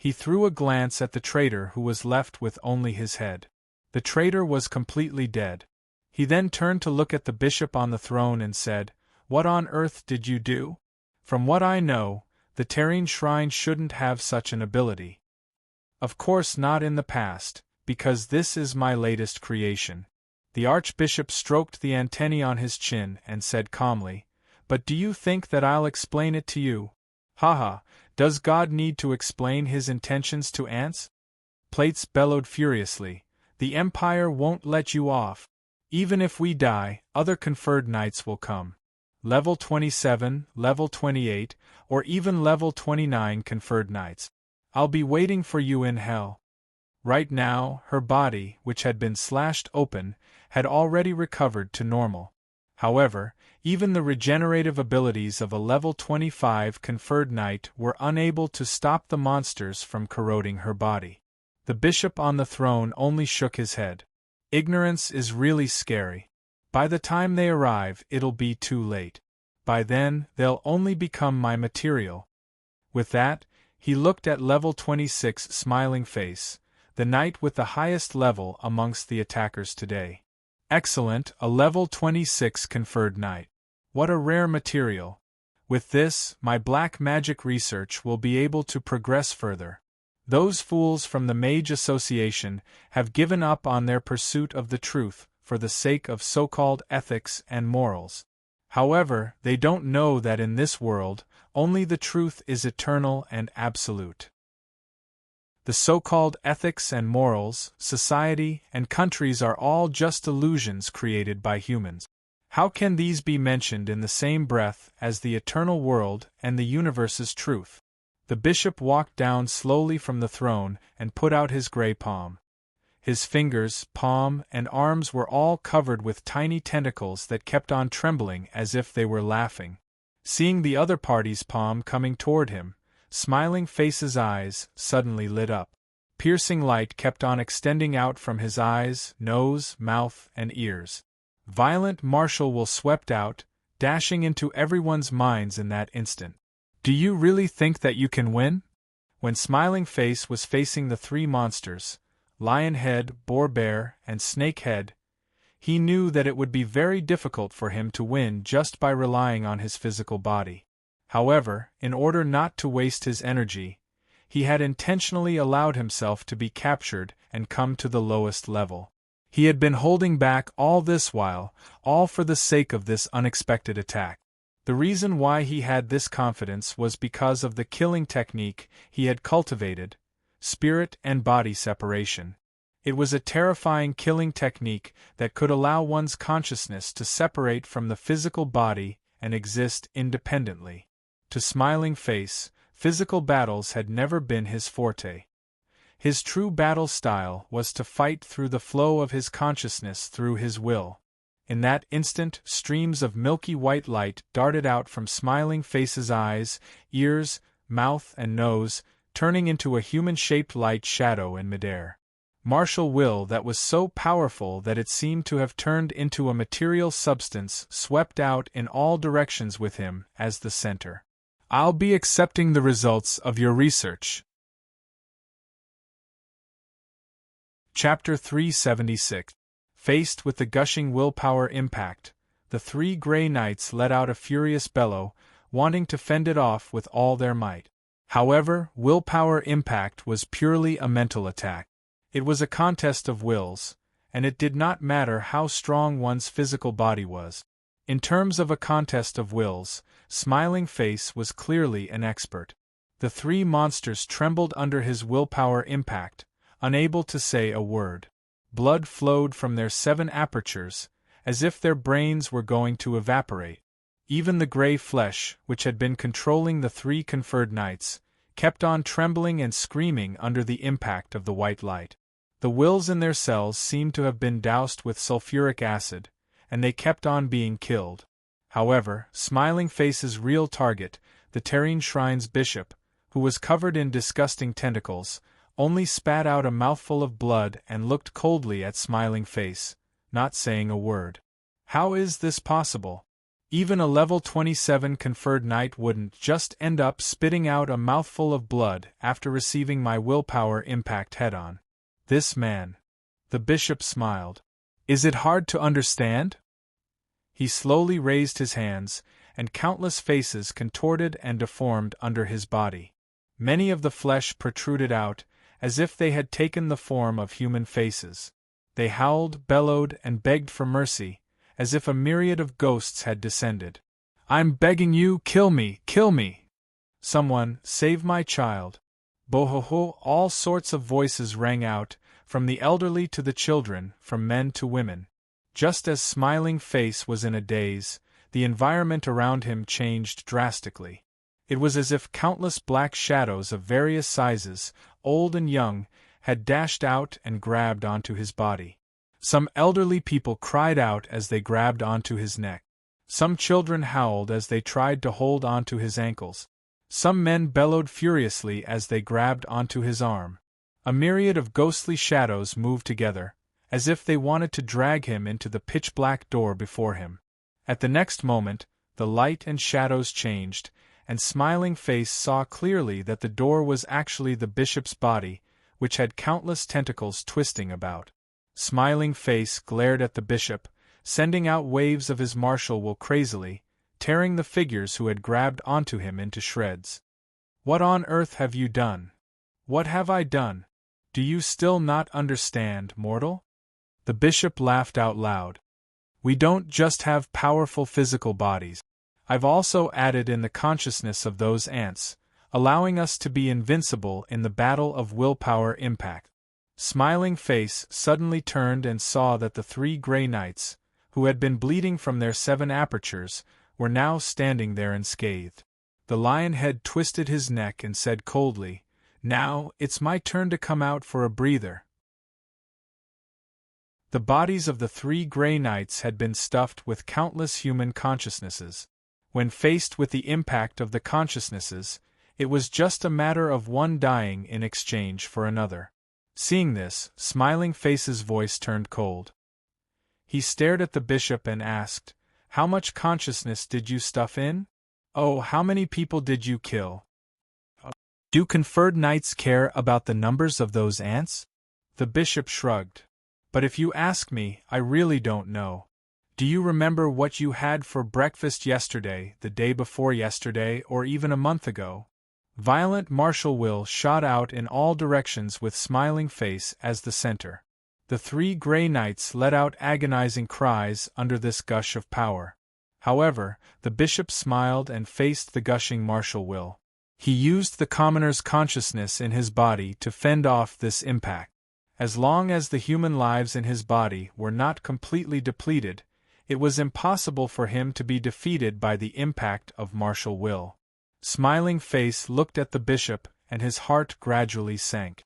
He threw a glance at the traitor who was left with only his head. The traitor was completely dead. He then turned to look at the bishop on the throne and said, "What on earth did you do? From what I know, the Terrene Shrine shouldn't have such an ability. Of course not in the past, because this is my latest creation." The archbishop stroked the antennae on his chin and said calmly, "But do you think that I'll explain it to you? Haha, does God need to explain his intentions to ants?" Plates bellowed furiously, "The Empire won't let you off. Even if we die, other conferred knights will come. Level 27, level 28, or even level 29 conferred knights. I'll be waiting for you in hell." Right now, her body, which had been slashed open, had already recovered to normal. However, even the regenerative abilities of a level 25 conferred knight were unable to stop the monsters from corroding her body. The bishop on the throne only shook his head. "Ignorance is really scary. By the time they arrive, it'll be too late. By then, they'll only become my material." With that, he looked at level 26 Smiling Face, the knight with the highest level amongst the attackers today. "Excellent, a level 26 conferred knight. What a rare material. With this, my black magic research will be able to progress further. Those fools from the Mage Association have given up on their pursuit of the truth for the sake of so-called ethics and morals. However, they don't know that in this world, only the truth is eternal and absolute. The so-called ethics and morals, society, and countries are all just illusions created by humans. How can these be mentioned in the same breath as the eternal world and the universe's truth?" The bishop walked down slowly from the throne and put out his gray palm. His fingers, palm, and arms were all covered with tiny tentacles that kept on trembling as if they were laughing. Seeing the other party's palm coming toward him, Smiling Face's eyes suddenly lit up. Piercing light kept on extending out from his eyes, nose, mouth, and ears. Violent martial will swept out, dashing into everyone's minds in that instant. "Do you really think that you can win?" When Smiling Face was facing the three monsters, Lion Head, Boar Bear, and Snake Head, he knew that it would be very difficult for him to win just by relying on his physical body. However, in order not to waste his energy, he had intentionally allowed himself to be captured and come to the lowest level. He had been holding back all this while, all for the sake of this unexpected attack. The reason why he had this confidence was because of the killing technique he had cultivated, spirit and body separation. It was a terrifying killing technique that could allow one's consciousness to separate from the physical body and exist independently. To Smiling Face, physical battles had never been his forte. His true battle style was to fight through the flow of his consciousness through his will. In that instant, streams of milky white light darted out from Smiling Face's eyes, ears, mouth, and nose, turning into a human-shaped light shadow in midair. Martial will that was so powerful that it seemed to have turned into a material substance swept out in all directions with him as the center. "I'll be accepting the results of your research." Chapter 376. Faced with the gushing willpower impact, the three Grey Knights let out a furious bellow, wanting to fend it off with all their might. However, willpower impact was purely a mental attack. It was a contest of wills, and it did not matter how strong one's physical body was. In terms of a contest of wills, Smiling Face was clearly an expert. The three monsters trembled under his willpower impact, unable to say a word. Blood flowed from their 7 apertures, as if their brains were going to evaporate. Even the gray flesh, which had been controlling the 3 conferred knights, kept on trembling and screaming under the impact of the white light. The wills in their cells seemed to have been doused with sulfuric acid, and they kept on being killed. However, Smiling Face's real target, the Terrene Shrine's bishop, who was covered in disgusting tentacles, only spat out a mouthful of blood and looked coldly at Smiling Face, not saying a word. How is this possible? Even a level 27 conferred knight wouldn't just end up spitting out a mouthful of blood after receiving my willpower impact head-on. This man. The bishop smiled. Is it hard to understand? He slowly raised his hands, and countless faces contorted and deformed under his body. Many of the flesh protruded out, as if they had taken the form of human faces. They howled, bellowed, and begged for mercy, as if a myriad of ghosts had descended. I'm begging you, kill me, kill me! Someone, save my child! Bohoho! All sorts of voices rang out, from the elderly to the children, from men to women. Just as Smiling Face was in a daze, the environment around him changed drastically. It was as if countless black shadows of various sizes, old and young, had dashed out and grabbed onto his body. Some elderly people cried out as they grabbed onto his neck. Some children howled as they tried to hold onto his ankles. Some men bellowed furiously as they grabbed onto his arm. A myriad of ghostly shadows moved together, as if they wanted to drag him into the pitch-black door before him. At the next moment, the light and shadows changed, and Smiling Face saw clearly that the door was actually the bishop's body, which had countless tentacles twisting about. Smiling Face glared at the bishop, sending out waves of his martial will crazily, tearing the figures who had grabbed onto him into shreds. What on earth have you done? What have I done? Do you still not understand, mortal? The bishop laughed out loud. We don't just have powerful physical bodies. I've also added in the consciousness of those ants, allowing us to be invincible in the battle of willpower impact. Smiling Face suddenly turned and saw that the 3 Grey Knights, who had been bleeding from their 7 apertures, were now standing there unscathed. The lion head twisted his neck and said coldly, Now, it's my turn to come out for a breather. The bodies of the 3 Grey Knights had been stuffed with countless human consciousnesses. When faced with the impact of the consciousnesses, it was just a matter of one dying in exchange for another. Seeing this, Smiling Face's voice turned cold. He stared at the bishop and asked, How much consciousness did you stuff in? Oh, how many people did you kill? Do conferred knights care about the numbers of those ants? The bishop shrugged. But if you ask me, I really don't know. Do you remember what you had for breakfast yesterday, the day before yesterday, or even a month ago? Violent martial will shot out in all directions with Smiling Face as the center. The 3 Grey Knights let out agonizing cries under this gush of power. However, the bishop smiled and faced the gushing martial will. He used the commoner's consciousness in his body to fend off this impact. As long as the human lives in his body were not completely depleted, it was impossible for him to be defeated by the impact of martial will. Smiling Face looked at the bishop, and his heart gradually sank.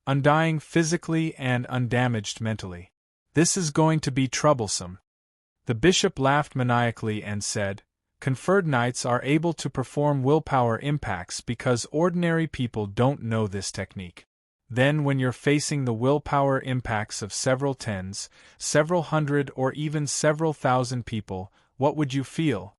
Undying physically and undamaged mentally. This is going to be troublesome. The bishop laughed maniacally and said, Conferred knights are able to perform willpower impacts because ordinary people don't know this technique. Then when you're facing the willpower impacts of several tens, several hundred or even several thousand people, what would you feel?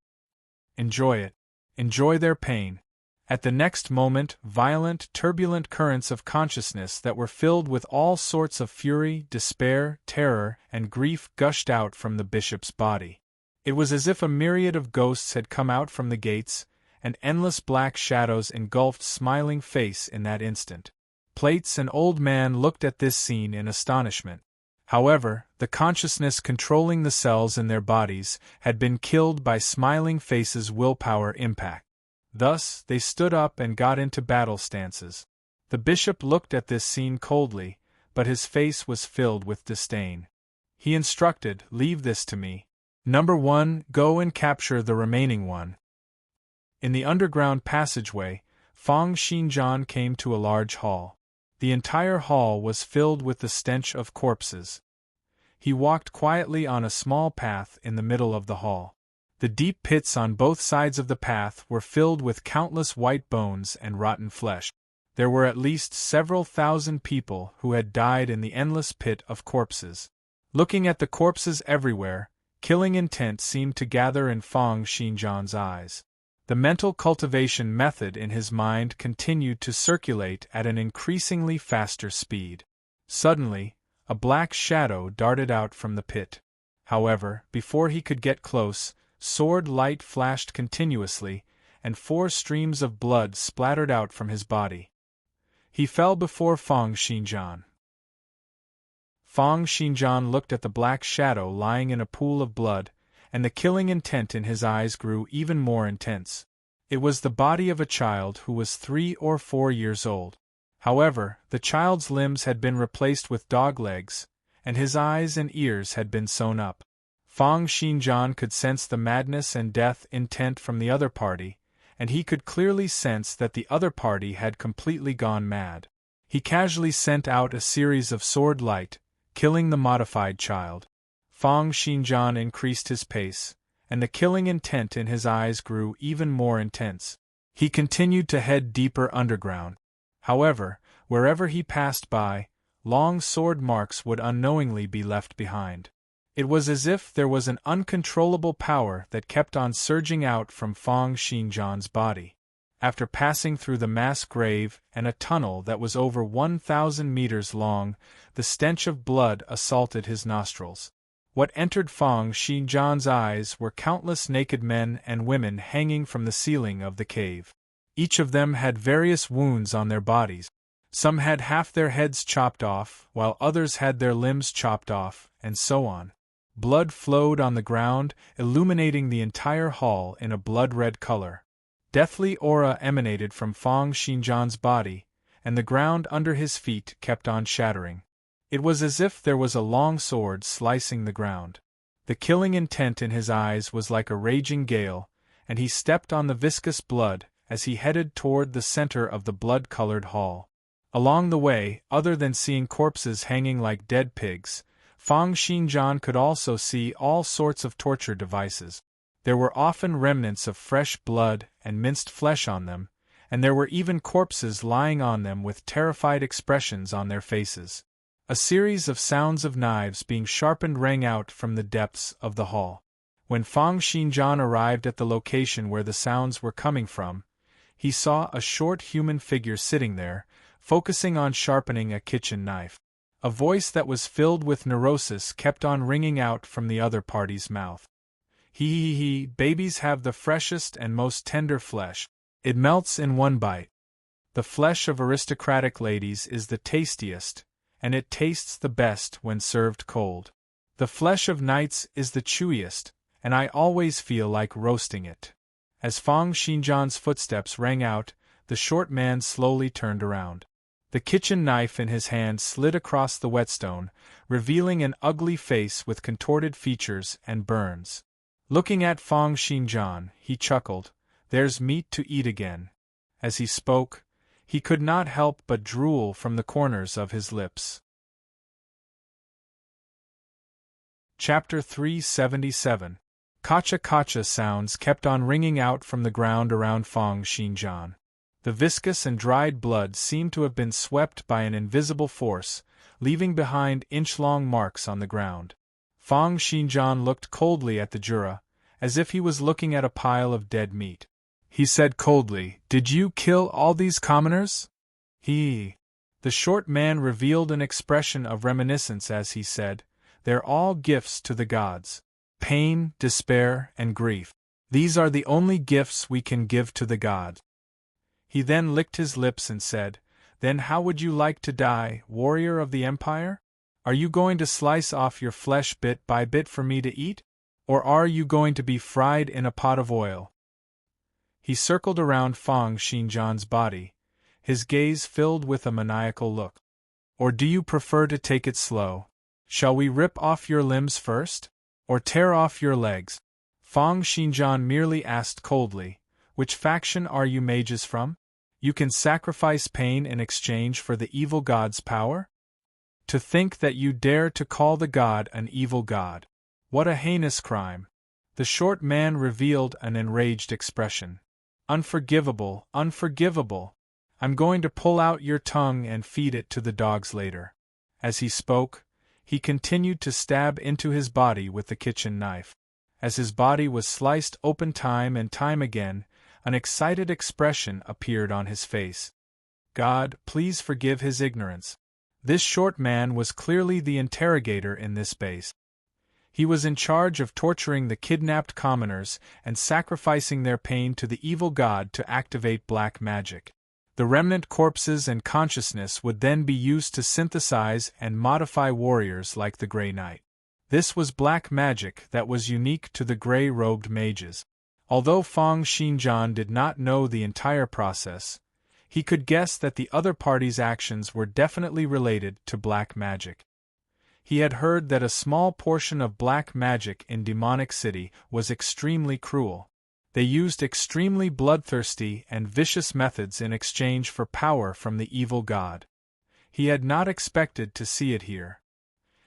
Enjoy it. Enjoy their pain. At the next moment, violent, turbulent currents of consciousness that were filled with all sorts of fury, despair, terror, and grief gushed out from the bishop's body. It was as if a myriad of ghosts had come out from the gates, and endless black shadows engulfed Smiling Face in that instant. Plates and Old Man looked at this scene in astonishment. However, the consciousness controlling the cells in their bodies had been killed by Smiling Face's willpower impact. Thus, they stood up and got into battle stances. The bishop looked at this scene coldly, but his face was filled with disdain. He instructed, Leave this to me. Number 1, go and capture the remaining one. In the underground passageway, Fang Xinjian came to a large hall. The entire hall was filled with the stench of corpses. He walked quietly on a small path in the middle of the hall. The deep pits on both sides of the path were filled with countless white bones and rotten flesh. There were at least several thousand people who had died in the endless pit of corpses. Looking at the corpses everywhere, killing intent seemed to gather in Fang Xinjian's eyes. The mental cultivation method in his mind continued to circulate at an increasingly faster speed. Suddenly, a black shadow darted out from the pit. However, before he could get close, sword light flashed continuously, and 4 streams of blood splattered out from his body. He fell before Fang Xinjian. Fang Xinjian looked at the black shadow lying in a pool of blood, and the killing intent in his eyes grew even more intense. It was the body of a child who was 3 or 4 years old. However, the child's limbs had been replaced with dog legs, and his eyes and ears had been sewn up. Fang Xinjian could sense the madness and death intent from the other party, and he could clearly sense that the other party had completely gone mad. He casually sent out a series of sword light, killing the modified child. Fang Xinjian increased his pace, and the killing intent in his eyes grew even more intense. He continued to head deeper underground. However, wherever he passed by, long sword marks would unknowingly be left behind. It was as if there was an uncontrollable power that kept on surging out from Fang Xinjian's body. After passing through the mass grave and a tunnel that was over 1,000 meters long, the stench of blood assaulted his nostrils. What entered Fang Xinjian's eyes were countless naked men and women hanging from the ceiling of the cave. Each of them had various wounds on their bodies. Some had half their heads chopped off, while others had their limbs chopped off, and so on. Blood flowed on the ground, illuminating the entire hall in a blood-red color. Deathly aura emanated from Fang Xinjian's body, and the ground under his feet kept on shattering. It was as if there was a long sword slicing the ground. The killing intent in his eyes was like a raging gale, and he stepped on the viscous blood as he headed toward the center of the blood-colored hall. Along the way, other than seeing corpses hanging like dead pigs, Fang Xinjian could also see all sorts of torture devices. There were often remnants of fresh blood and minced flesh on them, and there were even corpses lying on them with terrified expressions on their faces. A series of sounds of knives being sharpened rang out from the depths of the hall. When Fang Xinjian arrived at the location where the sounds were coming from, he saw a short human figure sitting there, focusing on sharpening a kitchen knife. A voice that was filled with neurosis kept on ringing out from the other party's mouth. He, babies have the freshest and most tender flesh. It melts in one bite. The flesh of aristocratic ladies is the tastiest, and it tastes the best when served cold. The flesh of knights is the chewiest, and I always feel like roasting it. As Fang Xinjian's footsteps rang out, the short man slowly turned around. The kitchen knife in his hand slid across the whetstone, revealing an ugly face with contorted features and burns. Looking at Fang Xinjian, he chuckled, "There's meat to eat again." As he spoke, he could not help but drool from the corners of his lips. Chapter 377. Kacha-kacha sounds kept on ringing out from the ground around Fang Xinjian. The viscous and dried blood seemed to have been swept by an invisible force, leaving behind inch-long marks on the ground. Fang Xinjian looked coldly at the Jura, as if he was looking at a pile of dead meat. He said coldly, "Did you kill all these commoners?" The short man revealed an expression of reminiscence as he said, "They're all gifts to the gods. Pain, despair, and grief. These are the only gifts we can give to the gods." He then licked his lips and said, "Then how would you like to die, warrior of the Empire? Are you going to slice off your flesh bit by bit for me to eat? Or are you going to be fried in a pot of oil?" He circled around Fang Xinjian's body, his gaze filled with a maniacal look. "Or do you prefer to take it slow? Shall we rip off your limbs first? Or tear off your legs?" Fang Xinjian merely asked coldly, "Which faction are you mages from? You can sacrifice pain in exchange for the evil god's power? To think that you dare to call the god an evil god. What a heinous crime!" The short man revealed an enraged expression. "Unforgivable, unforgivable! I'm going to pull out your tongue and feed it to the dogs later." As he spoke, he continued to stab into his body with the kitchen knife. As his body was sliced open time and time again, an excited expression appeared on his face. God, please forgive his ignorance. This short man was clearly the interrogator in this base. He was in charge of torturing the kidnapped commoners and sacrificing their pain to the evil god to activate black magic. The remnant corpses and consciousness would then be used to synthesize and modify warriors like the Grey Knight. This was black magic that was unique to the gray-robed mages. Although Fang Xinjian did not know the entire process, he could guess that the other party's actions were definitely related to black magic. He had heard that a small portion of black magic in Demonic City was extremely cruel. They used extremely bloodthirsty and vicious methods in exchange for power from the evil god. He had not expected to see it here.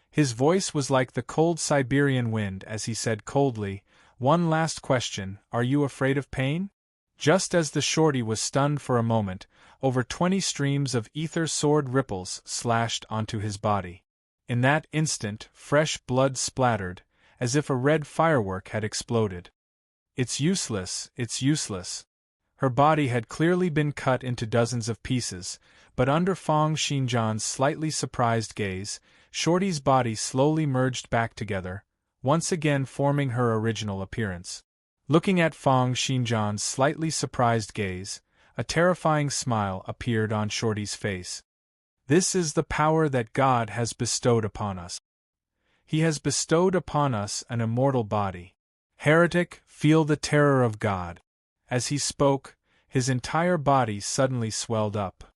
His voice was like the cold Siberian wind as he said coldly, "One last question, are you afraid of pain?" Just as the shorty was stunned for a moment, over 20 streams of ether sword ripples slashed onto his body. In that instant, fresh blood splattered, as if a red firework had exploded. It's useless, it's useless. Her body had clearly been cut into dozens of pieces, but under Fang Xinjian's slightly surprised gaze, Shorty's body slowly merged back together, once again forming her original appearance. Looking at Fang Xinjian's slightly surprised gaze, a terrifying smile appeared on Shorty's face. This is the power that God has bestowed upon us. He has bestowed upon us an immortal body. Heretic, feel the terror of God. As he spoke, his entire body suddenly swelled up.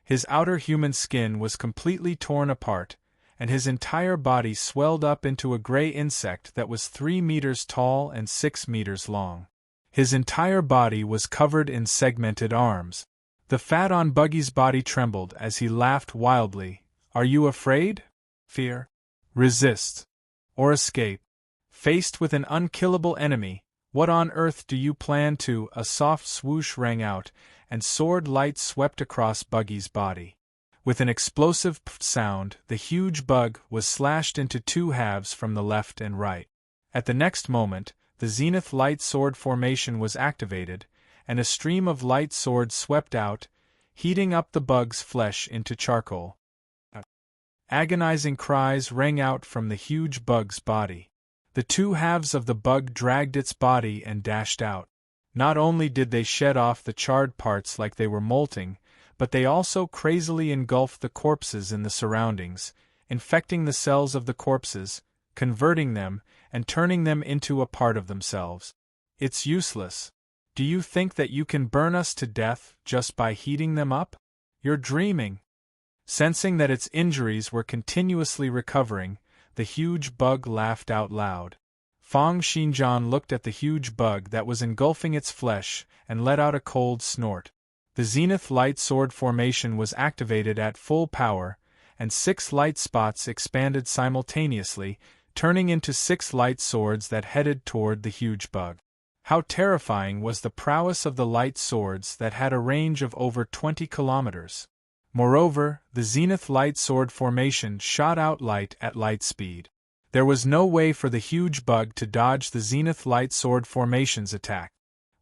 His outer human skin was completely torn apart, and his entire body swelled up into a gray insect that was 3 meters tall and 6 meters long. His entire body was covered in segmented arms. The fat on Buggy's body trembled as he laughed wildly. Are you afraid? Fear? Resist. Or escape. Faced with an unkillable enemy, what on earth do you plan to? A soft swoosh rang out, and sword light swept across Buggy's body. With an explosive sound, the huge bug was slashed into 2 halves from the left and right. At the next moment, the Zenith Light Sword formation was activated, and a stream of light swords swept out, heating up the bug's flesh into charcoal. Agonizing cries rang out from the huge bug's body. The 2 halves of the bug dragged its body and dashed out. Not only did they shed off the charred parts like they were molting, but they also crazily engulfed the corpses in the surroundings, infecting the cells of the corpses, converting them, and turning them into a part of themselves. It's useless. Do you think that you can burn us to death just by heating them up? You're dreaming. Sensing that its injuries were continuously recovering, the huge bug laughed out loud. Fang Xinjian looked at the huge bug that was engulfing its flesh and let out a cold snort. The Zenith Light Sword formation was activated at full power, and 6 light spots expanded simultaneously, turning into 6 light swords that headed toward the huge bug. How terrifying was the prowess of the light swords that had a range of over 20 kilometers. Moreover, the Zenith Light Sword formation shot out light at light speed. There was no way for the huge bug to dodge the Zenith Light Sword formation's attack.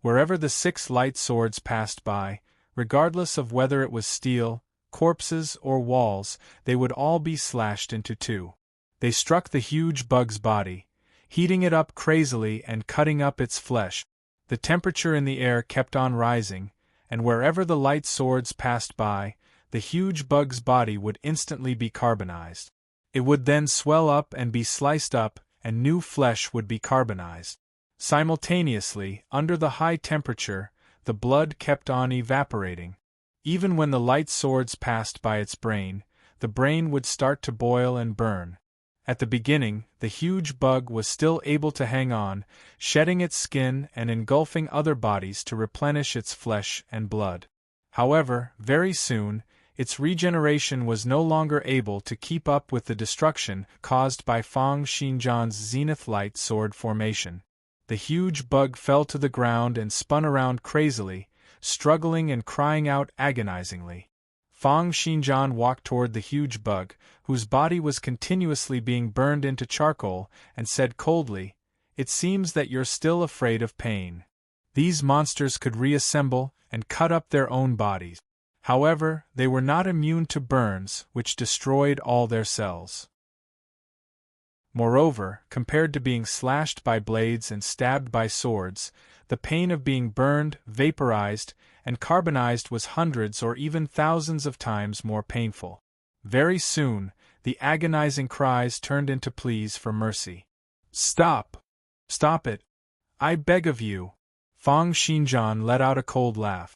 Wherever the 6 light swords passed by, regardless of whether it was steel, corpses, or walls, they would all be slashed into 2. They struck the huge bug's body, heating it up crazily and cutting up its flesh. The temperature in the air kept on rising, and wherever the light swords passed by, the huge bug's body would instantly be carbonized. It would then swell up and be sliced up, and new flesh would be carbonized. Simultaneously, under the high temperature, the blood kept on evaporating. Even when the light swords passed by its brain, the brain would start to boil and burn. At the beginning, the huge bug was still able to hang on, shedding its skin and engulfing other bodies to replenish its flesh and blood. However, very soon, its regeneration was no longer able to keep up with the destruction caused by Fang Xinjian's Zenith Light Sword formation. The huge bug fell to the ground and spun around crazily, struggling and crying out agonizingly. Fang Xinjian walked toward the huge bug, whose body was continuously being burned into charcoal, and said coldly, "It seems that you're still afraid of pain." These monsters could reassemble and cut up their own bodies. However, they were not immune to burns, which destroyed all their cells. Moreover, compared to being slashed by blades and stabbed by swords, the pain of being burned, vaporized, and carbonized was hundreds or even thousands of times more painful. Very soon, the agonizing cries turned into pleas for mercy. "Stop! Stop it! I beg of you!" Fang Xinjian let out a cold laugh.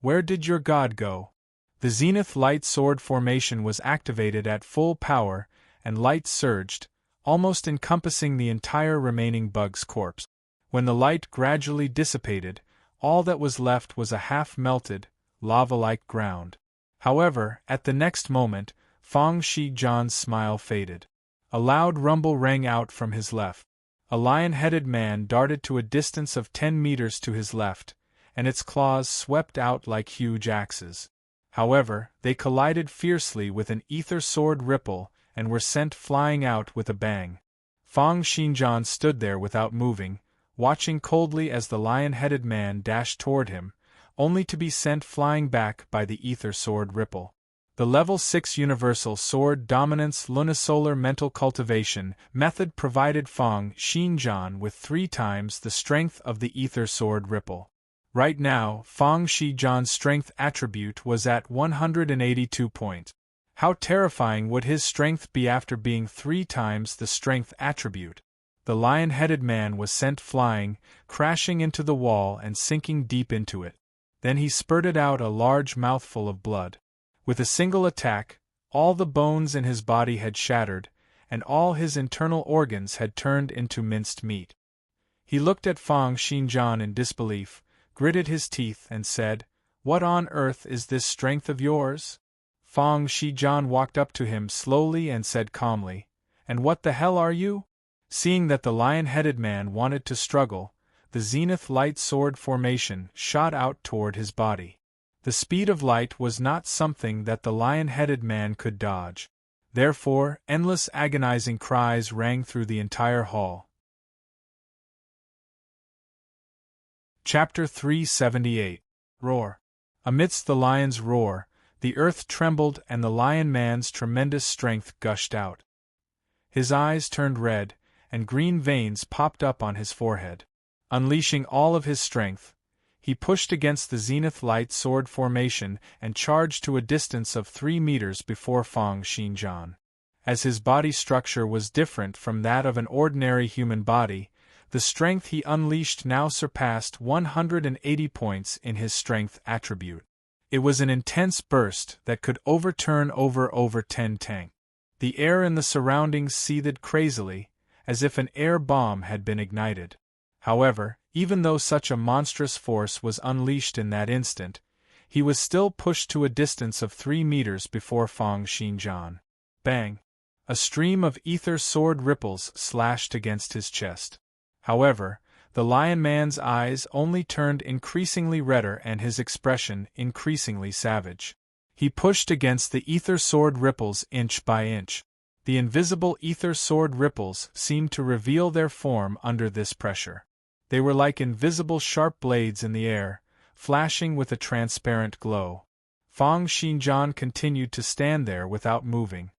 "Where did your god go?" The zenith light sword formation was activated at full power, and light surged, almost encompassing the entire remaining bug's corpse. When the light gradually dissipated, all that was left was a half-melted, lava-like ground. However, at the next moment, Fang Xinjian's smile faded. A loud rumble rang out from his left. A lion-headed man darted to a distance of 10 meters to his left, and its claws swept out like huge axes. However, they collided fiercely with an ether sword ripple and were sent flying out with a bang. Fang Xinjian stood there without moving, watching coldly as the lion-headed man dashed toward him, only to be sent flying back by the ether sword ripple. The Level 6 Universal Sword Dominance Lunisolar Mental Cultivation method provided Fang Xinjian with 3 times the strength of the ether sword ripple. Right now, Fang Xinjian's strength attribute was at 182 points. How terrifying would his strength be after being 3 times the strength attribute? The lion-headed man was sent flying, crashing into the wall and sinking deep into it. Then he spurted out a large mouthful of blood. With a single attack, all the bones in his body had shattered, and all his internal organs had turned into minced meat. He looked at Fang Xinjian in disbelief, gritted his teeth and said, "What on earth is this strength of yours?" Fang Xinjian walked up to him slowly and said calmly, "And what the hell are you?" Seeing that the lion-headed man wanted to struggle, the zenith light sword formation shot out toward his body. The speed of light was not something that the lion-headed man could dodge. Therefore, endless agonizing cries rang through the entire hall. Chapter 378. Roar. Amidst the lion's roar, the earth trembled and the lion man's tremendous strength gushed out. His eyes turned red, and green veins popped up on his forehead. Unleashing all of his strength, he pushed against the zenith light sword formation and charged to a distance of 3 meters before Fang Xinjian. As his body structure was different from that of an ordinary human body, the strength he unleashed now surpassed 180 points in his strength attribute. It was an intense burst that could overturn over 10 tanks. The air in the surroundings seethed crazily, as if an air bomb had been ignited. However, even though such a monstrous force was unleashed in that instant, he was still pushed to a distance of 3 meters before Fang Xinjian. Bang! A stream of ether sword ripples slashed against his chest. However, the lion man's eyes only turned increasingly redder and his expression increasingly savage. He pushed against the ether sword ripples inch by inch. The invisible ether sword ripples seemed to reveal their form under this pressure. They were like invisible sharp blades in the air, flashing with a transparent glow. Fang Xinjian continued to stand there without moving.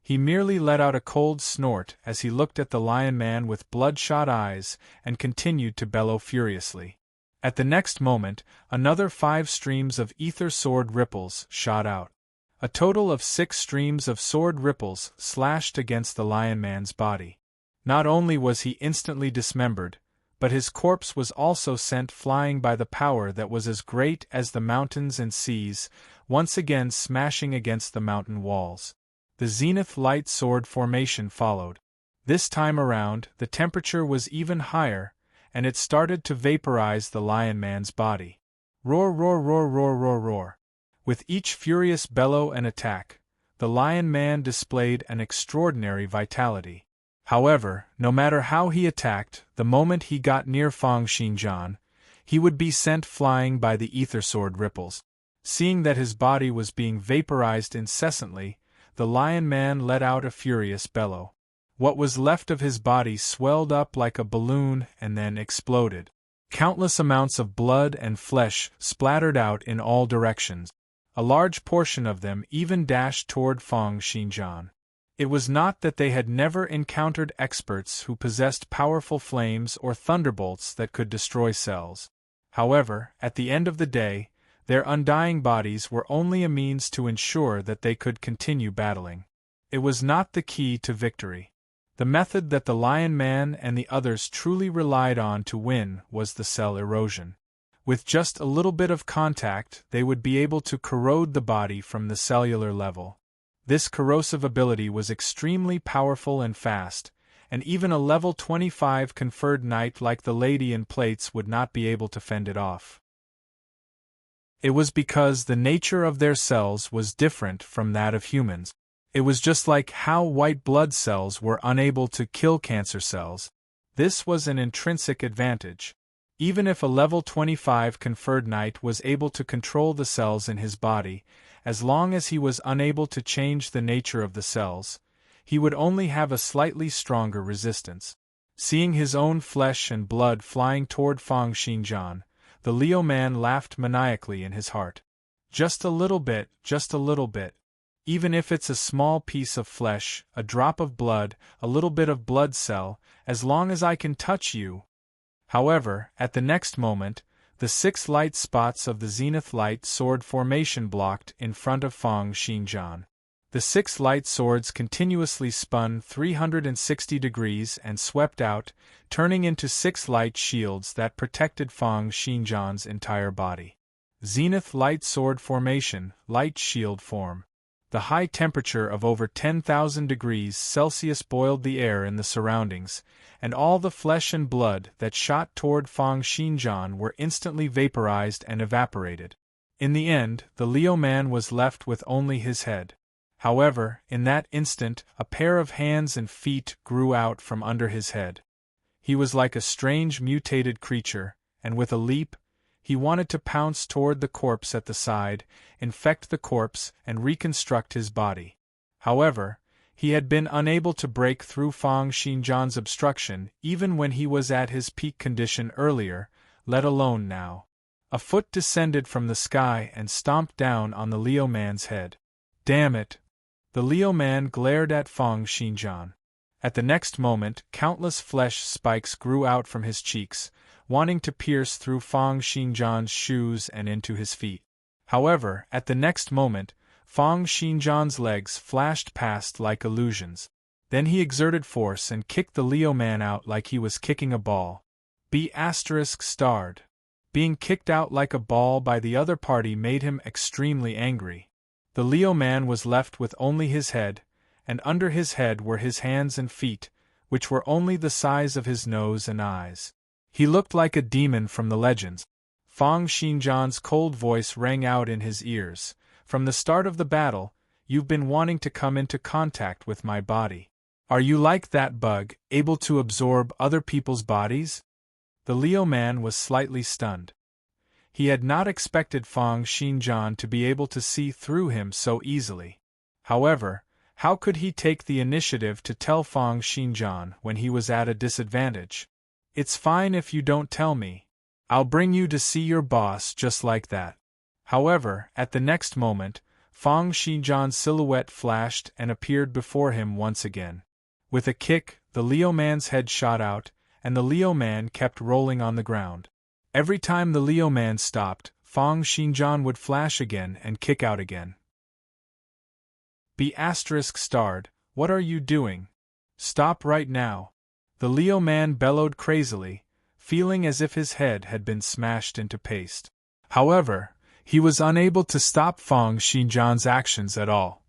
He merely let out a cold snort as he looked at the lion man with bloodshot eyes and continued to bellow furiously. At the next moment, another 5 streams of ether sword ripples shot out. A total of 6 streams of sword ripples slashed against the lion man's body. Not only was he instantly dismembered, but his corpse was also sent flying by the power that was as great as the mountains and seas, once again smashing against the mountain walls. The zenith light sword formation followed. This time around, the temperature was even higher, and it started to vaporize the lion man's body. Roar, roar, roar, roar, roar, roar. With each furious bellow and attack, the lion man displayed an extraordinary vitality. However, no matter how he attacked, the moment he got near Fang Xinjian, he would be sent flying by the ether sword ripples. Seeing that his body was being vaporized incessantly, the lion man let out a furious bellow. What was left of his body swelled up like a balloon and then exploded. Countless amounts of blood and flesh splattered out in all directions. A large portion of them even dashed toward Fang Xinjian. It was not that they had never encountered experts who possessed powerful flames or thunderbolts that could destroy cells. However, at the end of the day, their undying bodies were only a means to ensure that they could continue battling. It was not the key to victory. The method that the Lion Man and the others truly relied on to win was the cell erosion. With just a little bit of contact, they would be able to corrode the body from the cellular level. This corrosive ability was extremely powerful and fast, and even a level 25 conferred knight like the lady in plates would not be able to fend it off. It was because the nature of their cells was different from that of humans. It was just like how white blood cells were unable to kill cancer cells. This was an intrinsic advantage. Even if a level 25 conferred knight was able to control the cells in his body, as long as he was unable to change the nature of the cells, he would only have a slightly stronger resistance. Seeing his own flesh and blood flying toward Fang Xinjian, the Leo man laughed maniacally in his heart. Just a little bit, just a little bit. Even if it's a small piece of flesh, a drop of blood, a little bit of blood cell, as long as I can touch you. However, at the next moment, the 6 light spots of the zenith light sword formation blocked in front of Fang Xinjian. The 6 light swords continuously spun 360 degrees and swept out, turning into 6 light shields that protected Fang Xinjian's entire body. Zenith light sword formation, light shield form. The high temperature of over 10,000 degrees Celsius boiled the air in the surroundings, and all the flesh and blood that shot toward Fang Xinjian were instantly vaporized and evaporated. In the end, the Leo man was left with only his head. However, in that instant, a pair of hands and feet grew out from under his head. He was like a strange mutated creature, and with a leap, he wanted to pounce toward the corpse at the side, infect the corpse, and reconstruct his body. However, he had been unable to break through Fang Xinjian's obstruction even when he was at his peak condition earlier, let alone now. A foot descended from the sky and stomped down on the Leo man's head. Damn it! The Leo man glared at Fang Xinjian. At the next moment, countless flesh spikes grew out from his cheeks, wanting to pierce through Fang Xinjian's shoes and into his feet. However, at the next moment, Fang Xinjian's legs flashed past like illusions. Then he exerted force and kicked the Leo man out like he was kicking a ball. B*****. Being kicked out like a ball by the other party made him extremely angry. The Leo man was left with only his head, and under his head were his hands and feet, which were only the size of his nose and eyes. He looked like a demon from the legends. Fang Xinjian's cold voice rang out in his ears. From the start of the battle, you've been wanting to come into contact with my body. Are you like that bug, able to absorb other people's bodies? The Leo man was slightly stunned. He had not expected Fang Xinjian to be able to see through him so easily. However, how could he take the initiative to tell Fang Xinjian when he was at a disadvantage? It's fine if you don't tell me. I'll bring you to see your boss just like that. However, at the next moment, Fang Xinjian's silhouette flashed and appeared before him once again. With a kick, the Leo man's head shot out, and the Leo man kept rolling on the ground. Every time the Leo man stopped, Fang Xinjian would flash again and kick out again. B*****, what are you doing? Stop right now. The Leo man bellowed crazily, feeling as if his head had been smashed into paste. However, he was unable to stop Fang Xinjian's actions at all.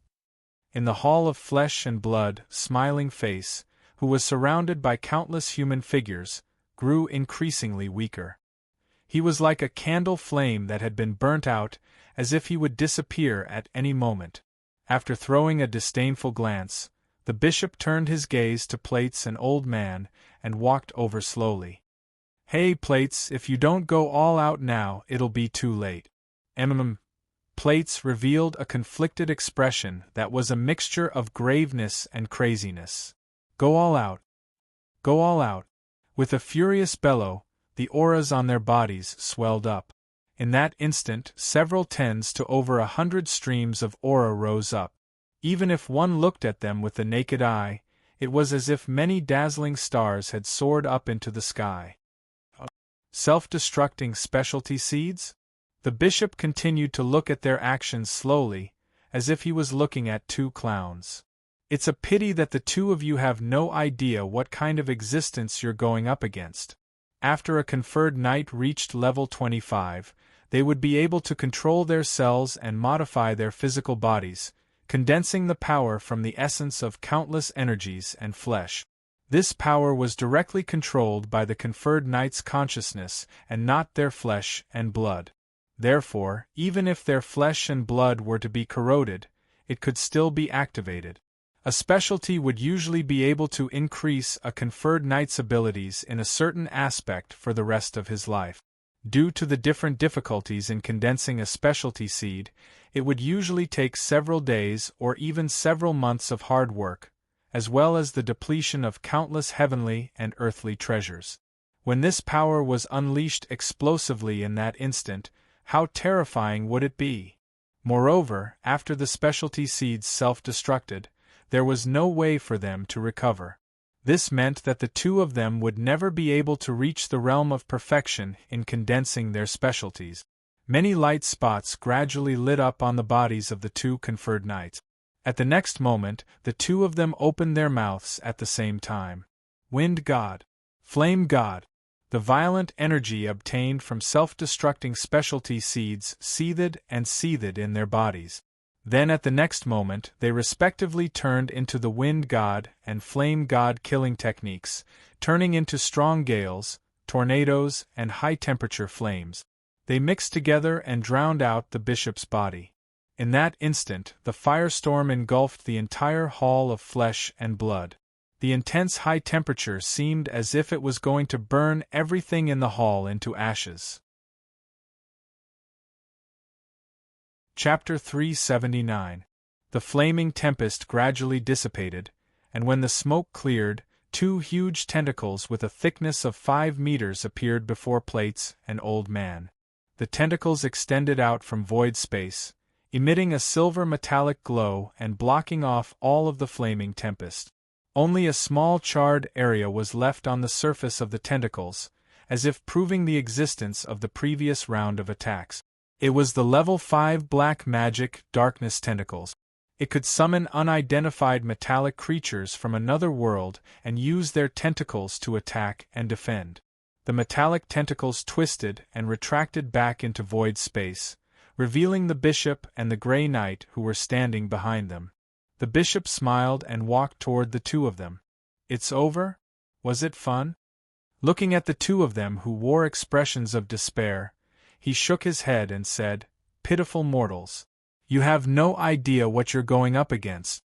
In the hall of flesh and blood, smiling face, who was surrounded by countless human figures, grew increasingly weaker. He was like a candle flame that had been burnt out, as if he would disappear at any moment. After throwing a disdainful glance, the bishop turned his gaze to Plates and Old Man, and walked over slowly. Hey Plates, if you don't go all out now, it'll be too late. plates revealed a conflicted expression that was a mixture of graveness and craziness. Go all out. Go all out. With a furious bellow, the auras on their bodies swelled up. In that instant, several tens to over 100 streams of aura rose up. Even if one looked at them with the naked eye, it was as if many dazzling stars had soared up into the sky. Self-destructing specialty seeds? The bishop continued to look at their actions slowly, as if he was looking at two clowns. It's a pity that the two of you have no idea what kind of existence you're going up against. After a conferred knight reached level 25, they would be able to control their cells and modify their physical bodies, condensing the power from the essence of countless energies and flesh. This power was directly controlled by the conferred knight's consciousness and not their flesh and blood. Therefore, even if their flesh and blood were to be corroded, it could still be activated. A specialty would usually be able to increase a conferred knight's abilities in a certain aspect for the rest of his life. Due to the different difficulties in condensing a specialty seed, it would usually take several days or even several months of hard work, as well as the depletion of countless heavenly and earthly treasures. When this power was unleashed explosively in that instant, how terrifying would it be? Moreover, after the specialty seeds self-destructed, there was no way for them to recover. This meant that the two of them would never be able to reach the realm of perfection in condensing their specialties. Many light spots gradually lit up on the bodies of the two conferred knights. At the next moment, the two of them opened their mouths at the same time. Wind God. Flame God. The violent energy obtained from self-destructing specialty seeds seethed and seethed in their bodies. Then at the next moment they respectively turned into the Wind God and Flame God killing techniques, turning into strong gales, tornadoes, and high-temperature flames. They mixed together and drowned out the bishop's body. In that instant, the firestorm engulfed the entire hall of flesh and blood. The intense high temperature seemed as if it was going to burn everything in the hall into ashes. Chapter 379. The flaming tempest gradually dissipated, and when the smoke cleared, two huge tentacles with a thickness of 5 meters appeared before Plates and Old Man. The tentacles extended out from void space, emitting a silver metallic glow and blocking off all of the flaming tempest. Only a small charred area was left on the surface of the tentacles, as if proving the existence of the previous round of attacks. It was the level 5 black magic darkness tentacles. It could summon unidentified metallic creatures from another world and use their tentacles to attack and defend. The metallic tentacles twisted and retracted back into void space, revealing the bishop and the Grey Knight who were standing behind them. The bishop smiled and walked toward the two of them. It's over? Was it fun? Looking at the two of them who wore expressions of despair, he shook his head and said, "Pitiful mortals. You have no idea what you're going up against.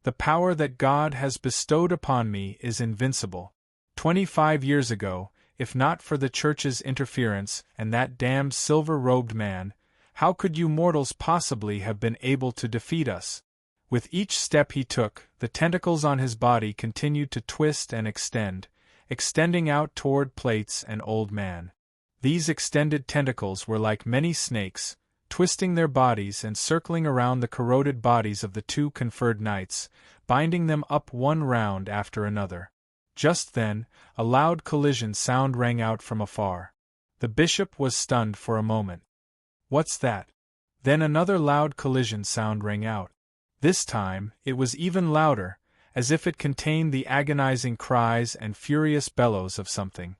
The power that God has bestowed upon me is invincible. 25 years ago, if not for the Church's interference and that damned silver-robed man, how could you mortals possibly have been able to defeat us?" With each step he took, the tentacles on his body continued to twist and extending out toward Plates and Old Man. These extended tentacles were like many snakes, twisting their bodies and circling around the corroded bodies of the two conferred knights, binding them up one round after another. Just then, a loud collision sound rang out from afar. The bishop was stunned for a moment. "What's that?" Then another loud collision sound rang out. This time, it was even louder, as if it contained the agonizing cries and furious bellows of something.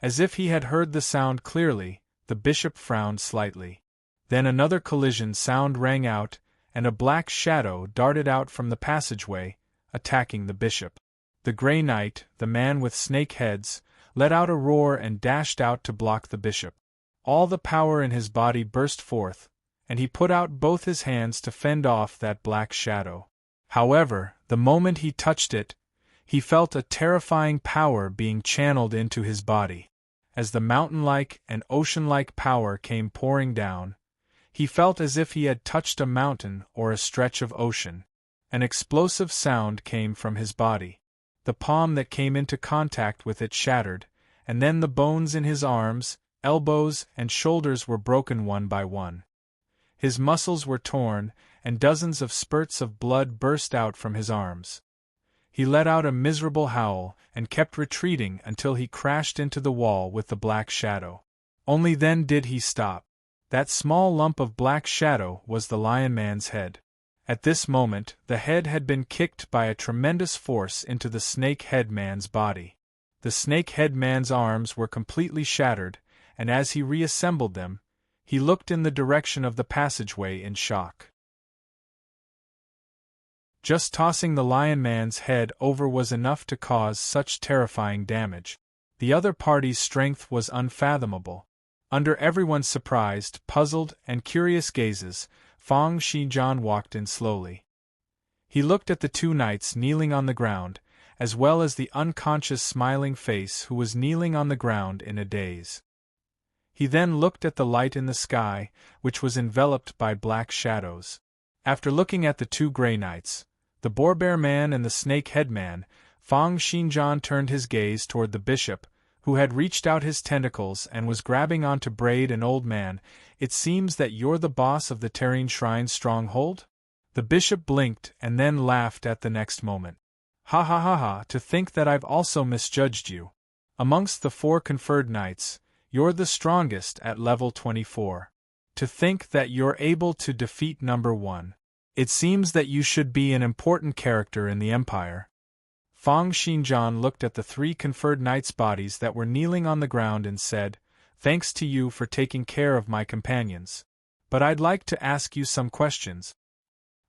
As if he had heard the sound clearly, the bishop frowned slightly. Then another collision sound rang out, and a black shadow darted out from the passageway, attacking the bishop. The Grey Knight, the man with snake heads, let out a roar and dashed out to block the bishop. All the power in his body burst forth, and he put out both his hands to fend off that black shadow. However, the moment he touched it, he felt a terrifying power being channeled into his body. As the mountain-like and ocean-like power came pouring down, He felt as if he had touched a mountain or a stretch of ocean. An explosive sound came from his body. The palm that came into contact with it shattered, and then the bones in his arms, elbows, and shoulders were broken one by one. His muscles were torn, and dozens of spurts of blood burst out from his arms. He let out a miserable howl, and kept retreating until he crashed into the wall with the black shadow. Only then did he stop. That small lump of black shadow was the Lion Man's head. At this moment, the head had been kicked by a tremendous force into the Snake Head Man's body. The Snake Head Man's arms were completely shattered, and as he reassembled them, he looked in the direction of the passageway in shock. Just tossing the Lion Man's head over was enough to cause such terrifying damage. The other party's strength was unfathomable. Under everyone's surprised, puzzled, and curious gazes, Fang Xijian walked in slowly. He looked at the two knights kneeling on the ground, as well as the unconscious smiling face who was kneeling on the ground in a daze. He then looked at the light in the sky, which was enveloped by black shadows. After looking at the two gray knights, the Boar-Bear Man and the Snake Head Man, Fang Xijian turned his gaze toward the bishop, who had reached out his tentacles and was grabbing onto Braid and Old Man. "It seems that you're the boss of the Serene Shrine stronghold?" The bishop blinked and then laughed at the next moment. "Ha ha ha ha, to think that I've also misjudged you. Amongst the 4 conferred knights, you're the strongest at level 24. To think that you're able to defeat number 1. It seems that you should be an important character in the Empire." Fang Xijian looked at the 3 conferred knights' bodies that were kneeling on the ground and said, "Thanks to you for taking care of my companions. But I'd like to ask you some questions."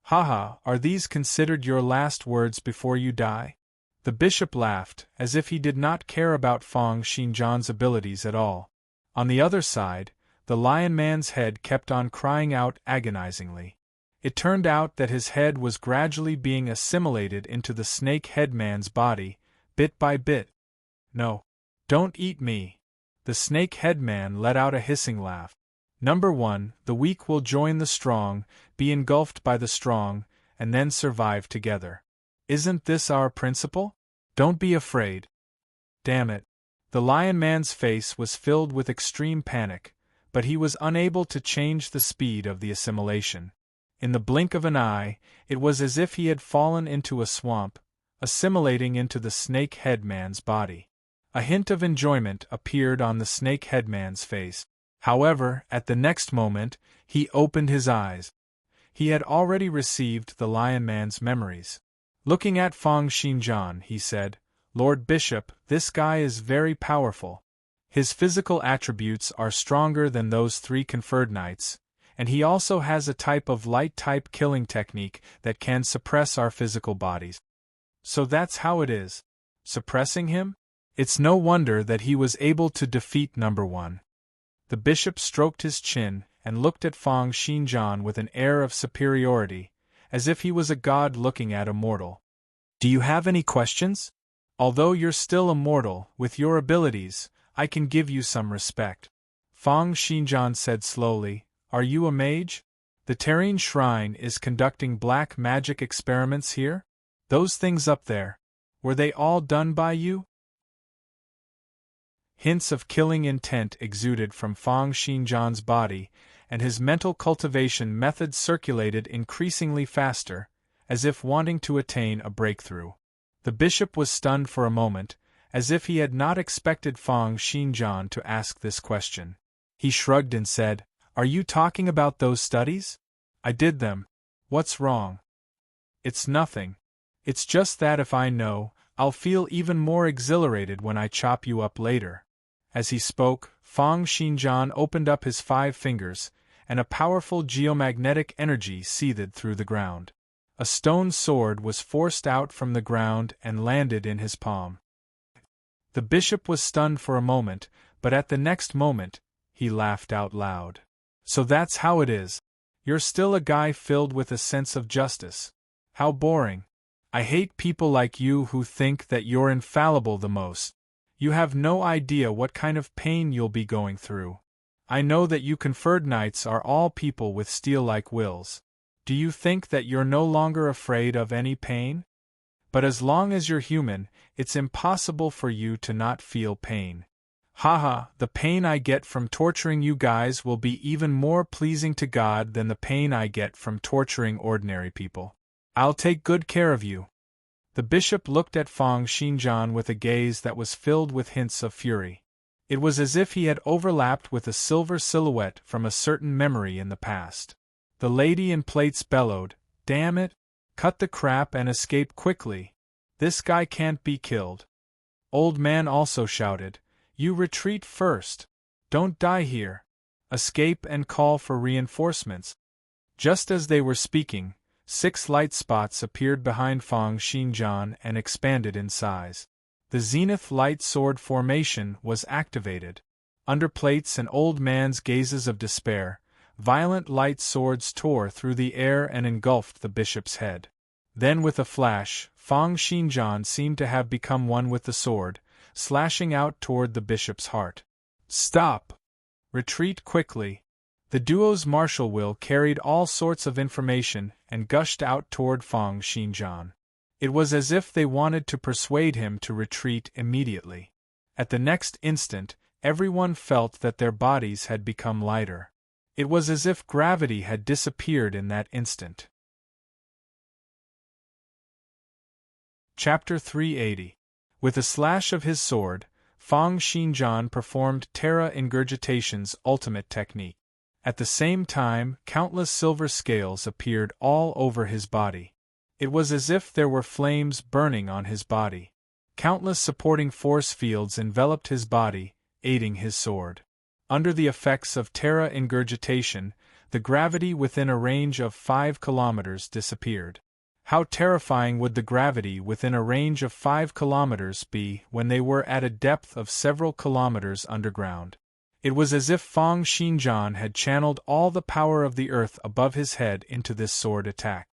"Haha, are these considered your last words before you die?" The bishop laughed, as if he did not care about Fang Xijian's abilities at all. On the other side, the Lion Man's head kept on crying out agonizingly. It turned out that his head was gradually being assimilated into the Snake Head Man's body, bit by bit. "No. Don't eat me." The Snake Head Man let out a hissing laugh. "Number 1, the weak will join the strong, be engulfed by the strong, and then survive together. Isn't this our principle? Don't be afraid." Damn it. The Lion Man's face was filled with extreme panic, but he was unable to change the speed of the assimilation. In the blink of an eye, it was as if he had fallen into a swamp, assimilating into the Snake Head Man's body. A hint of enjoyment appeared on the Snake Head Man's face. However, at the next moment, he opened his eyes. He had already received the Lion Man's memories. Looking at Fang Xijian, he said, "Lord Bishop, this guy is very powerful. His physical attributes are stronger than those 3 conferred knights, and he also has a type of light-type killing technique that can suppress our physical bodies. So that's how it is. Suppressing him? It's no wonder that he was able to defeat number 1. The bishop stroked his chin and looked at Fang Xijian with an air of superiority, as if he was a god looking at a mortal. "Do you have any questions? Although you're still a mortal, with your abilities, I can give you some respect." Fang Xijian said slowly, "Are you a mage? The Serene Shrine is conducting black magic experiments here? Those things up there, were they all done by you?" Hints of killing intent exuded from Fang Xijian's body, and his mental cultivation method circulated increasingly faster, as if wanting to attain a breakthrough. The bishop was stunned for a moment, as if he had not expected Fang Xijian to ask this question. He shrugged and said, "Are you talking about those studies? I did them. What's wrong?" "It's nothing. It's just that if I know, I'll feel even more exhilarated when I chop you up later." As he spoke, Fang Xijian opened up his 5 fingers, and a powerful geomagnetic energy seethed through the ground. A stone sword was forced out from the ground and landed in his palm. The bishop was stunned for a moment, but at the next moment, he laughed out loud. "So that's how it is. You're still a guy filled with a sense of justice. How boring. I hate people like you who think that you're infallible the most. You have no idea what kind of pain you'll be going through. I know that you conferred knights are all people with steel-like wills. Do you think that you're no longer afraid of any pain? But as long as you're human, it's impossible for you to not feel pain. Haha, the pain I get from torturing you guys will be even more pleasing to God than the pain I get from torturing ordinary people. I'll take good care of you. The bishop looked at Fang Xinjian with a gaze that was filled with hints of fury. It was as if he had overlapped with a silver silhouette from a certain memory in the past. The lady in plates bellowed, "Damn it! Cut the crap and escape quickly. This guy can't be killed." Old man also shouted, "You retreat first. Don't die here. Escape and call for reinforcements." Just as they were speaking, 6 light spots appeared behind Fang Xinjian and expanded in size. The Zenith Light Sword formation was activated. Under plates and old man's gazes of despair, violent light swords tore through the air and engulfed the bishop's head. Then with a flash, Fang Xinjian seemed to have become one with the sword, slashing out toward the bishop's heart. "Stop! Retreat quickly!" The duo's martial will carried all sorts of information and gushed out toward Fang Xinjian. It was as if they wanted to persuade him to retreat immediately. At the next instant, everyone felt that their bodies had become lighter. It was as if gravity had disappeared in that instant. Chapter 380. With a slash of his sword, Fang Xinjian performed Terra Ingurgitation's ultimate technique. At the same time, countless silver scales appeared all over his body. It was as if there were flames burning on his body. Countless supporting force fields enveloped his body, aiding his sword. Under the effects of Terra Ingurgitation, the gravity within a range of 5 kilometers disappeared. How terrifying would the gravity within a range of 5 kilometers be when they were at a depth of several kilometers underground? It was as if Fang Xinjian had channeled all the power of the earth above his head into this sword attack.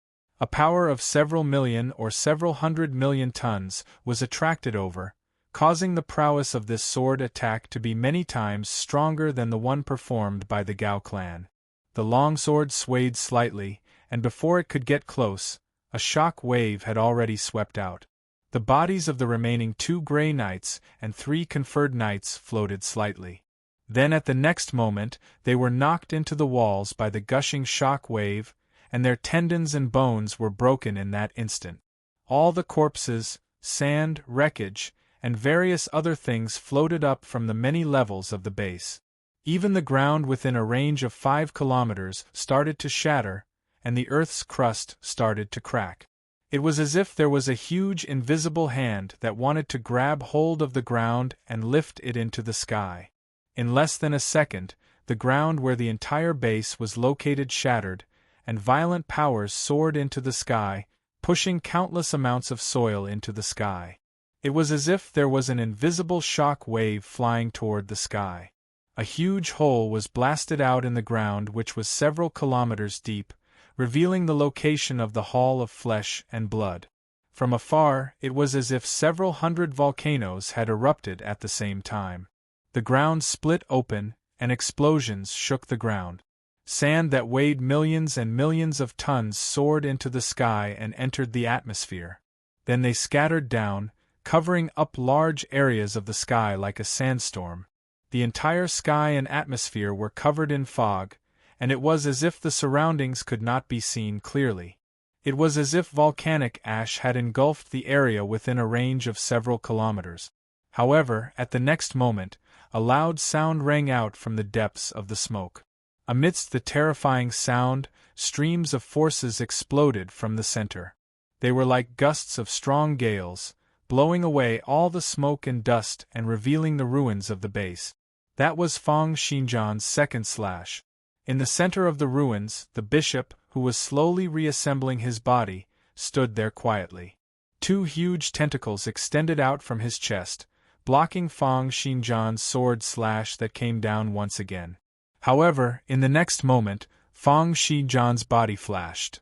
A power of several million or several 100 million tons was attracted over, causing the prowess of this sword attack to be many times stronger than the one performed by the Gao clan. The longsword swayed slightly, and before it could get close, a shock wave had already swept out. The bodies of the remaining 2 Grey Knights and 3 conferred knights floated slightly. Then at the next moment, they were knocked into the walls by the gushing shock wave, and their tendons and bones were broken in that instant. All the corpses, sand, wreckage, and various other things floated up from the many levels of the base. Even the ground within a range of 5 kilometers started to shatter, and the earth's crust started to crack. It was as if there was a huge invisible hand that wanted to grab hold of the ground and lift it into the sky. In less than a second, the ground where the entire base was located shattered, and violent powers soared into the sky, pushing countless amounts of soil into the sky. It was as if there was an invisible shock wave flying toward the sky. A huge hole was blasted out in the ground which was several kilometers deep, revealing the location of the Hall of Flesh and Blood. From afar, it was as if several hundred volcanoes had erupted at the same time. The ground split open, and explosions shook the ground. Sand that weighed millions and millions of tons soared into the sky and entered the atmosphere. Then they scattered down, covering up large areas of the sky like a sandstorm. The entire sky and atmosphere were covered in fog, and it was as if the surroundings could not be seen clearly. It was as if volcanic ash had engulfed the area within a range of several kilometers. However, at the next moment, a loud sound rang out from the depths of the smoke. Amidst the terrifying sound, streams of forces exploded from the center. They were like gusts of strong gales, blowing away all the smoke and dust and revealing the ruins of the base. That was Fang Xinjian's second slash. In the center of the ruins, the bishop, who was slowly reassembling his body, stood there quietly. 2 huge tentacles extended out from his chest, blocking Fang Xinjian's sword slash that came down once again. However, in the next moment, Fang Xinjian's body flashed.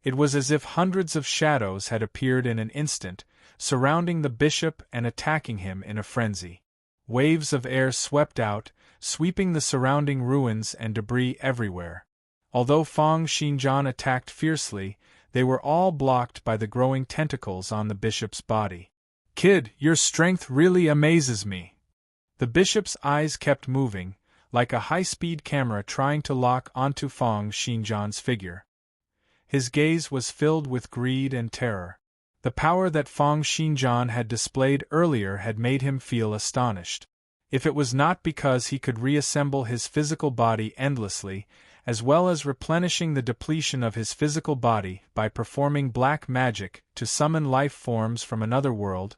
It was as if hundreds of shadows had appeared in an instant, surrounding the bishop and attacking him in a frenzy. Waves of air swept out, sweeping the surrounding ruins and debris everywhere. Although Fang Xinjian attacked fiercely, they were all blocked by the growing tentacles on the bishop's body. "Kid, your strength really amazes me." The bishop's eyes kept moving, like a high-speed camera trying to lock onto Fang Xinjian's figure. His gaze was filled with greed and terror. The power that Fang Xinjian had displayed earlier had made him feel astonished. If it was not because he could reassemble his physical body endlessly, as well as replenishing the depletion of his physical body by performing black magic to summon life forms from another world,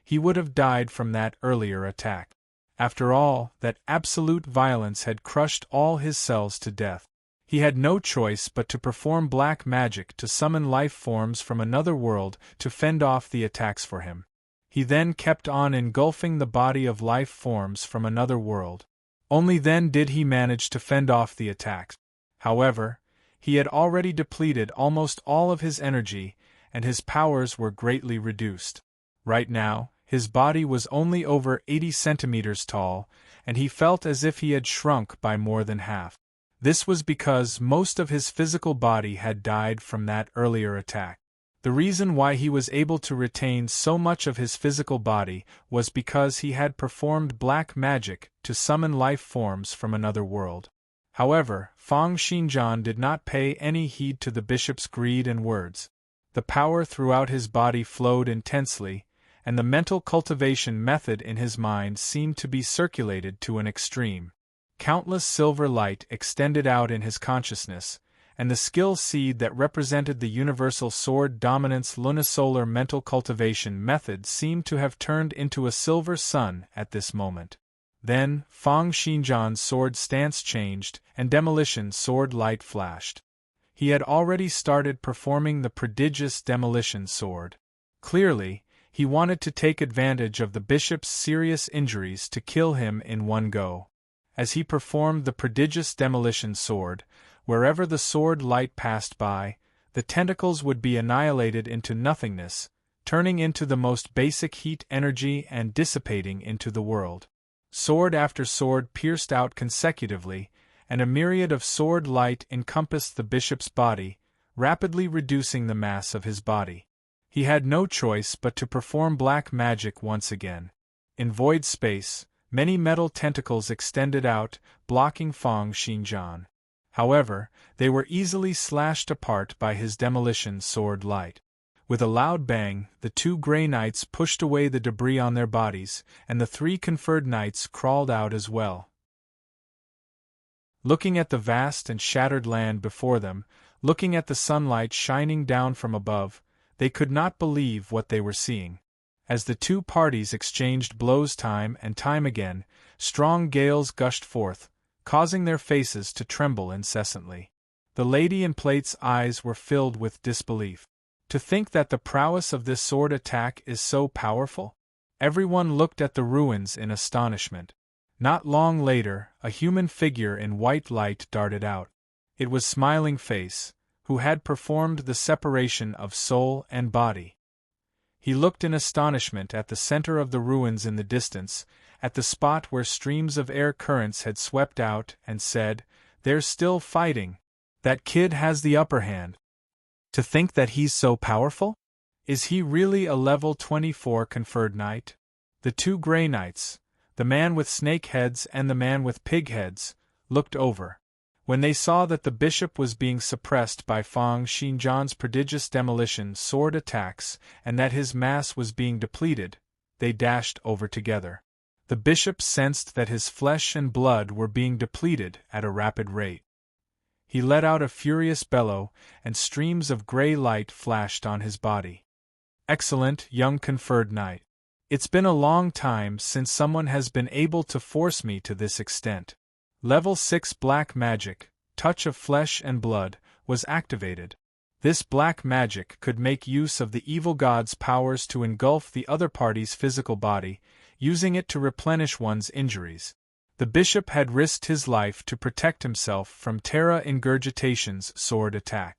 he would have died from that earlier attack. After all, that absolute violence had crushed all his cells to death. He had no choice but to perform black magic to summon life forms from another world to fend off the attacks for him. He then kept on engulfing the body of life forms from another world. Only then did he manage to fend off the attacks. However, he had already depleted almost all of his energy, and his powers were greatly reduced. Right now, his body was only over 80 centimeters tall, and he felt as if he had shrunk by more than half. This was because most of his physical body had died from that earlier attack. The reason why he was able to retain so much of his physical body was because he had performed black magic to summon life forms from another world. However, Fang Xinjian did not pay any heed to the bishop's greed and words. The power throughout his body flowed intensely, and the mental cultivation method in his mind seemed to be circulated to an extreme. Countless silver light extended out in his consciousness, and the skill seed that represented the universal sword dominance lunisolar mental cultivation method seemed to have turned into a silver sun at this moment. Then, Fang Xinjian's sword stance changed, and demolition sword light flashed. He had already started performing the prodigious demolition sword. Clearly, he wanted to take advantage of the bishop's serious injuries to kill him in one go. As he performed the prodigious demolition sword, wherever the sword light passed by, the tentacles would be annihilated into nothingness, turning into the most basic heat energy and dissipating into the world. Sword after sword pierced out consecutively, and a myriad of sword light encompassed the bishop's body, rapidly reducing the mass of his body. He had no choice but to perform black magic once again. In void space, many metal tentacles extended out, blocking Fang Xinjian. However, they were easily slashed apart by his demolition sword light. With a loud bang, the two Grey Knights pushed away the debris on their bodies, and the three conferred knights crawled out as well. Looking at the vast and shattered land before them, looking at the sunlight shining down from above, they could not believe what they were seeing. As the two parties exchanged blows time and time again, strong gales gushed forth, causing their faces to tremble incessantly. The lady in plate's eyes were filled with disbelief. To think that the prowess of this sword attack is so powerful? Everyone looked at the ruins in astonishment. Not long later, a human figure in white light darted out. It was Smiling Face, who had performed the separation of soul and body. He looked in astonishment at the center of the ruins in the distance, at the spot where streams of air currents had swept out, and said, "They're still fighting. That kid has the upper hand. To think that he's so powerful? Is he really a level 24 conferred knight?" The two Grey Knights, the man with snake heads and the man with pig heads, looked over. When they saw that the bishop was being suppressed by Fang Xinjian's prodigious demolition sword attacks and that his mass was being depleted, they dashed over together. The bishop sensed that his flesh and blood were being depleted at a rapid rate. He let out a furious bellow, and streams of grey light flashed on his body. "Excellent, young conferred knight. It's been a long time since someone has been able to force me to this extent." Level 6 Black Magic, Touch of Flesh and Blood, was activated. This black magic could make use of the evil god's powers to engulf the other party's physical body, using it to replenish one's injuries. The bishop had risked his life to protect himself from Terra Ingurgitation's sword attack.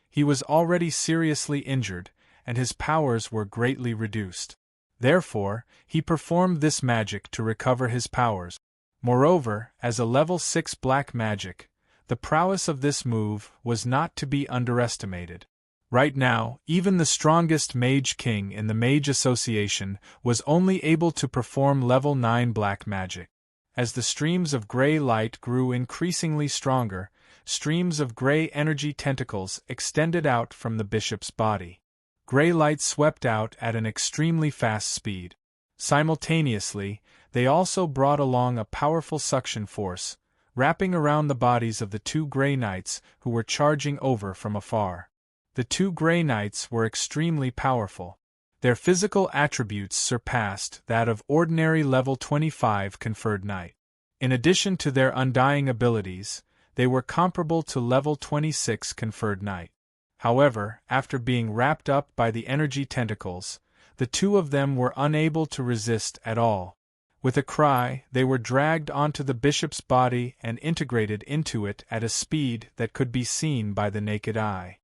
He was already seriously injured, and his powers were greatly reduced. Therefore, he performed this magic to recover his powers. Moreover, as a level 6 black magic, the prowess of this move was not to be underestimated. Right now, even the strongest Mage King in the Mage Association was only able to perform level 9 black magic. As the streams of gray light grew increasingly stronger, streams of gray energy tentacles extended out from the bishop's body. Gray light swept out at an extremely fast speed. Simultaneously, they also brought along a powerful suction force, wrapping around the bodies of the two Grey Knights who were charging over from afar. The two Grey Knights were extremely powerful. Their physical attributes surpassed that of ordinary level 25 conferred knight. In addition to their undying abilities, they were comparable to level 26 conferred knight. However, after being wrapped up by the energy tentacles, the two of them were unable to resist at all. With a cry, they were dragged onto the bishop's body and integrated into it at a speed that could be seen by the naked eye.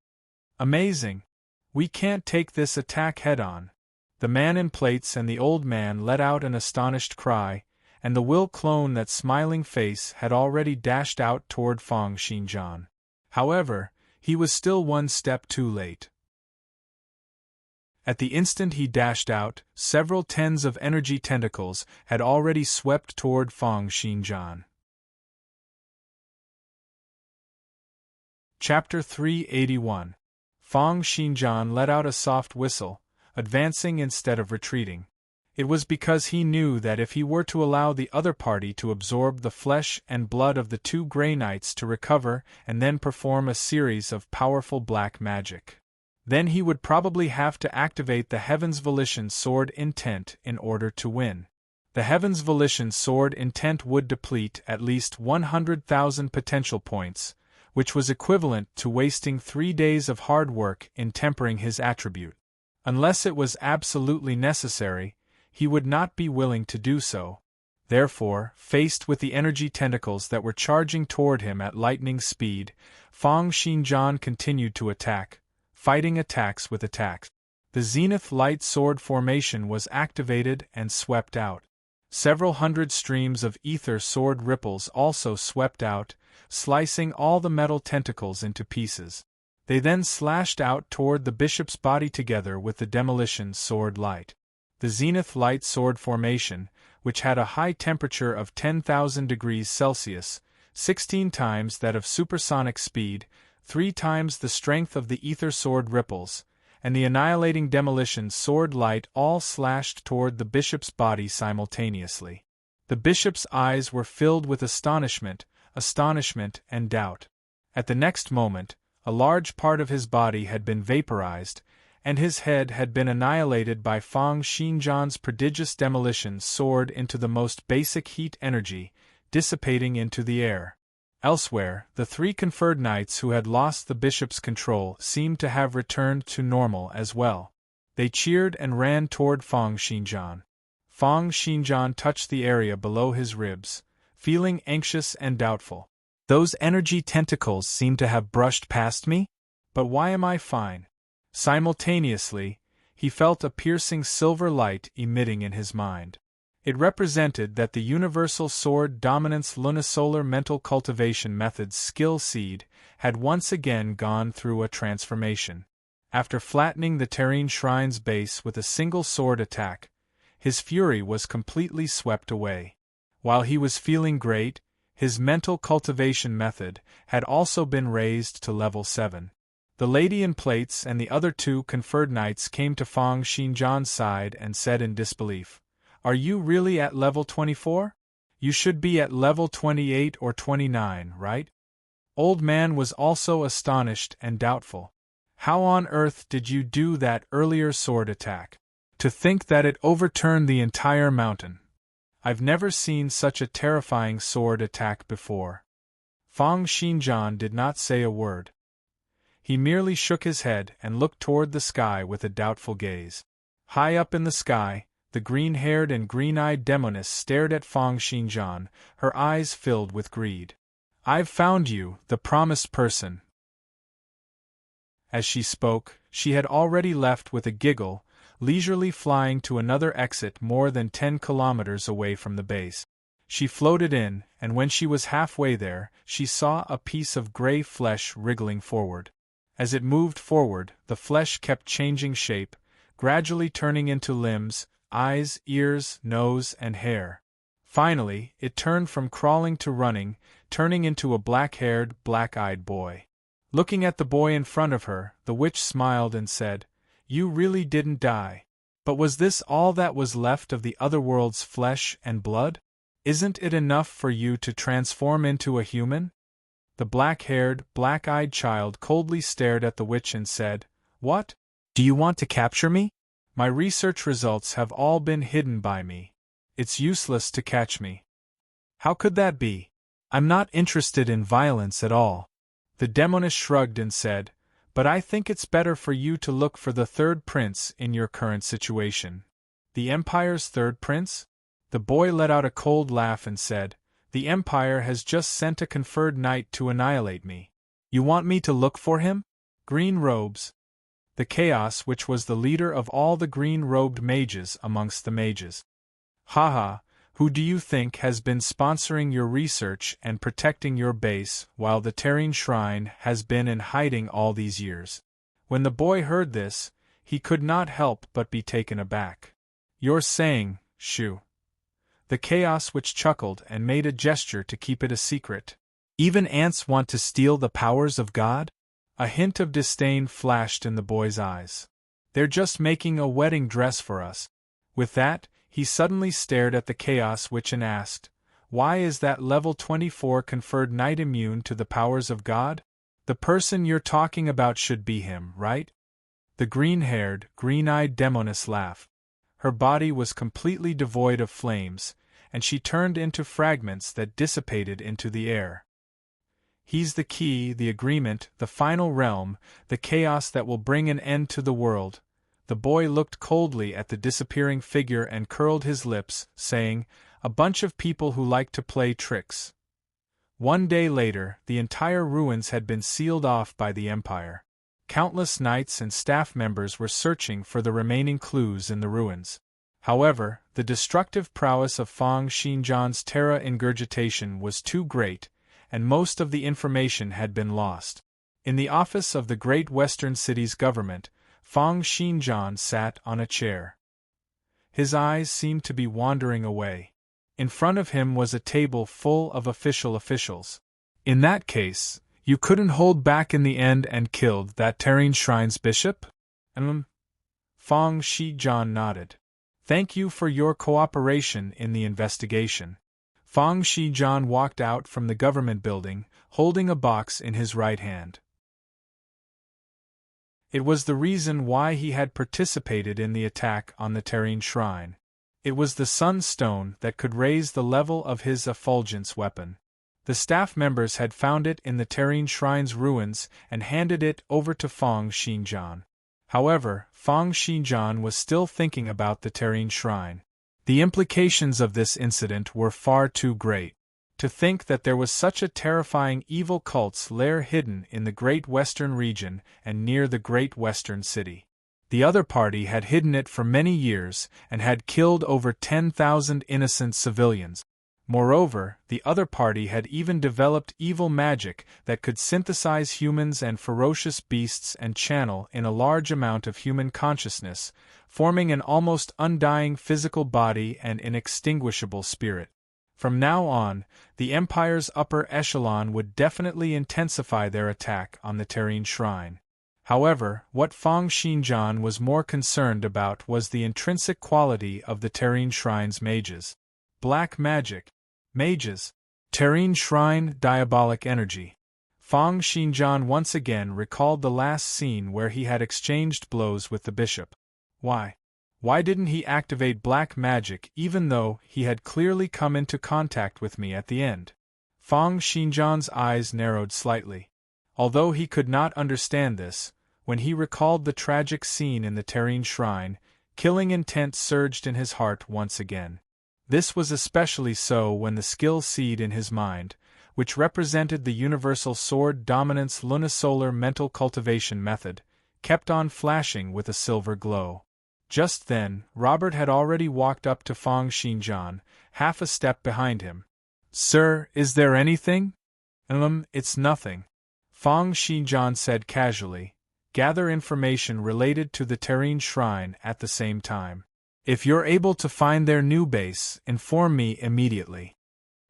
Amazing! We can't take this attack head-on. The man in plates and the old man let out an astonished cry, and the will clone that smiling face had already dashed out toward Fang Xinjian. However, he was still one step too late. At the instant he dashed out, several tens of energy tentacles had already swept toward Fang Xinjian. Chapter 381. Fang Xinjian let out a soft whistle, advancing instead of retreating. It was because he knew that if he were to allow the other party to absorb the flesh and blood of the two Grey Knights to recover and then perform a series of powerful black magic, then he would probably have to activate the Heaven's Volition Sword Intent in order to win. The Heaven's Volition Sword Intent would deplete at least 100,000 potential points, which was equivalent to wasting 3 days of hard work in tempering his attribute. Unless it was absolutely necessary, he would not be willing to do so. Therefore, faced with the energy tentacles that were charging toward him at lightning speed, Fang Xinjian continued to attack, fighting attacks with attacks. The Zenith Light Sword formation was activated and swept out. Several hundred streams of ether sword ripples also swept out, slicing all the metal tentacles into pieces. They then slashed out toward the bishop's body together with the demolition sword light. The Zenith Light Sword formation, which had a high temperature of 10,000 degrees Celsius, 16 times that of supersonic speed, 3 times the strength of the ether sword ripples, and the annihilating demolition sword light all slashed toward the bishop's body simultaneously. The bishop's eyes were filled with astonishment, and doubt. At the next moment, a large part of his body had been vaporized, and his head had been annihilated by Fang Xinjian's prodigious demolition sword into the most basic heat energy, dissipating into the air. Elsewhere, the 3 conferred knights who had lost the bishop's control seemed to have returned to normal as well. They cheered and ran toward Fang Xinjian. Fang Xinjian touched the area below his ribs, feeling anxious and doubtful. Those energy tentacles seem to have brushed past me? But why am I fine? Simultaneously, he felt a piercing silver light emitting in his mind. It represented that the Universal Sword Dominance Lunisolar Mental Cultivation Method's skill seed had once again gone through a transformation. After flattening the Serene Shrine's base with a single sword attack, his fury was completely swept away. While he was feeling great, his mental cultivation method had also been raised to level 7. The lady in plates and the other 2 conferred knights came to Fang Xinjian's side and said in disbelief, "Are you really at level 24? You should be at level 28 or 29, right?" Old Man was also astonished and doubtful. "How on earth did you do that earlier sword attack? To think that it overturned the entire mountain. I've never seen such a terrifying sword attack before." Fang Xinjian did not say a word. He merely shook his head and looked toward the sky with a doubtful gaze. High up in the sky, the green-haired and green-eyed demoness stared at Fang Xinjian, her eyes filled with greed. "I've found you, the promised person." As she spoke, she had already left with a giggle, leisurely flying to another exit more than 10 kilometers away from the base. She floated in, and when she was halfway there, she saw a piece of gray flesh wriggling forward. As it moved forward, the flesh kept changing shape, gradually turning into limbs, eyes, ears, nose, and hair. Finally, it turned from crawling to running, turning into a black-haired, black-eyed boy. Looking at the boy in front of her, the witch smiled and said, "You really didn't die. But was this all that was left of the other world's flesh and blood? Isn't it enough for you to transform into a human?" The black-haired, black-eyed child coldly stared at the witch and said, "What? Do you want to capture me? My research results have all been hidden by me. It's useless to catch me." "How could that be? I'm not interested in violence at all." The demoness shrugged and said, "But I think it's better for you to look for the third prince in your current situation." "The Empire's third prince?" The boy let out a cold laugh and said, "The Empire has just sent a conferred knight to annihilate me. You want me to look for him? Green robes." The Chaos, which was the leader of all the green-robed mages amongst the mages. "Haha, who do you think has been sponsoring your research and protecting your base while the Terrene Shrine has been in hiding all these years?" When the boy heard this, he could not help but be taken aback. "You're saying, shoo." The Chaos Witch chuckled and made a gesture to keep it a secret. "Even ants want to steal the powers of God?" A hint of disdain flashed in the boy's eyes. "They're just making a wedding dress for us." With that, he suddenly stared at the Chaos Witch and asked, "Why is that level 24 conferred knight immune to the powers of God? The person you're talking about should be him, right?" The green-haired, green-eyed demoness laughed. Her body was completely devoid of flames, and she turned into fragments that dissipated into the air. "He's the key, the agreement, the final realm, the chaos that will bring an end to the world." The boy looked coldly at the disappearing figure and curled his lips, saying, "A bunch of people who like to play tricks." One day later, the entire ruins had been sealed off by the Empire. Countless knights and staff members were searching for the remaining clues in the ruins. However, the destructive prowess of Fang Xinjian's terra ingurgitation was too great, and most of the information had been lost. In the office of the Great Western City's government, Fang Xinjian sat on a chair. His eyes seemed to be wandering away. In front of him was a table full of officials. "In that case, you couldn't hold back in the end and killed that Terrene Shrine's bishop?" Fang Xinjian nodded. "Thank you for your cooperation in the investigation." Fang Xinjian walked out from the government building, holding a box in his right hand. It was the reason why he had participated in the attack on the Terrene Shrine. It was the Sunstone that could raise the level of his effulgence weapon. The staff members had found it in the Terrene Shrine's ruins and handed it over to Fang Xinjian. However, Fang Xinjian was still thinking about the Terrene Shrine. The implications of this incident were far too great. To think that there was such a terrifying evil cult's lair hidden in the Great Western region and near the Great Western City. The other party had hidden it for many years and had killed over 10,000 innocent civilians. Moreover, the other party had even developed evil magic that could synthesize humans and ferocious beasts and channel in a large amount of human consciousness, forming an almost undying physical body and inextinguishable spirit. From now on, the Empire's upper echelon would definitely intensify their attack on the Terrene Shrine. However, what Fang Xinjian was more concerned about was the intrinsic quality of the Terrene Shrine's mages. Black magic. Mages. Terrene Shrine, diabolic energy. Fang Xinjian once again recalled the last scene where he had exchanged blows with the bishop. Why didn't he activate black magic even though he had clearly come into contact with me at the end? Fang Xinjian's eyes narrowed slightly. Although he could not understand this, when he recalled the tragic scene in the Terrene Shrine, killing intent surged in his heart once again. This was especially so when the skill seed in his mind, which represented the universal sword dominance lunisolar mental cultivation method, kept on flashing with a silver glow. Just then, Robert had already walked up to Fang Xinjian, half a step behind him. "Sir, is there anything?" It's nothing," Fang Xinjian said casually. "Gather information related to the Serene Shrine at the same time. If you're able to find their new base, inform me immediately."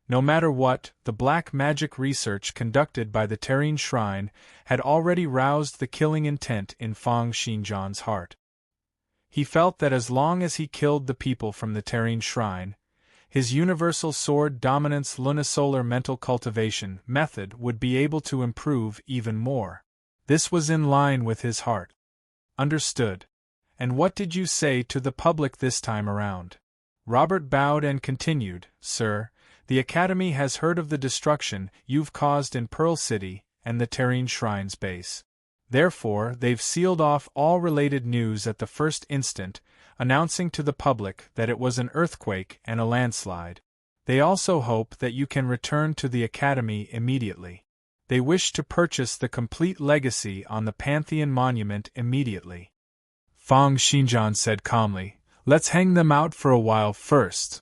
No matter what, the black magic research conducted by the Serene Shrine had already roused the killing intent in Fang Xinjian's heart. He felt that as long as he killed the people from the Serene Shrine, his universal sword dominance lunisolar mental cultivation method would be able to improve even more. This was in line with his heart. Understood. And what did you say to the public this time around? Robert bowed and continued, "Sir, the Academy has heard of the destruction you've caused in Pearl City and the Serene Shrine's base. Therefore, they've sealed off all related news at the first instant, announcing to the public that it was an earthquake and a landslide. They also hope that you can return to the Academy immediately. They wish to purchase the complete legacy on the Pantheon monument immediately." Fang Xinjian said calmly, "Let's hang them out for a while first."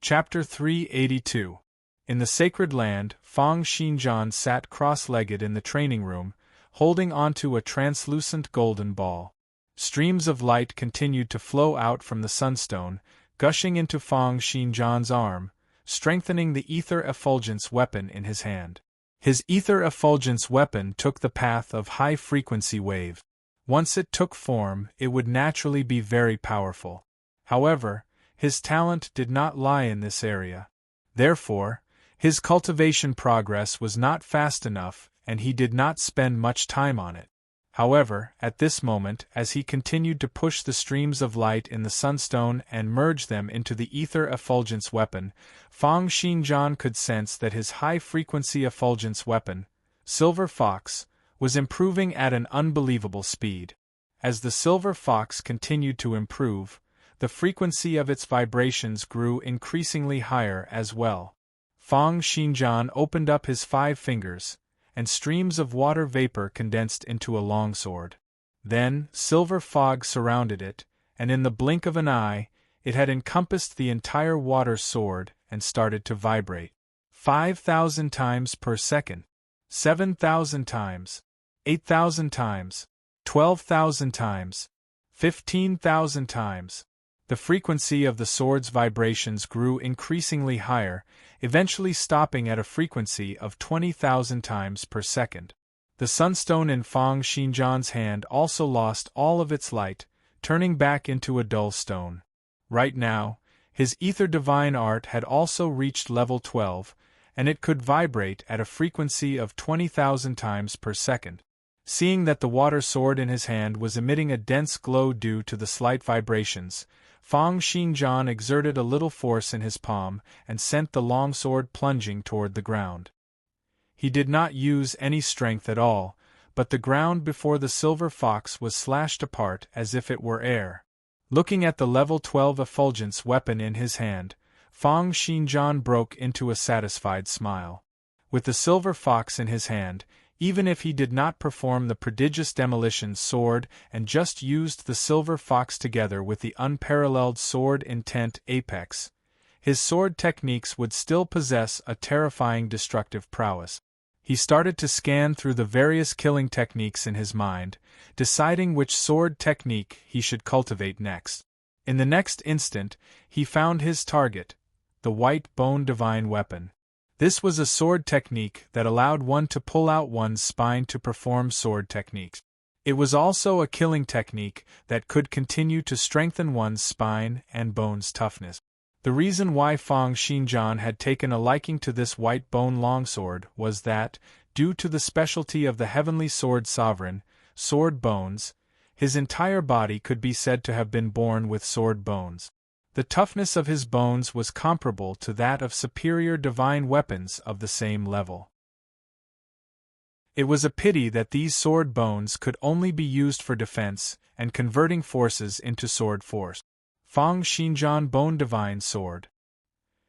Chapter 382. In the sacred land, Fang Xinjian sat cross-legged in the training room, holding onto a translucent golden ball. Streams of light continued to flow out from the sunstone, gushing into Fang Xinjian's arm, strengthening the ether effulgence weapon in his hand. His ether effulgence weapon took the path of high-frequency wave. Once it took form, it would naturally be very powerful. However, his talent did not lie in this area. Therefore, his cultivation progress was not fast enough, and he did not spend much time on it. However, at this moment, as he continued to push the streams of light in the sunstone and merge them into the ether effulgence weapon, Fang Xinjian could sense that his high-frequency effulgence weapon, Silver Fox, was improving at an unbelievable speed. As the Silver Fox continued to improve, the frequency of its vibrations grew increasingly higher as well. Fang Xinjian opened up his 5 fingers, and streams of water vapor condensed into a longsword. Then, silver fog surrounded it, and in the blink of an eye, it had encompassed the entire water sword and started to vibrate. 5,000 times per second. 7,000 times. 8,000 times. 12,000 times. 15,000 times. The frequency of the sword's vibrations grew increasingly higher, eventually stopping at a frequency of 20,000 times per second. The sunstone in Fang Xinjian's hand also lost all of its light, turning back into a dull stone. Right now, his ether divine art had also reached level 12, and it could vibrate at a frequency of 20,000 times per second. Seeing that the water sword in his hand was emitting a dense glow due to the slight vibrations, Fang Xinjian exerted a little force in his palm and sent the longsword plunging toward the ground. He did not use any strength at all, but the ground before the silver fox was slashed apart as if it were air. Looking at the level 12 effulgence weapon in his hand, Fang Xinjian broke into a satisfied smile. With the silver fox in his hand, even if he did not perform the prodigious demolition sword and just used the silver fox together with the unparalleled sword intent apex, his sword techniques would still possess a terrifying destructive prowess. He started to scan through the various killing techniques in his mind, deciding which sword technique he should cultivate next. In the next instant, he found his target, the white bone divine weapon. This was a sword technique that allowed one to pull out one's spine to perform sword techniques. It was also a killing technique that could continue to strengthen one's spine and bone's toughness. The reason why Fang Xinjian had taken a liking to this white bone longsword was that, due to the specialty of the heavenly sword sovereign, Sword Bones, his entire body could be said to have been born with sword bones. The toughness of his bones was comparable to that of superior divine weapons of the same level. It was a pity that these sword bones could only be used for defense and converting forces into sword force. Fang Xinjian Bone Divine Sword.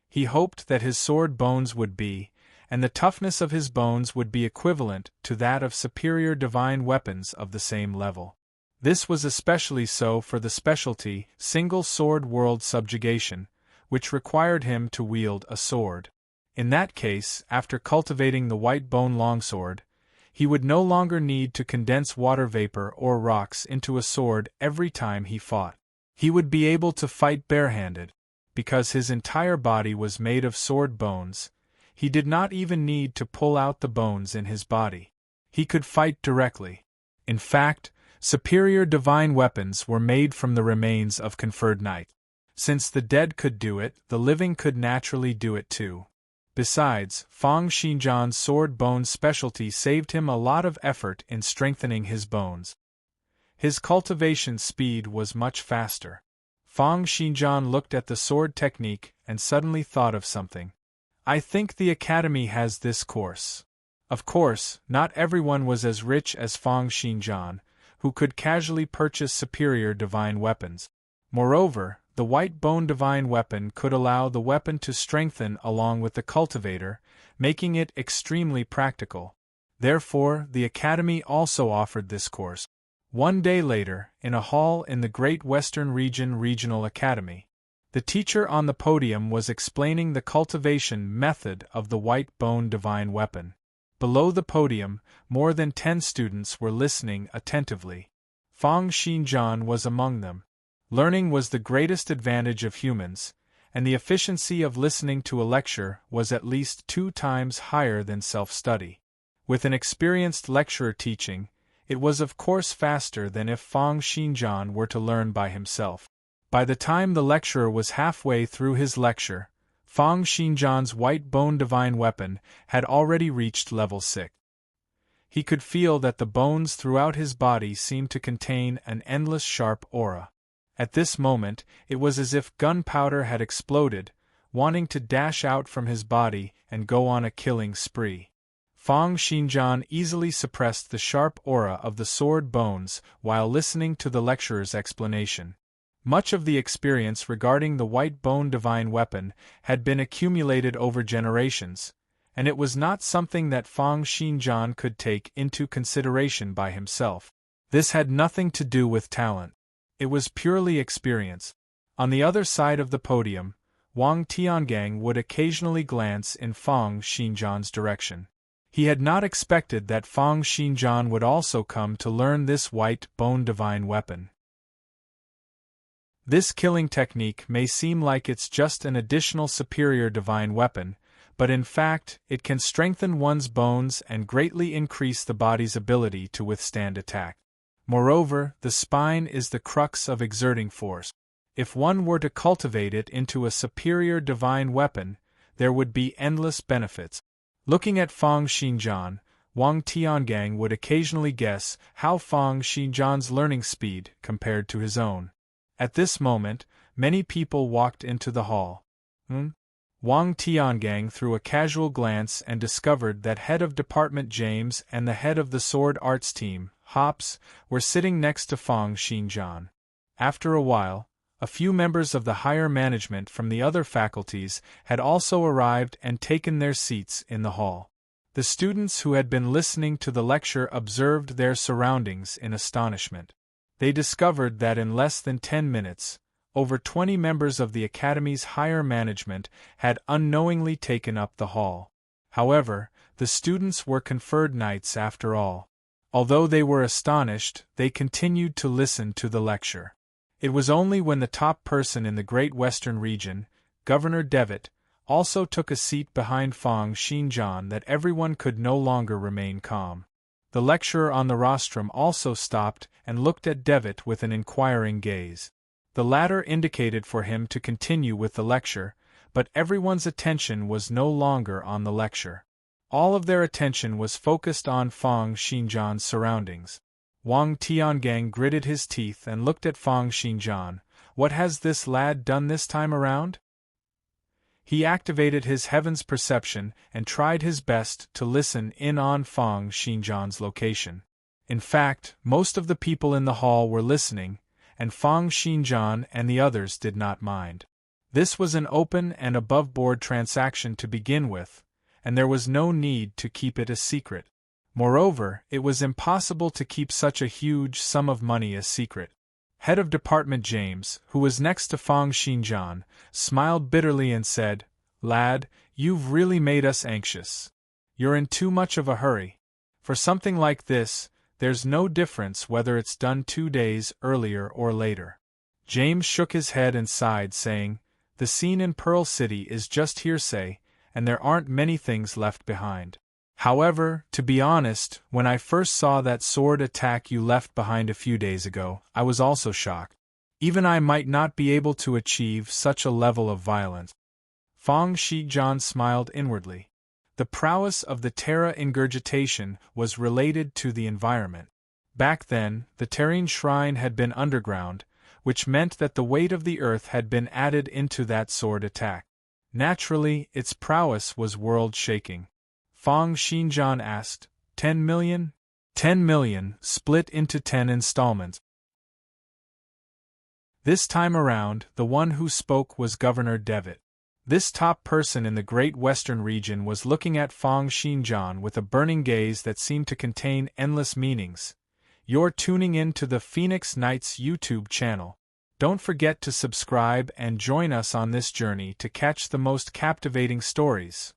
He hoped that his sword bones would be, and the toughness of his bones would be equivalent to that of superior divine weapons of the same level. This was especially so for the specialty, single-sword world subjugation, which required him to wield a sword. In that case, after cultivating the white bone longsword, he would no longer need to condense water vapor or rocks into a sword every time he fought. He would be able to fight barehanded. Because his entire body was made of sword bones, he did not even need to pull out the bones in his body. He could fight directly. In fact, superior divine weapons were made from the remains of conferred knights. Since the dead could do it, the living could naturally do it too. Besides, Fang Xinjian's sword bone specialty saved him a lot of effort in strengthening his bones. His cultivation speed was much faster. Fang Xinjian looked at the sword technique and suddenly thought of something. I think the academy has this course. Of course, not everyone was as rich as Fang Xinjian, who could casually purchase superior divine weapons. Moreover, the white bone divine weapon could allow the weapon to strengthen along with the cultivator, making it extremely practical. Therefore, the academy also offered this course. One day later, in a hall in the Great Western Region Regional Academy, the teacher on the podium was explaining the cultivation method of the white bone divine weapon. Below the podium, more than 10 students were listening attentively. Fang Xinjian was among them. Learning was the greatest advantage of humans, and the efficiency of listening to a lecture was at least 2 times higher than self-study. With an experienced lecturer teaching, it was of course faster than if Fang Xinjian were to learn by himself. By the time the lecturer was halfway through his lecture, Fang Xinjian's white bone divine weapon had already reached level 6. He could feel that the bones throughout his body seemed to contain an endless sharp aura. At this moment, it was as if gunpowder had exploded, wanting to dash out from his body and go on a killing spree. Fang Xinjian easily suppressed the sharp aura of the sword bones while listening to the lecturer's explanation. Much of the experience regarding the white bone divine weapon had been accumulated over generations, and it was not something that Fang Xinjian could take into consideration by himself. This had nothing to do with talent. It was purely experience. On the other side of the podium, Wang Tiangang would occasionally glance in Fang Xinjian's direction. He had not expected that Fang Xinjian would also come to learn this white bone divine weapon. This killing technique may seem like it's just an additional superior divine weapon, but in fact, it can strengthen one's bones and greatly increase the body's ability to withstand attack. Moreover, the spine is the crux of exerting force. If one were to cultivate it into a superior divine weapon, there would be endless benefits. Looking at Fang Xinjian, Wang Tiangang would occasionally guess how Fang Xinjian's learning speed compared to his own. At this moment, many people walked into the hall. Wang Tiangang threw a casual glance and discovered that head of department James and the head of the sword arts team, Hops, were sitting next to Fang Xinjian. After a while, a few members of the higher management from the other faculties had also arrived and taken their seats in the hall. The students who had been listening to the lecture observed their surroundings in astonishment. They discovered that in less than 10 minutes, over 20 members of the academy's higher management had unknowingly taken up the hall. However, the students were conferred knights after all. Although they were astonished, they continued to listen to the lecture. It was only when the top person in the Great Western Region, Governor Devitt, also took a seat behind Fang Xinjian that everyone could no longer remain calm. The lecturer on the rostrum also stopped and looked at Devitt with an inquiring gaze. The latter indicated for him to continue with the lecture, but everyone's attention was no longer on the lecture. All of their attention was focused on Fang Xinjian's surroundings. Wang Tiangang gritted his teeth and looked at Fang Xinjian. What has this lad done this time around? He activated his heaven's perception and tried his best to listen in on Fang Xinjian's location. In fact, most of the people in the hall were listening, and Fang Xinjian and the others did not mind. This was an open and above-board transaction to begin with, and there was no need to keep it a secret. Moreover, it was impossible to keep such a huge sum of money a secret. Head of Department James, who was next to Fang Xinjian, smiled bitterly and said, "Lad, you've really made us anxious. You're in too much of a hurry. For something like this, there's no difference whether it's done 2 days earlier or later." James shook his head and sighed, saying, "The scene in Pearl City is just hearsay, and there aren't many things left behind. However, to be honest, when I first saw that sword attack you left behind a few days ago, I was also shocked. Even I might not be able to achieve such a level of violence." Fang Xizhan smiled inwardly. The prowess of the Terra ingurgitation was related to the environment. Back then, the Terrene shrine had been underground, which meant that the weight of the earth had been added into that sword attack. Naturally, its prowess was world-shaking. Fang Xinjian asked, 10 million? 10 million, split into 10 installments. This time around, the one who spoke was Governor Devitt. This top person in the Great Western region was looking at Fang Xinjian with a burning gaze that seemed to contain endless meanings. "You're tuning in to the Phoenix Knights YouTube channel. Don't forget to subscribe and join us on this journey to catch the most captivating stories.